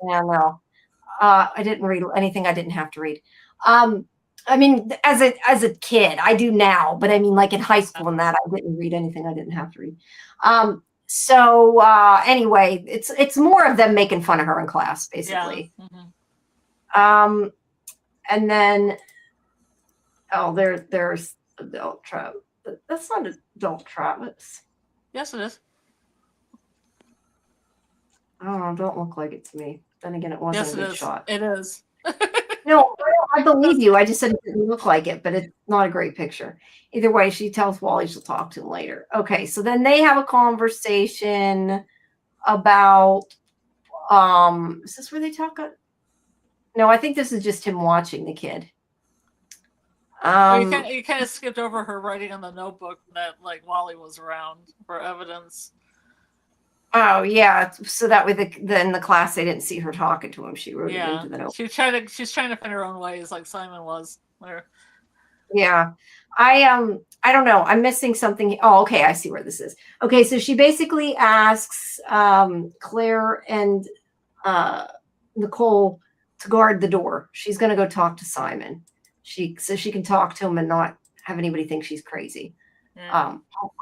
Yeah, no, I didn't read anything I didn't have to read. I mean, as a kid, I do now, but I mean, like in high school and that, I didn't read anything I didn't have to read. So anyway, it's more of them making fun of her in class, basically. Yeah. Mm-hmm. And then there's Adult Travis. That's not Adult Travis. Yes, it is. I don't know. Don't look like it to me. Then again, it wasn't a good shot. It is. No, I believe you. I just said it didn't look like it, but it's not a great picture. Either way, she tells Wally she'll talk to him later. Okay, so then they have a conversation about, is this where they talk? No, I think this is just him watching the kid. You kind of skipped over her writing on the notebook that Wally was around for evidence. Oh yeah, so that way in the class they didn't see her talking to him. She wrote it into the note. She's trying to find her own ways, like Simon was there. Yeah, I don't know. I'm missing something. Oh, okay, I see where this is. Okay, so she basically asks Claire and Nicole to guard the door. She's gonna go talk to Simon. So she can talk to him and not have anybody think she's crazy. Yeah.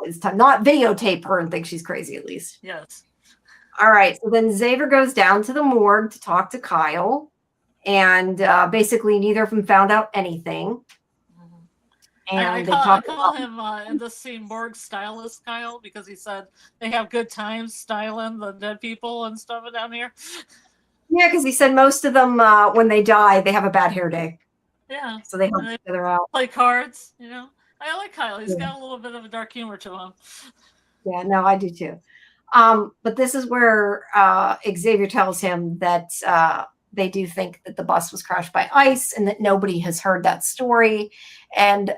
This time, not videotape her and think she's crazy, at least. Yes. All right. So then Xavier goes down to the morgue to talk to Kyle, and basically neither of them found out anything. Mm-hmm. And I call him in this scene morgue stylist Kyle because he said they have good times styling the dead people and stuff down here. Yeah, because he said most of them when they die they have a bad hair day. Yeah. So they help each other out. Play cards, I like Kyle. He's got a little bit of a dark humor to him. Yeah, no, I do too. But this is where Xavier tells him that they do think that the bus was crashed by ice and that nobody has heard that story, and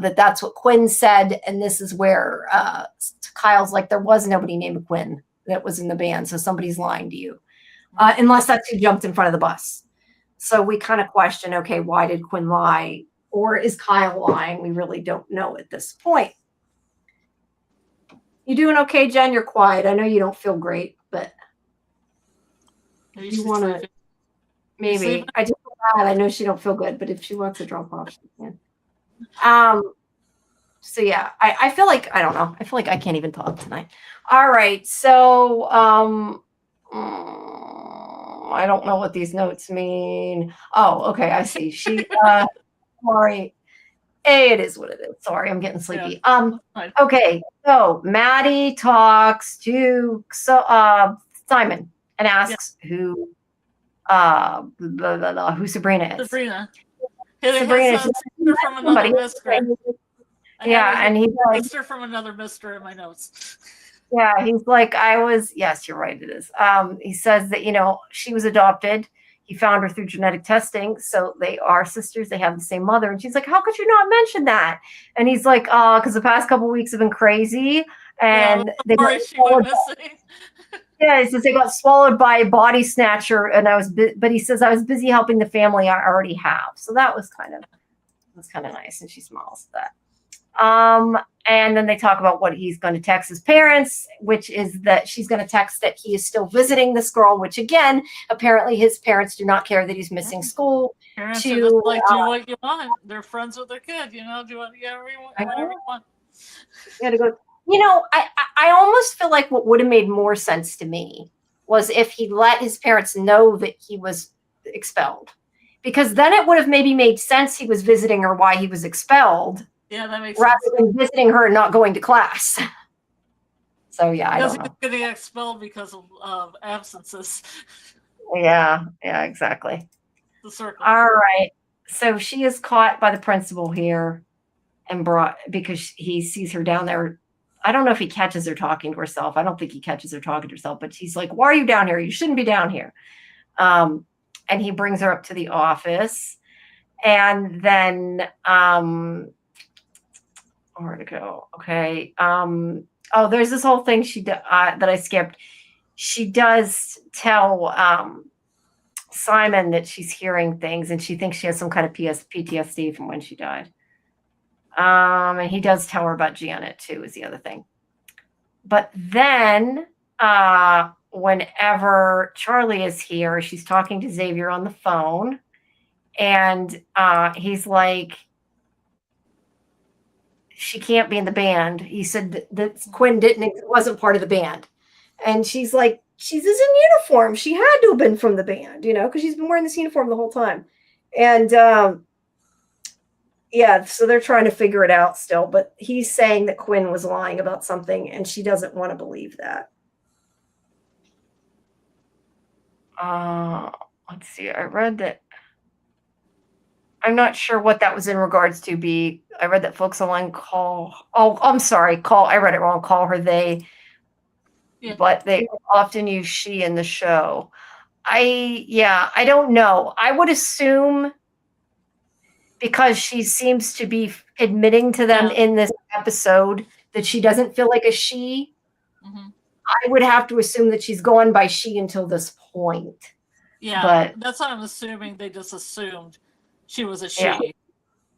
that's what Quinn said. And this is where Kyle's like, there was nobody named Quinn that was in the band, so somebody's lying to you. Unless that's who jumped in front of the bus. So we kind of question, okay, why did Quinn lie? Or is Kyle lying? We really don't know at this point. You doing okay, Jen? You're quiet. I know you don't feel great, but Maybe if you she's want to, sleeping. maybe. I just feel bad. I know she don't feel good, but if she wants to drop off, she can. So yeah, I feel like, I don't know. I feel like I can't even talk tonight. All right. So, I don't know what these notes mean. Oh, okay. I see. She, sorry. It is what it is. Sorry, I'm getting sleepy. Fine. Okay. So Maddie talks to Simon and asks who blah, blah, blah, who Sabrina is. Sabrina. Sabrina. Sister from another mister. Yeah, and he's like, sister from another mister in my notes. Yeah, he's like, yes, you're right, it is. He says that, she was adopted. He found her through genetic testing. So they are sisters. They have the same mother. And she's like, how could you not mention that? And he's like, because the past couple of weeks have been crazy. And they got swallowed. Yeah, he says they got swallowed by a body snatcher. And but he says, I was busy helping the family I already have. So that was kind of nice. And she smiles at that. And then they talk about what he's going to text his parents, which is that she's going to text that he is still visiting this girl, which again, apparently his parents do not care that he's missing school. Parents are just like, do what you want. They're friends with their kid, do whatever you want. You gotta go. I almost feel like what would have made more sense to me was if he let his parents know that he was expelled, because then it would have maybe made sense he was visiting her why he was expelled. Yeah, that makes rather sense. than visiting her and not going to class. So yeah, I don't know. Because he's getting expelled because of absences. Yeah, exactly. The circle. All right. So she is caught by the principal here and brought because he sees her down there. I don't know if he catches her talking to herself. I don't think he catches her talking to herself, but she's like, why are you down here? You shouldn't be down here. And he brings her up to the office. And then where to go? Okay. There's this whole thing that I skipped. She does tell Simon that she's hearing things, and she thinks she has some kind of PTSD from when she died. And he does tell her about Janet too, is the other thing. But then, whenever Charlie is here, she's talking to Xavier on the phone, and he's like, she can't be in the band. He said that Quinn wasn't part of the band. And she's like, she's in uniform. She had to have been from the band, because she's been wearing this uniform the whole time. And so they're trying to figure it out still. But he's saying that Quinn was lying about something, and she doesn't want to believe that. Let's see. I read that. I'm not sure what that was in regards to. I read that folks online call. Oh, I'm sorry. I read it wrong. Call her they. Yeah. But they often use she in the show. I don't know. I would assume because she seems to be admitting to them in this episode that she doesn't feel like a she. Mm-hmm. I would have to assume that she's gone by she until this point. Yeah, but that's what I'm assuming. They just assumed she was a she. Yeah.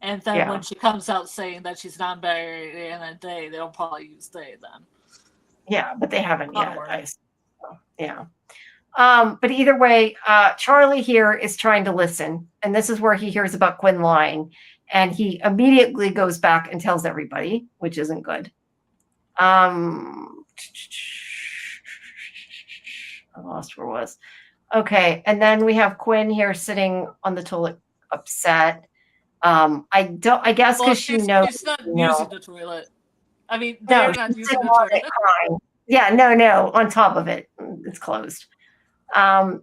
And then when she comes out saying that she's non-binary and a they, they'll probably use they then. Yeah, but they haven't yet. Yeah. But either way, Charlie here is trying to listen. And this is where he hears about Quinn lying. And he immediately goes back and tells everybody, which isn't good. I lost where it was. Okay. And then we have Quinn here sitting on the toilet upset. I guess because she knows she's not using the toilet. I mean, they're not using the toilet. Yeah, no, on top of it, it's closed. And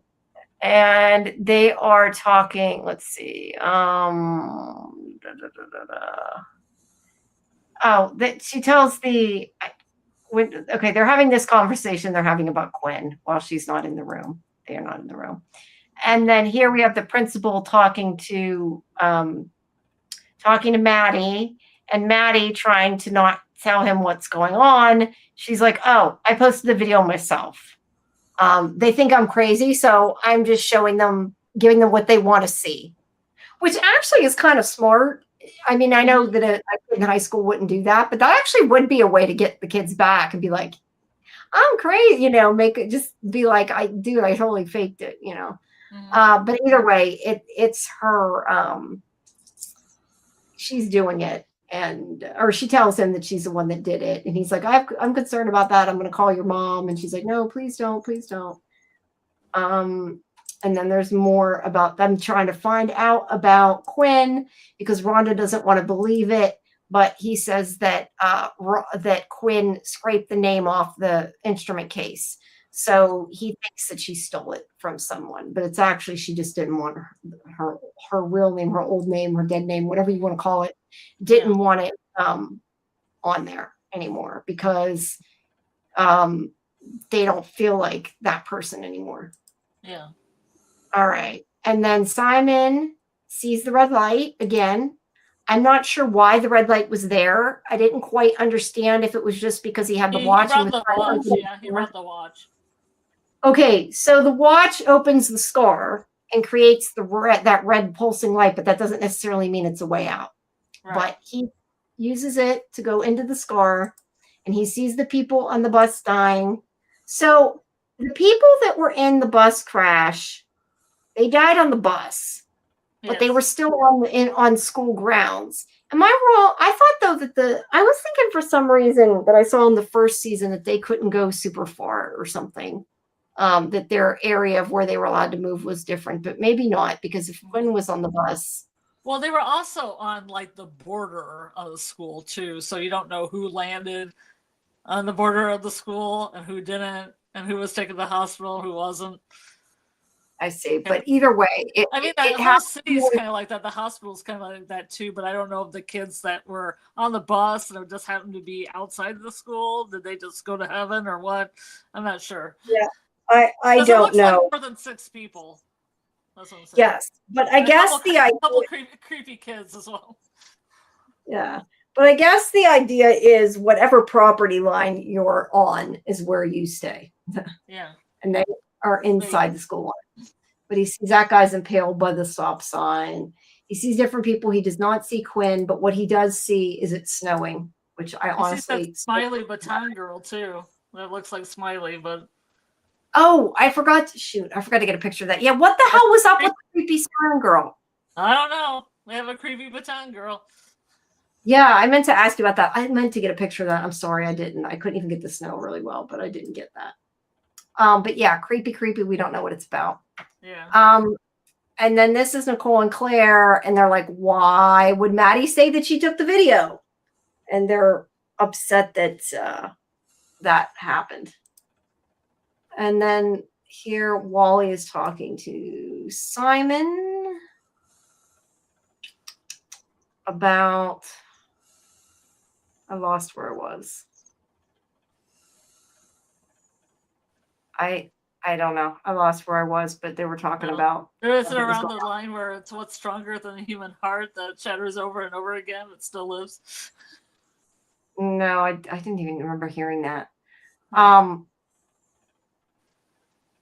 they are talking. Let's see. She tells they're having this conversation they're having about Quinn while she's not in the room. They are not in the room. And then here we have the principal talking to Maddie, and Maddie trying to not tell him what's going on. She's like, oh, I posted the video myself. They think I'm crazy, so I'm just giving them what they want to see, which actually is kind of smart I mean, I know that a kid in high school wouldn't do that, but that actually would be a way to get the kids back and be like, I'm crazy, make it just be like, I totally faked it, But either way, it's her, she's doing it. Or she tells him that she's the one that did it. And he's like, I'm concerned about that. I'm going to call your mom. And she's like, no, please don't. Please don't. And then there's more about them trying to find out about Quinn because Rhonda doesn't want to believe it. But he says that that Quinn scraped the name off the instrument case. So he thinks that she stole it from someone, but it's actually she just didn't want her real name, her old name, her dead name, whatever you want to call it, didn't want it on there anymore because they don't feel like that person anymore. Yeah. All right. And then Simon sees the red light again. I'm not sure why the red light was there. I didn't quite understand if it was just because he had the watch. He brought the watch. Yeah, he brought the watch. Okay, so the watch opens the scar and creates that red pulsing light, but that doesn't necessarily mean it's a way out. Right. But he uses it to go into the scar, and he sees the people on the bus dying. So the people that were in the bus crash, they died on the bus, but they were still on school grounds. Am I wrong? I thought though that I was thinking for some reason that I saw in the first season that they couldn't go super far or something. That their area of where they were allowed to move was different, but maybe not because if Quinn was on the bus. Well, they were also on like the border of the school too, so you don't know who landed on the border of the school and who didn't, and who was taken to the hospital, who wasn't. I see, but either way, the whole city's kind of like that. The hospital's kind of like that too, but I don't know if the kids that were on the bus and just happened to be outside the school, did they just go to heaven or what? I'm not sure. Yeah. I don't know. Like more than 6 people. That's what I'm saying. Yes, but I guess a couple creepy kids as well. Yeah, but I guess the idea is whatever property line you're on is where you stay. Yeah, and they are inside the school line. But he sees that guy's impaled by the stop sign. He sees different people. He does not see Quinn, but what he does see is it's snowing, which I honestly sees that Smiley baton girl too. That looks like Smiley, but. Oh, I forgot to get a picture of that. Yeah, what the hell was up with the creepy baton girl? I don't know. We have a creepy baton girl. Yeah, I meant to ask you about that. I meant to get a picture of that. I'm sorry, I didn't. I couldn't even get the snow really well, but I didn't get that. But yeah, creepy. We don't know what it's about. Yeah. And then this is Nicole and Claire, and they're like, why would Maddie say that she took the video? And they're upset that that happened. And then here, Wally is talking to Simon about, I lost where it was. I don't know. I lost where I was, but they were talking about. There isn't around the line where it's what's stronger than a human heart that shatters over and over again. It still lives. No, I didn't even remember hearing that.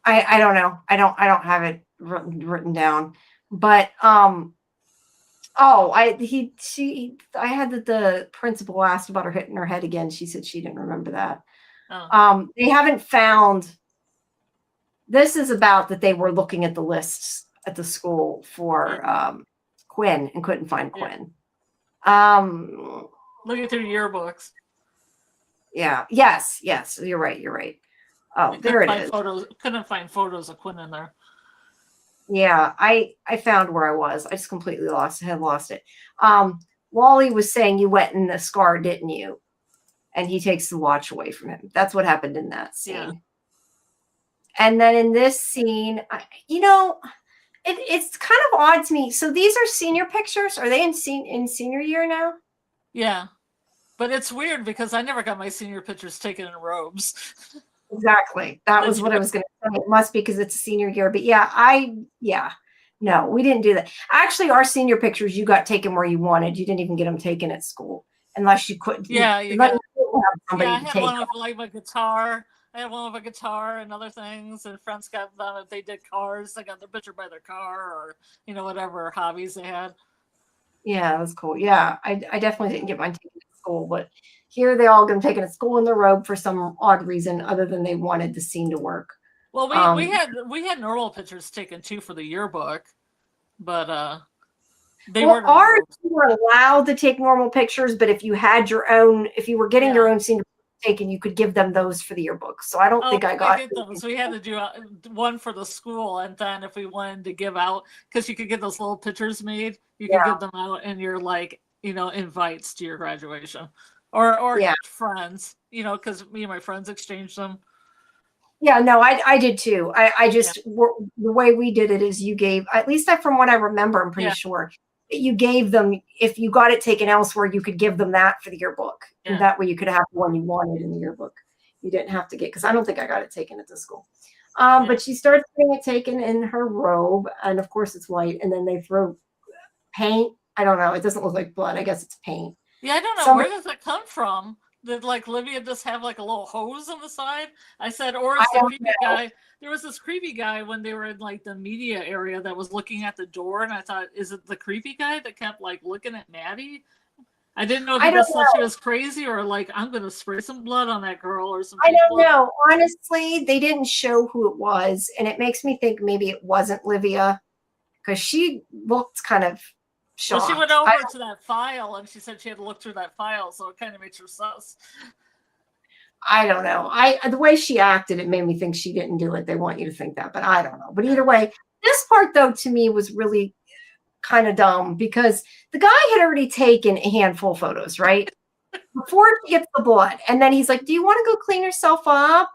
I don't know. I don't have it written down, but I had that the principal asked about her hitting her head again. She said she didn't remember that. Oh. They haven't found. This is about that they were looking at the lists at the school for Quinn and couldn't find Quinn. Looking through yearbooks. Yeah. Yes. You're right. Oh, there it is. Couldn't find photos of Quinn in there. Yeah, I found where I was. I just completely lost it. Wally was saying you went in the scar, didn't you? And he takes the watch away from him. That's what happened in that scene. Yeah. And then in this scene, it's kind of odd to me. So these are senior pictures. Are they in senior year now? Yeah, but it's weird because I never got my senior pictures taken in robes. Exactly. That was what I was going to say. It must be because it's a senior year. But no, we didn't do that. Actually, our senior pictures, you got taken where you wanted. You didn't even get them taken at school unless you couldn't. Yeah, I had one of like my guitar. I had one with a guitar and other things. And friends got them if they did cars. They got their picture by their car or, whatever hobbies they had. Yeah, that's cool. Yeah, I definitely didn't get mine taken at school, but here they all get them taken at school in their robe for some odd reason other than they wanted the scene to work. Well, we had normal pictures taken too for the yearbook, but they weren't. Ours, you were allowed to take normal pictures, but if you had your own, if you were getting your own scene taken, you could give them those for the yearbook. So I don't think I got them. So we had to do one for the school, and then if we wanted to give out, because you could get those little pictures made, you could give them out in your invites to your graduation, or friends, because me and my friends exchanged them. Yeah, no, I did too. I just the way we did it is you gave, at least from what I remember, I'm pretty sure you gave them, if you got it taken elsewhere, you could give them that for the yearbook. And that way you could have the one you wanted in the yearbook. You didn't have to get, because I don't think I got it taken at the school. But she starts getting it taken in her robe, and of course it's white, and then they throw paint. I don't know. It doesn't look like blood. I guess it's paint. Yeah, I don't know. Where does it come from? Did Livia just have a little hose on the side? I said, or is the creepy guy? There was this creepy guy when they were in the media area that was looking at the door, and I thought, is it the creepy guy that kept looking at Maddie? I didn't know if he just thought she was crazy, or I'm gonna spray some blood on that girl or something. I don't know. Honestly, they didn't show who it was, and it makes me think maybe it wasn't Livia, because she looked kind of shocked. Well, she went over to that file, and she said she had to look through that file, so it kind of makes her sus. I don't know. The way she acted, it made me think she didn't do it. They want you to think that, but I don't know. But either way, this part though to me was really kind of dumb, because the guy had already taken a handful of photos, right? Before she gets the blood. And then he's like, do you want to go clean yourself up?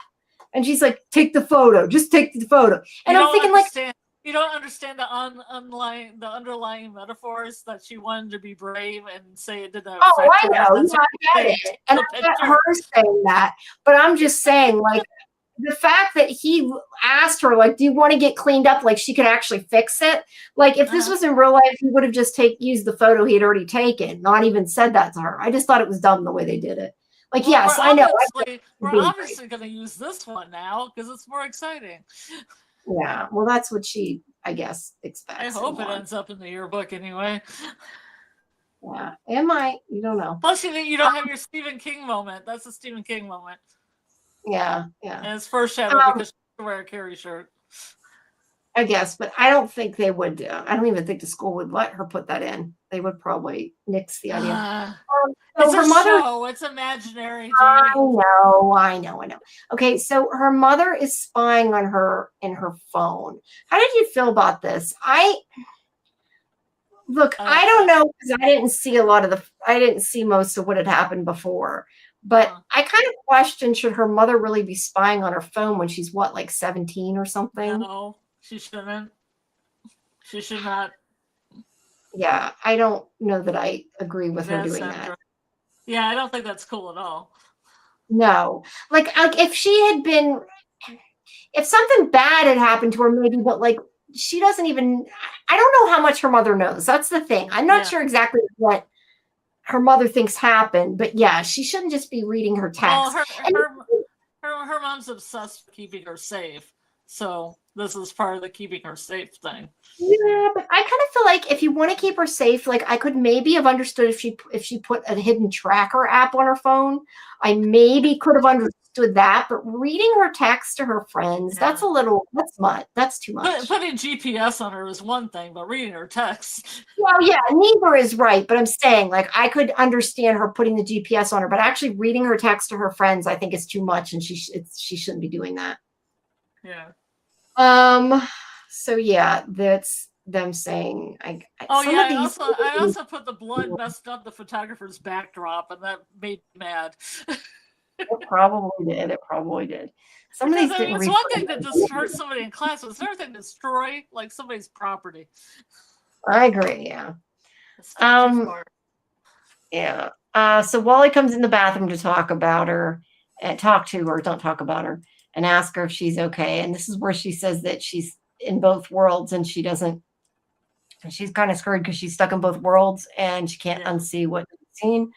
And she's like, take the photo. Just take the photo. And I'm thinking you don't understand the underlying metaphors, that she wanted to be brave and say it didn't affect her. I know. Yeah, I get it. And I get her saying that. But I'm just saying, the fact that he asked her, do you want to get cleaned up? She could actually fix it. If this was in real life, he would have just used the photo he had already taken, not even said that to her. I just thought it was dumb the way they did it. Yes, I know. We're obviously going to use this one now because it's more exciting. Yeah, well, that's what she, I guess, expects. I hope it ends up in the yearbook anyway. Yeah, it might. You don't know. Plus, you don't have your Stephen King moment. That's a Stephen King moment. Yeah. And it's foreshadow because she wear a Carrie shirt. I guess, but I don't think they would. I don't even think the school would let her put that in. They would probably nix the idea. It's her mother. Show. It's imaginary. I know. Okay, so her mother is spying on her in her phone. How did you feel about this? I don't know, because I didn't see most of what had happened before. But I kind of question, should her mother really be spying on her phone when she's 17 or something? No, she shouldn't. She should not. Yeah, I don't know that I agree with her doing that. Yeah, I don't think that's cool at all. No. If she had been, if something bad had happened to her, maybe, but she doesn't even, I don't know how much her mother knows. That's the thing. I'm not sure exactly what her mother thinks happened, but yeah, she shouldn't just be reading her text. Well, her mom's obsessed with keeping her safe. So this is part of the keeping her safe thing. Yeah, but I kind of feel like if you want to keep her safe, I could maybe have understood if she put a hidden tracker app on her phone. I maybe could have understood that, but reading her text to her friends, that's that's too much. Putting GPS on her is one thing, but reading her text. Well, yeah, neither is right, but I'm saying I could understand her putting the GPS on her, but actually reading her text to her friends, I think is too much, and she shouldn't be doing that. Yeah. So yeah, that's them saying. I also put the blood messed up the photographer's backdrop, and that made me mad. It probably did. Some of these it's one thing to just hurt somebody in class, but it's another thing to destroy somebody's property. I agree. Yeah. Yeah. So Wally comes in the bathroom to talk to her, and ask her if she's okay. And this is where she says that she's in both worlds, and she's kind of screwed because she's stuck in both worlds and she can't unsee what she's seen.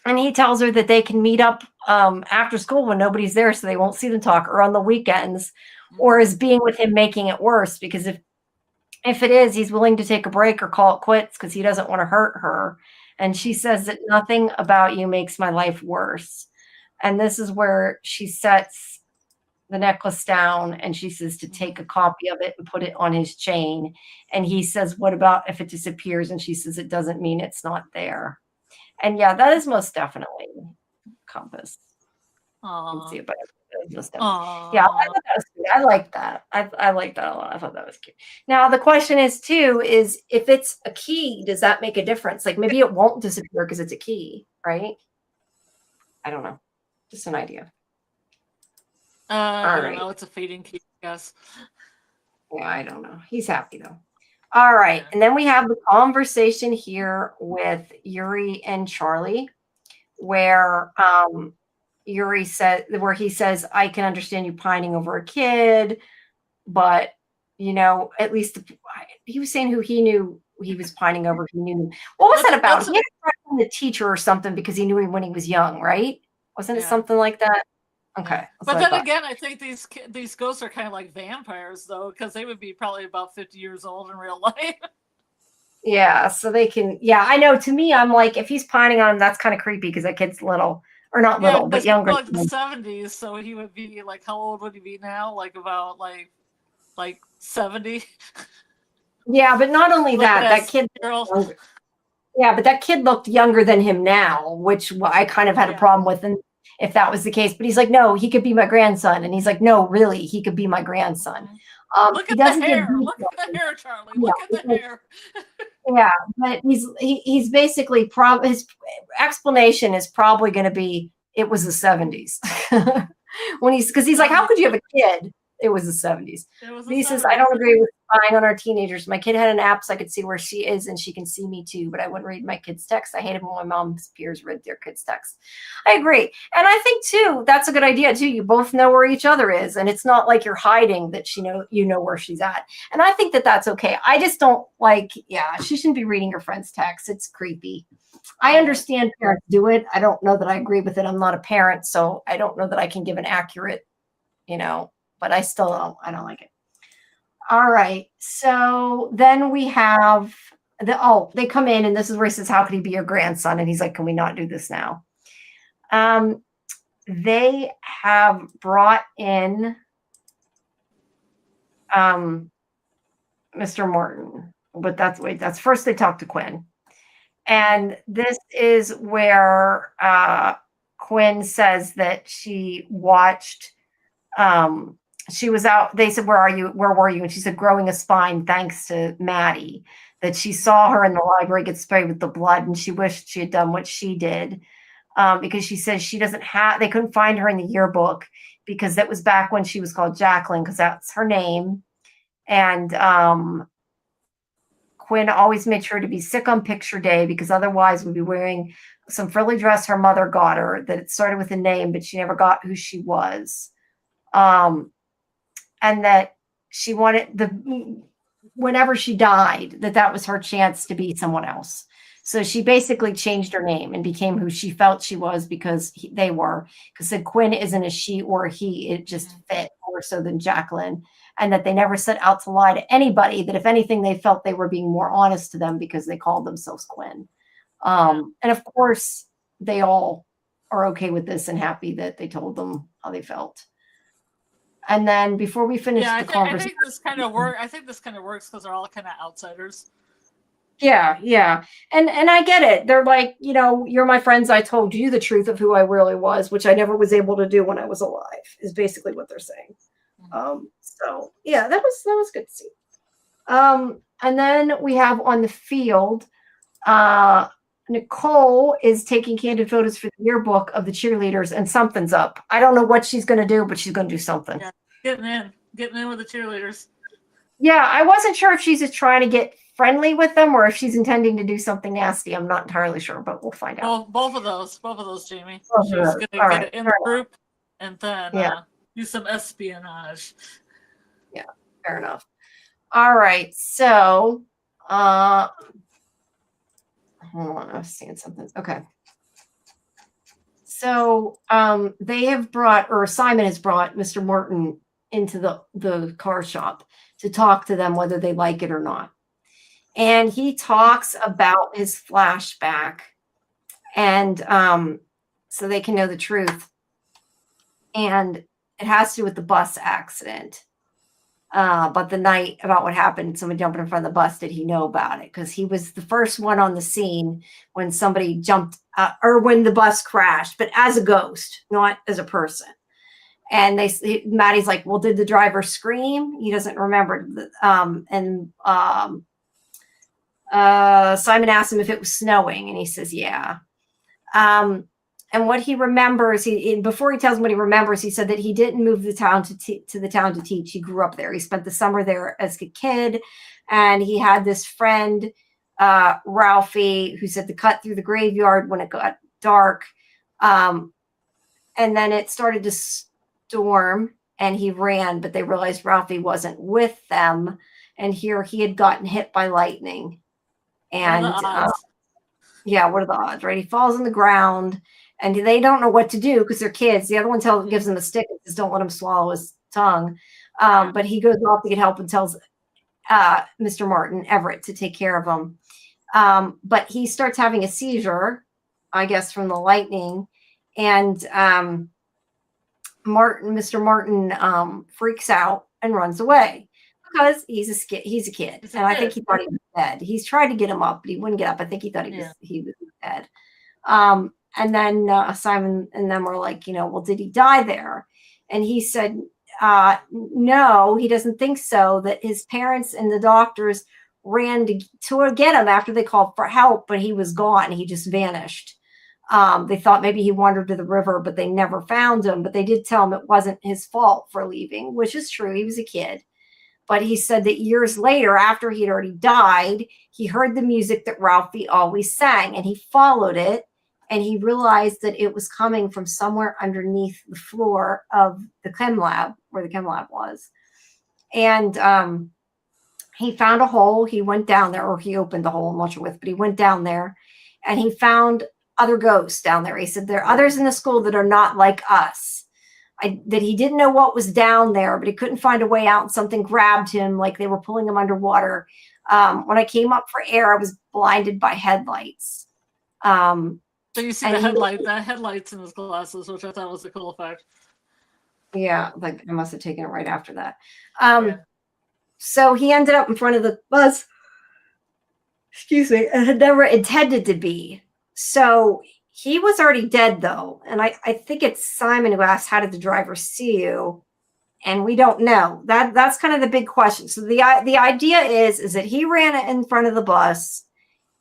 And he tells her that they can meet up after school when nobody's there, so they won't see them talk, or on the weekends, or is being with him making it worse, because if it is, he's willing to take a break or call it quits because he doesn't want to hurt her. And she says that nothing about you makes my life worse. And this is where she sets the necklace down and she says to take a copy of it and put it on his chain. And he says, what about if it disappears? And she says, it doesn't mean it's not there. And yeah, that is most definitely Compass. Let's see, but yeah, I thought that was cute. I like that. I like that a lot. I thought that was cute. Now the question is too, is if it's a key, does that make a difference? Like maybe it won't disappear because it's a key, right? I don't know. Just an idea. I don't know. It's a fading key, I guess. Yeah, I don't know. He's happy though. All right. And then we have the conversation here with Yuri and Charlie, where Yuri said, where he says, I can understand you pining over a kid, but you know, at least he was saying who he knew he was pining over. He knew. What was that about? He had a friend, the teacher or something because he knew him when he was young, right? Wasn't it something like that? Okay. But then again, I think these ghosts are kind of like vampires, though, because they would be probably about 50 years old in real life. Yeah, so they can. Yeah, I know. To me, I'm like, if he's pining on him, that's kind of creepy because that kid's little, or not little, but younger. Like the 70s, so he would be like, how old would he be now? Like about like 70. Yeah, but not only that kid. Yeah, but that kid looked younger than him now, which I kind of had a problem with, and if that was the case. But he's like, no, he could be my grandson, and he's like, no, really, he could be my grandson. Look at the hair. Look at the hair, Charlie. Look at the hair. Yeah, but he's basically his explanation is probably going to be it was the 70s when because he's like, how could you have a kid? It was the 70s. He says, I don't agree with spying on our teenagers. My kid had an app so I could see where she is and she can see me too, but I wouldn't read my kids' text. I hated when my mom's peers read their kids' text. I agree. And I think too, that's a good idea too. You both know where each other is. And it's not like you're hiding that you know where she's at. And I think that that's okay. I just don't like, she shouldn't be reading her friend's texts. It's creepy. I understand parents do it. I don't know that I agree with it. I'm not a parent, so I don't know that I can give an accurate, but I don't like it. All right. So then we have they come in and this is where he says, how could he be your grandson? And he's like, can we not do this now? They have brought in Mr. Morton, but that's first they talk to Quinn. And this is where Quinn says that she watched, she was out. They said, where were you? And she said, growing a spine, thanks to Maddie, that she saw her in the library get sprayed with the blood. And she wished she had done what she did because she says they couldn't find her in the yearbook because that was back when she was called Jacqueline, because that's her name. And Quinn always made sure to be sick on picture day because otherwise would be wearing some frilly dress her mother got her, that it started with a name, but she never got who she was. And that she wanted whenever she died, that was her chance to be someone else. So she basically changed her name and became who she felt she was because they were. Because the Quinn isn't a she or a he. It just fit more so than Jacqueline. And that they never set out to lie to anybody, that if anything, they felt they were being more honest to them because they called themselves Quinn. And of course, they all are okay with this and happy that they told them how they felt. And then before we finish the conversation, I think this kind of works because they're all kind of outsiders. Yeah. And I get it. They're like, you're my friends. I told you the truth of who I really was, which I never was able to do when I was alive, is basically what they're saying. So yeah, that was good to see. And then we have on the field, Nicole is taking candid photos for the yearbook of the cheerleaders, and something's up. I don't know what she's going to do, but she's going to do something. Yeah, getting in with the cheerleaders. Yeah, I wasn't sure if she's just trying to get friendly with them or if she's intending to do something nasty. I'm not entirely sure, but we'll find out. Both of those, Jamie. She's going to get it in the group and then do some espionage. Yeah, fair enough. All right, so hold on, I was seeing something. Okay. So they have Simon has brought Mr. Morton into the car shop to talk to them, whether they like it or not. And he talks about his flashback, and so they can know the truth. And it has to do with the bus accident. But the night about what happened, someone jumping in front of the bus, did he know about it? Because he was the first one on the scene when somebody jumped, or when the bus crashed, but as a ghost, not as a person. And Maddie's like, well, did the driver scream? He doesn't remember. Simon asked him if it was snowing, and he says, yeah. And what he remembers, before he tells him what he remembers, he said that he didn't move the town to the town to teach. He grew up there. He spent the summer there as a kid, and he had this friend, Ralphie, who said to cut through the graveyard when it got dark. And then it started to storm, and he ran, but they realized Ralphie wasn't with them. And here he had gotten hit by lightning. And what are the odds, right? He falls on the ground, and they don't know what to do because they're kids. The other one gives him a stick and says, don't let him swallow his tongue. But he goes off to get help and tells Mr. Martin, Everett, to take care of him. But he starts having a seizure, I guess, from the lightning. And Mr. Martin freaks out and runs away because he's a kid. And I think he thought he was dead. He's tried to get him up, but he wouldn't get up. I think he thought he was dead. And then Simon and them were like, well, did he die there? And he said, no, he doesn't think so, that his parents and the doctors ran to get him after they called for help, but he was gone. He just vanished. They thought maybe he wandered to the river, but they never found him. But they did tell him it wasn't his fault for leaving, which is true. He was a kid. But he said that years later, after he'd already died, he heard the music that Ralphie always sang, and he followed it. And he realized that it was coming from somewhere underneath the floor of the chem lab, where the chem lab was. And he found a hole. He went down there, or he opened the hole, I'm not sure with, but he went down there, and he found other ghosts down there. He said, there are others in the school that are not like us. That he didn't know what was down there, but he couldn't find a way out, and something grabbed him like they were pulling him underwater. When I came up for air, I was blinded by headlights. So you see the headlights in his glasses, which I thought was a cool effect. Yeah, like I must have taken it right after that. So he ended up in front of the bus, and had never intended to be. So he was already dead, though. And I think it's Simon who asked, how did the driver see you? And we don't know. That's kind of the big question. So the idea is that he ran in front of the bus,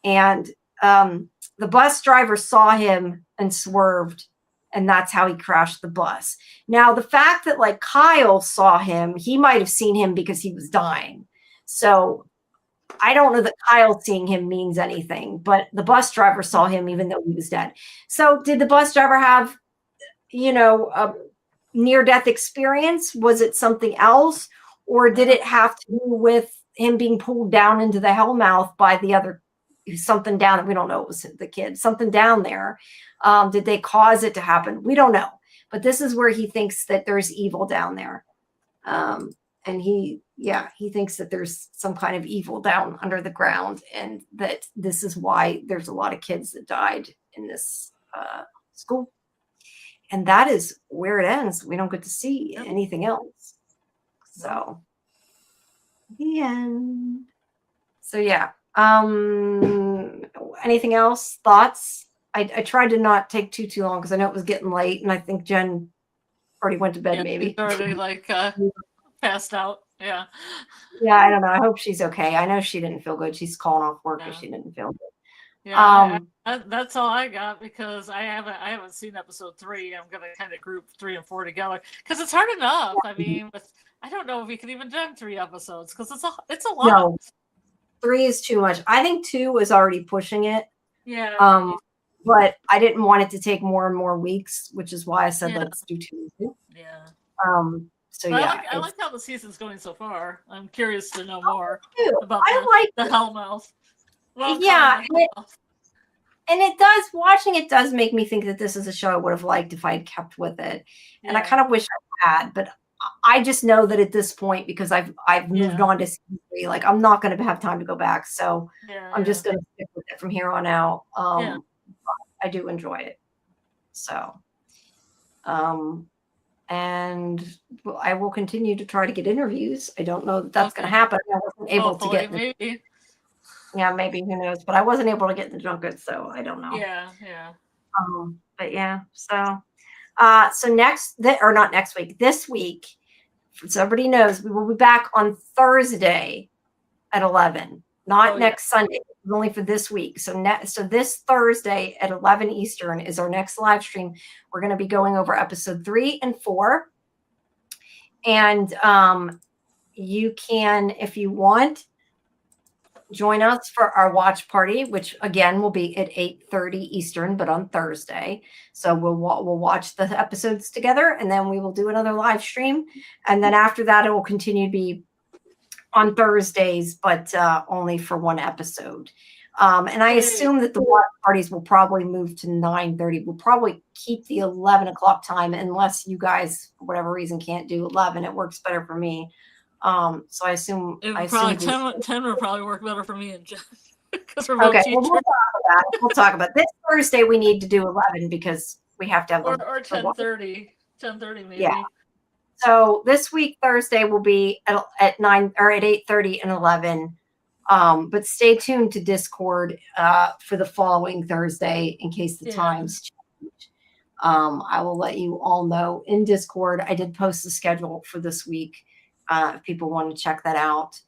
and the bus driver saw him and swerved, and that's how he crashed the bus. Now, the fact that like Kyle saw him, he might have seen him because he was dying. So I don't know that Kyle seeing him means anything, but the bus driver saw him even though he was dead. So did the bus driver have, a near-death experience? Was it something else? Or did it have to do with him being pulled down into the hellmouth by the other, something down, we don't know, it was the kid, something down there. Did they cause it to happen? We don't know. But this is where he thinks that there's evil down there. And he thinks that there's some kind of evil down under the ground, and that this is why there's a lot of kids that died in this school. And that is where it ends. We don't get to see anything else. So, the end. So, yeah. Anything else? Thoughts? I tried to not take too long because I know it was getting late, and I think Jen already went to bed. Maybe already passed out. Yeah. Yeah, I don't know. I hope she's okay. I know she didn't feel good. She's calling off work because she didn't feel good. Yeah, that's all I got because I haven't seen episode 3. I'm gonna kind of group 3 and 4 together because it's hard enough. I mean, I don't know if we can even do 3 episodes because it's a lot. No, 3 is too much. I think 2 is already pushing it. Yeah. But I didn't want it to take more and more weeks, which is why I said let's do 2. Yeah. So I like how the season's going so far. I'm curious to know more about the Hellmouth. Well, yeah, and it does. Watching it does make me think that this is a show I would have liked if I had kept with it, and I kind of wish I had. But I just know that at this point, because I've moved on to season 3, like I'm not going to have time to go back. So I'm just going to stick with it from here on out. I do enjoy it. So, and I will continue to try to get interviews. I don't know that that's going to happen. I wasn't able to get. Maybe. Yeah, maybe, who knows? But I wasn't able to get the junket, so I don't know. Yeah. But yeah, so not next week, this week, so everybody knows, we will be back on Thursday at 11, not next Sunday, only for this week. So this Thursday at 11 Eastern is our next live stream. We're going to be going over episode 3 and 4. And you can, if you want, join us for our watch party, which again will be at 8:30 Eastern, but on Thursday. So we'll watch the episodes together, and then we will do another live stream. And then after that, it will continue to be on Thursdays, but only for one episode. And I assume that the watch parties will probably move to 9:30. We'll probably keep the 11 o'clock time, unless you guys, for whatever reason, can't do 11. It works better for me. So I assume 10 would probably work better for me and Jen, because we're okay. Well, we'll talk about this Thursday. We need to do 11 because we have to have or 10:30 maybe. Yeah. So this week Thursday will be at 9 or at 8:30 and 11. But stay tuned to Discord for the following Thursday in case the times change. I will let you all know in Discord. I did post the schedule for this week. If people want to check that out,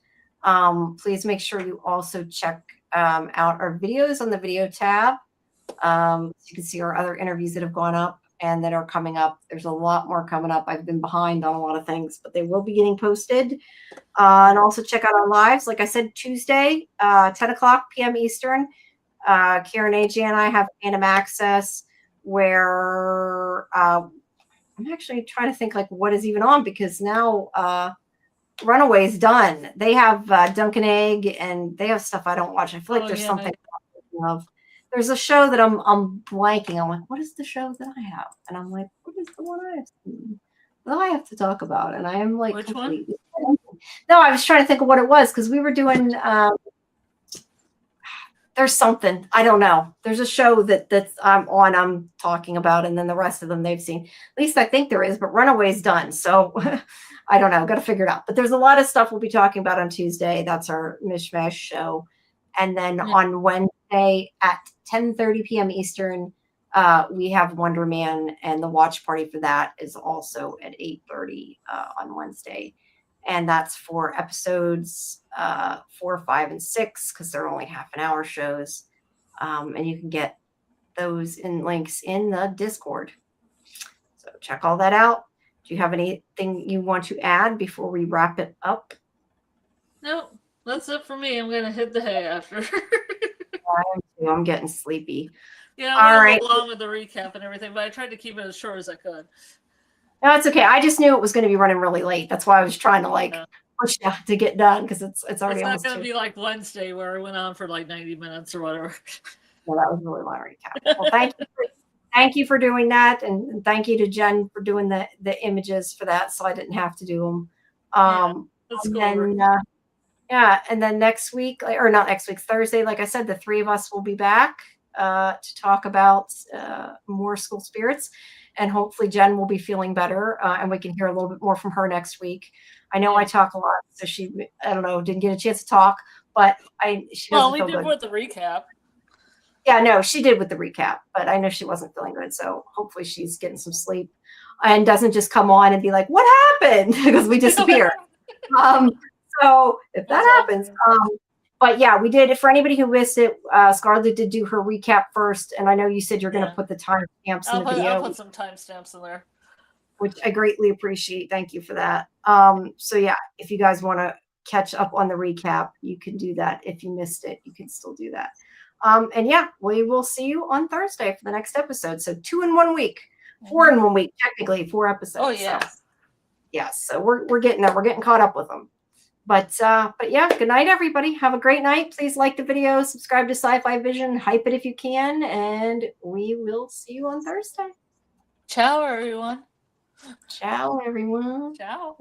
please make sure you also check out our videos on the video tab. So you can see our other interviews that have gone up and that are coming up. There's a lot more coming up. I've been behind on a lot of things, but they will be getting posted. And also check out our lives. Like I said, Tuesday, 10 o'clock p.m. Eastern. Karen, AJ, and I have Fandom access where I'm actually trying to think like what is even on, because now Runaway's done. They have Dunkin' Egg, and they have stuff I don't watch. I feel like there's something of. There's a show that I'm blanking. I'm like, what is the show that I have? And I'm like, what is the one I have seen that I have to talk about? And I am like, which one? No, I was trying to think of what it was, because we were doing. There's something, I don't know. There's a show that's I'm talking about, and then the rest of them they've seen. At least I think there is, but Runaway's done. So I don't know. Got to figure it out. But there's a lot of stuff we'll be talking about on Tuesday. That's our Mishmash show. And then on Wednesday at 10:30 p.m. Eastern, we have Wonder Man, and the watch party for that is also at 8:30 on Wednesday. And that's for episodes 4, 5, and 6, because they're only half an hour shows. And you can get those in links in the Discord. So check all that out. Do you have anything you want to add before we wrap it up? Nope. That's it for me. I'm going to hit the hay after. I'm getting sleepy. Yeah, I'm going to go along with the recap and everything, but I tried to keep it as short as I could. No, it's okay. I just knew it was going to be running really late. That's why I was trying to push down to get done, because it's already almost. It's not going to be like Wednesday where it went on for like 90 minutes or whatever. Well, that was really my recap. Well, thank you for doing that, and thank you to Jen for doing the images for that, so I didn't have to do them. That's and cool. then and then next week, or not next week, Thursday, like I said, the three of us will be back to talk about more school spirits. And hopefully Jen will be feeling better, and we can hear a little bit more from her next week. I know I talk a lot, so I don't know, didn't get a chance to talk, but she doesn't feel good. We did with the recap. Yeah, no, she did with the recap, but I know she wasn't feeling good, so hopefully she's getting some sleep and doesn't just come on and be like, "What happened?" because we disappeared. So if that happens, but yeah, we did. For anybody who missed it, Scarlet did do her recap first, and I know you said you're going to put the timestamps in the video. I'll put some timestamps in there, which I greatly appreciate. Thank you for that. So yeah, if you guys want to catch up on the recap, you can do that. If you missed it, you can still do that. And yeah, we will see you on Thursday for the next episode. So 2 in 1 week, 4 in 1 week, technically 4 episodes. Oh yeah, so, yes. So we're getting there. We're getting caught up with them. But yeah, good night, everybody. Have a great night. Please like the video, subscribe to SciFi Vision, hype it if you can, and we will see you on Thursday. Ciao, everyone. Ciao, everyone. Ciao.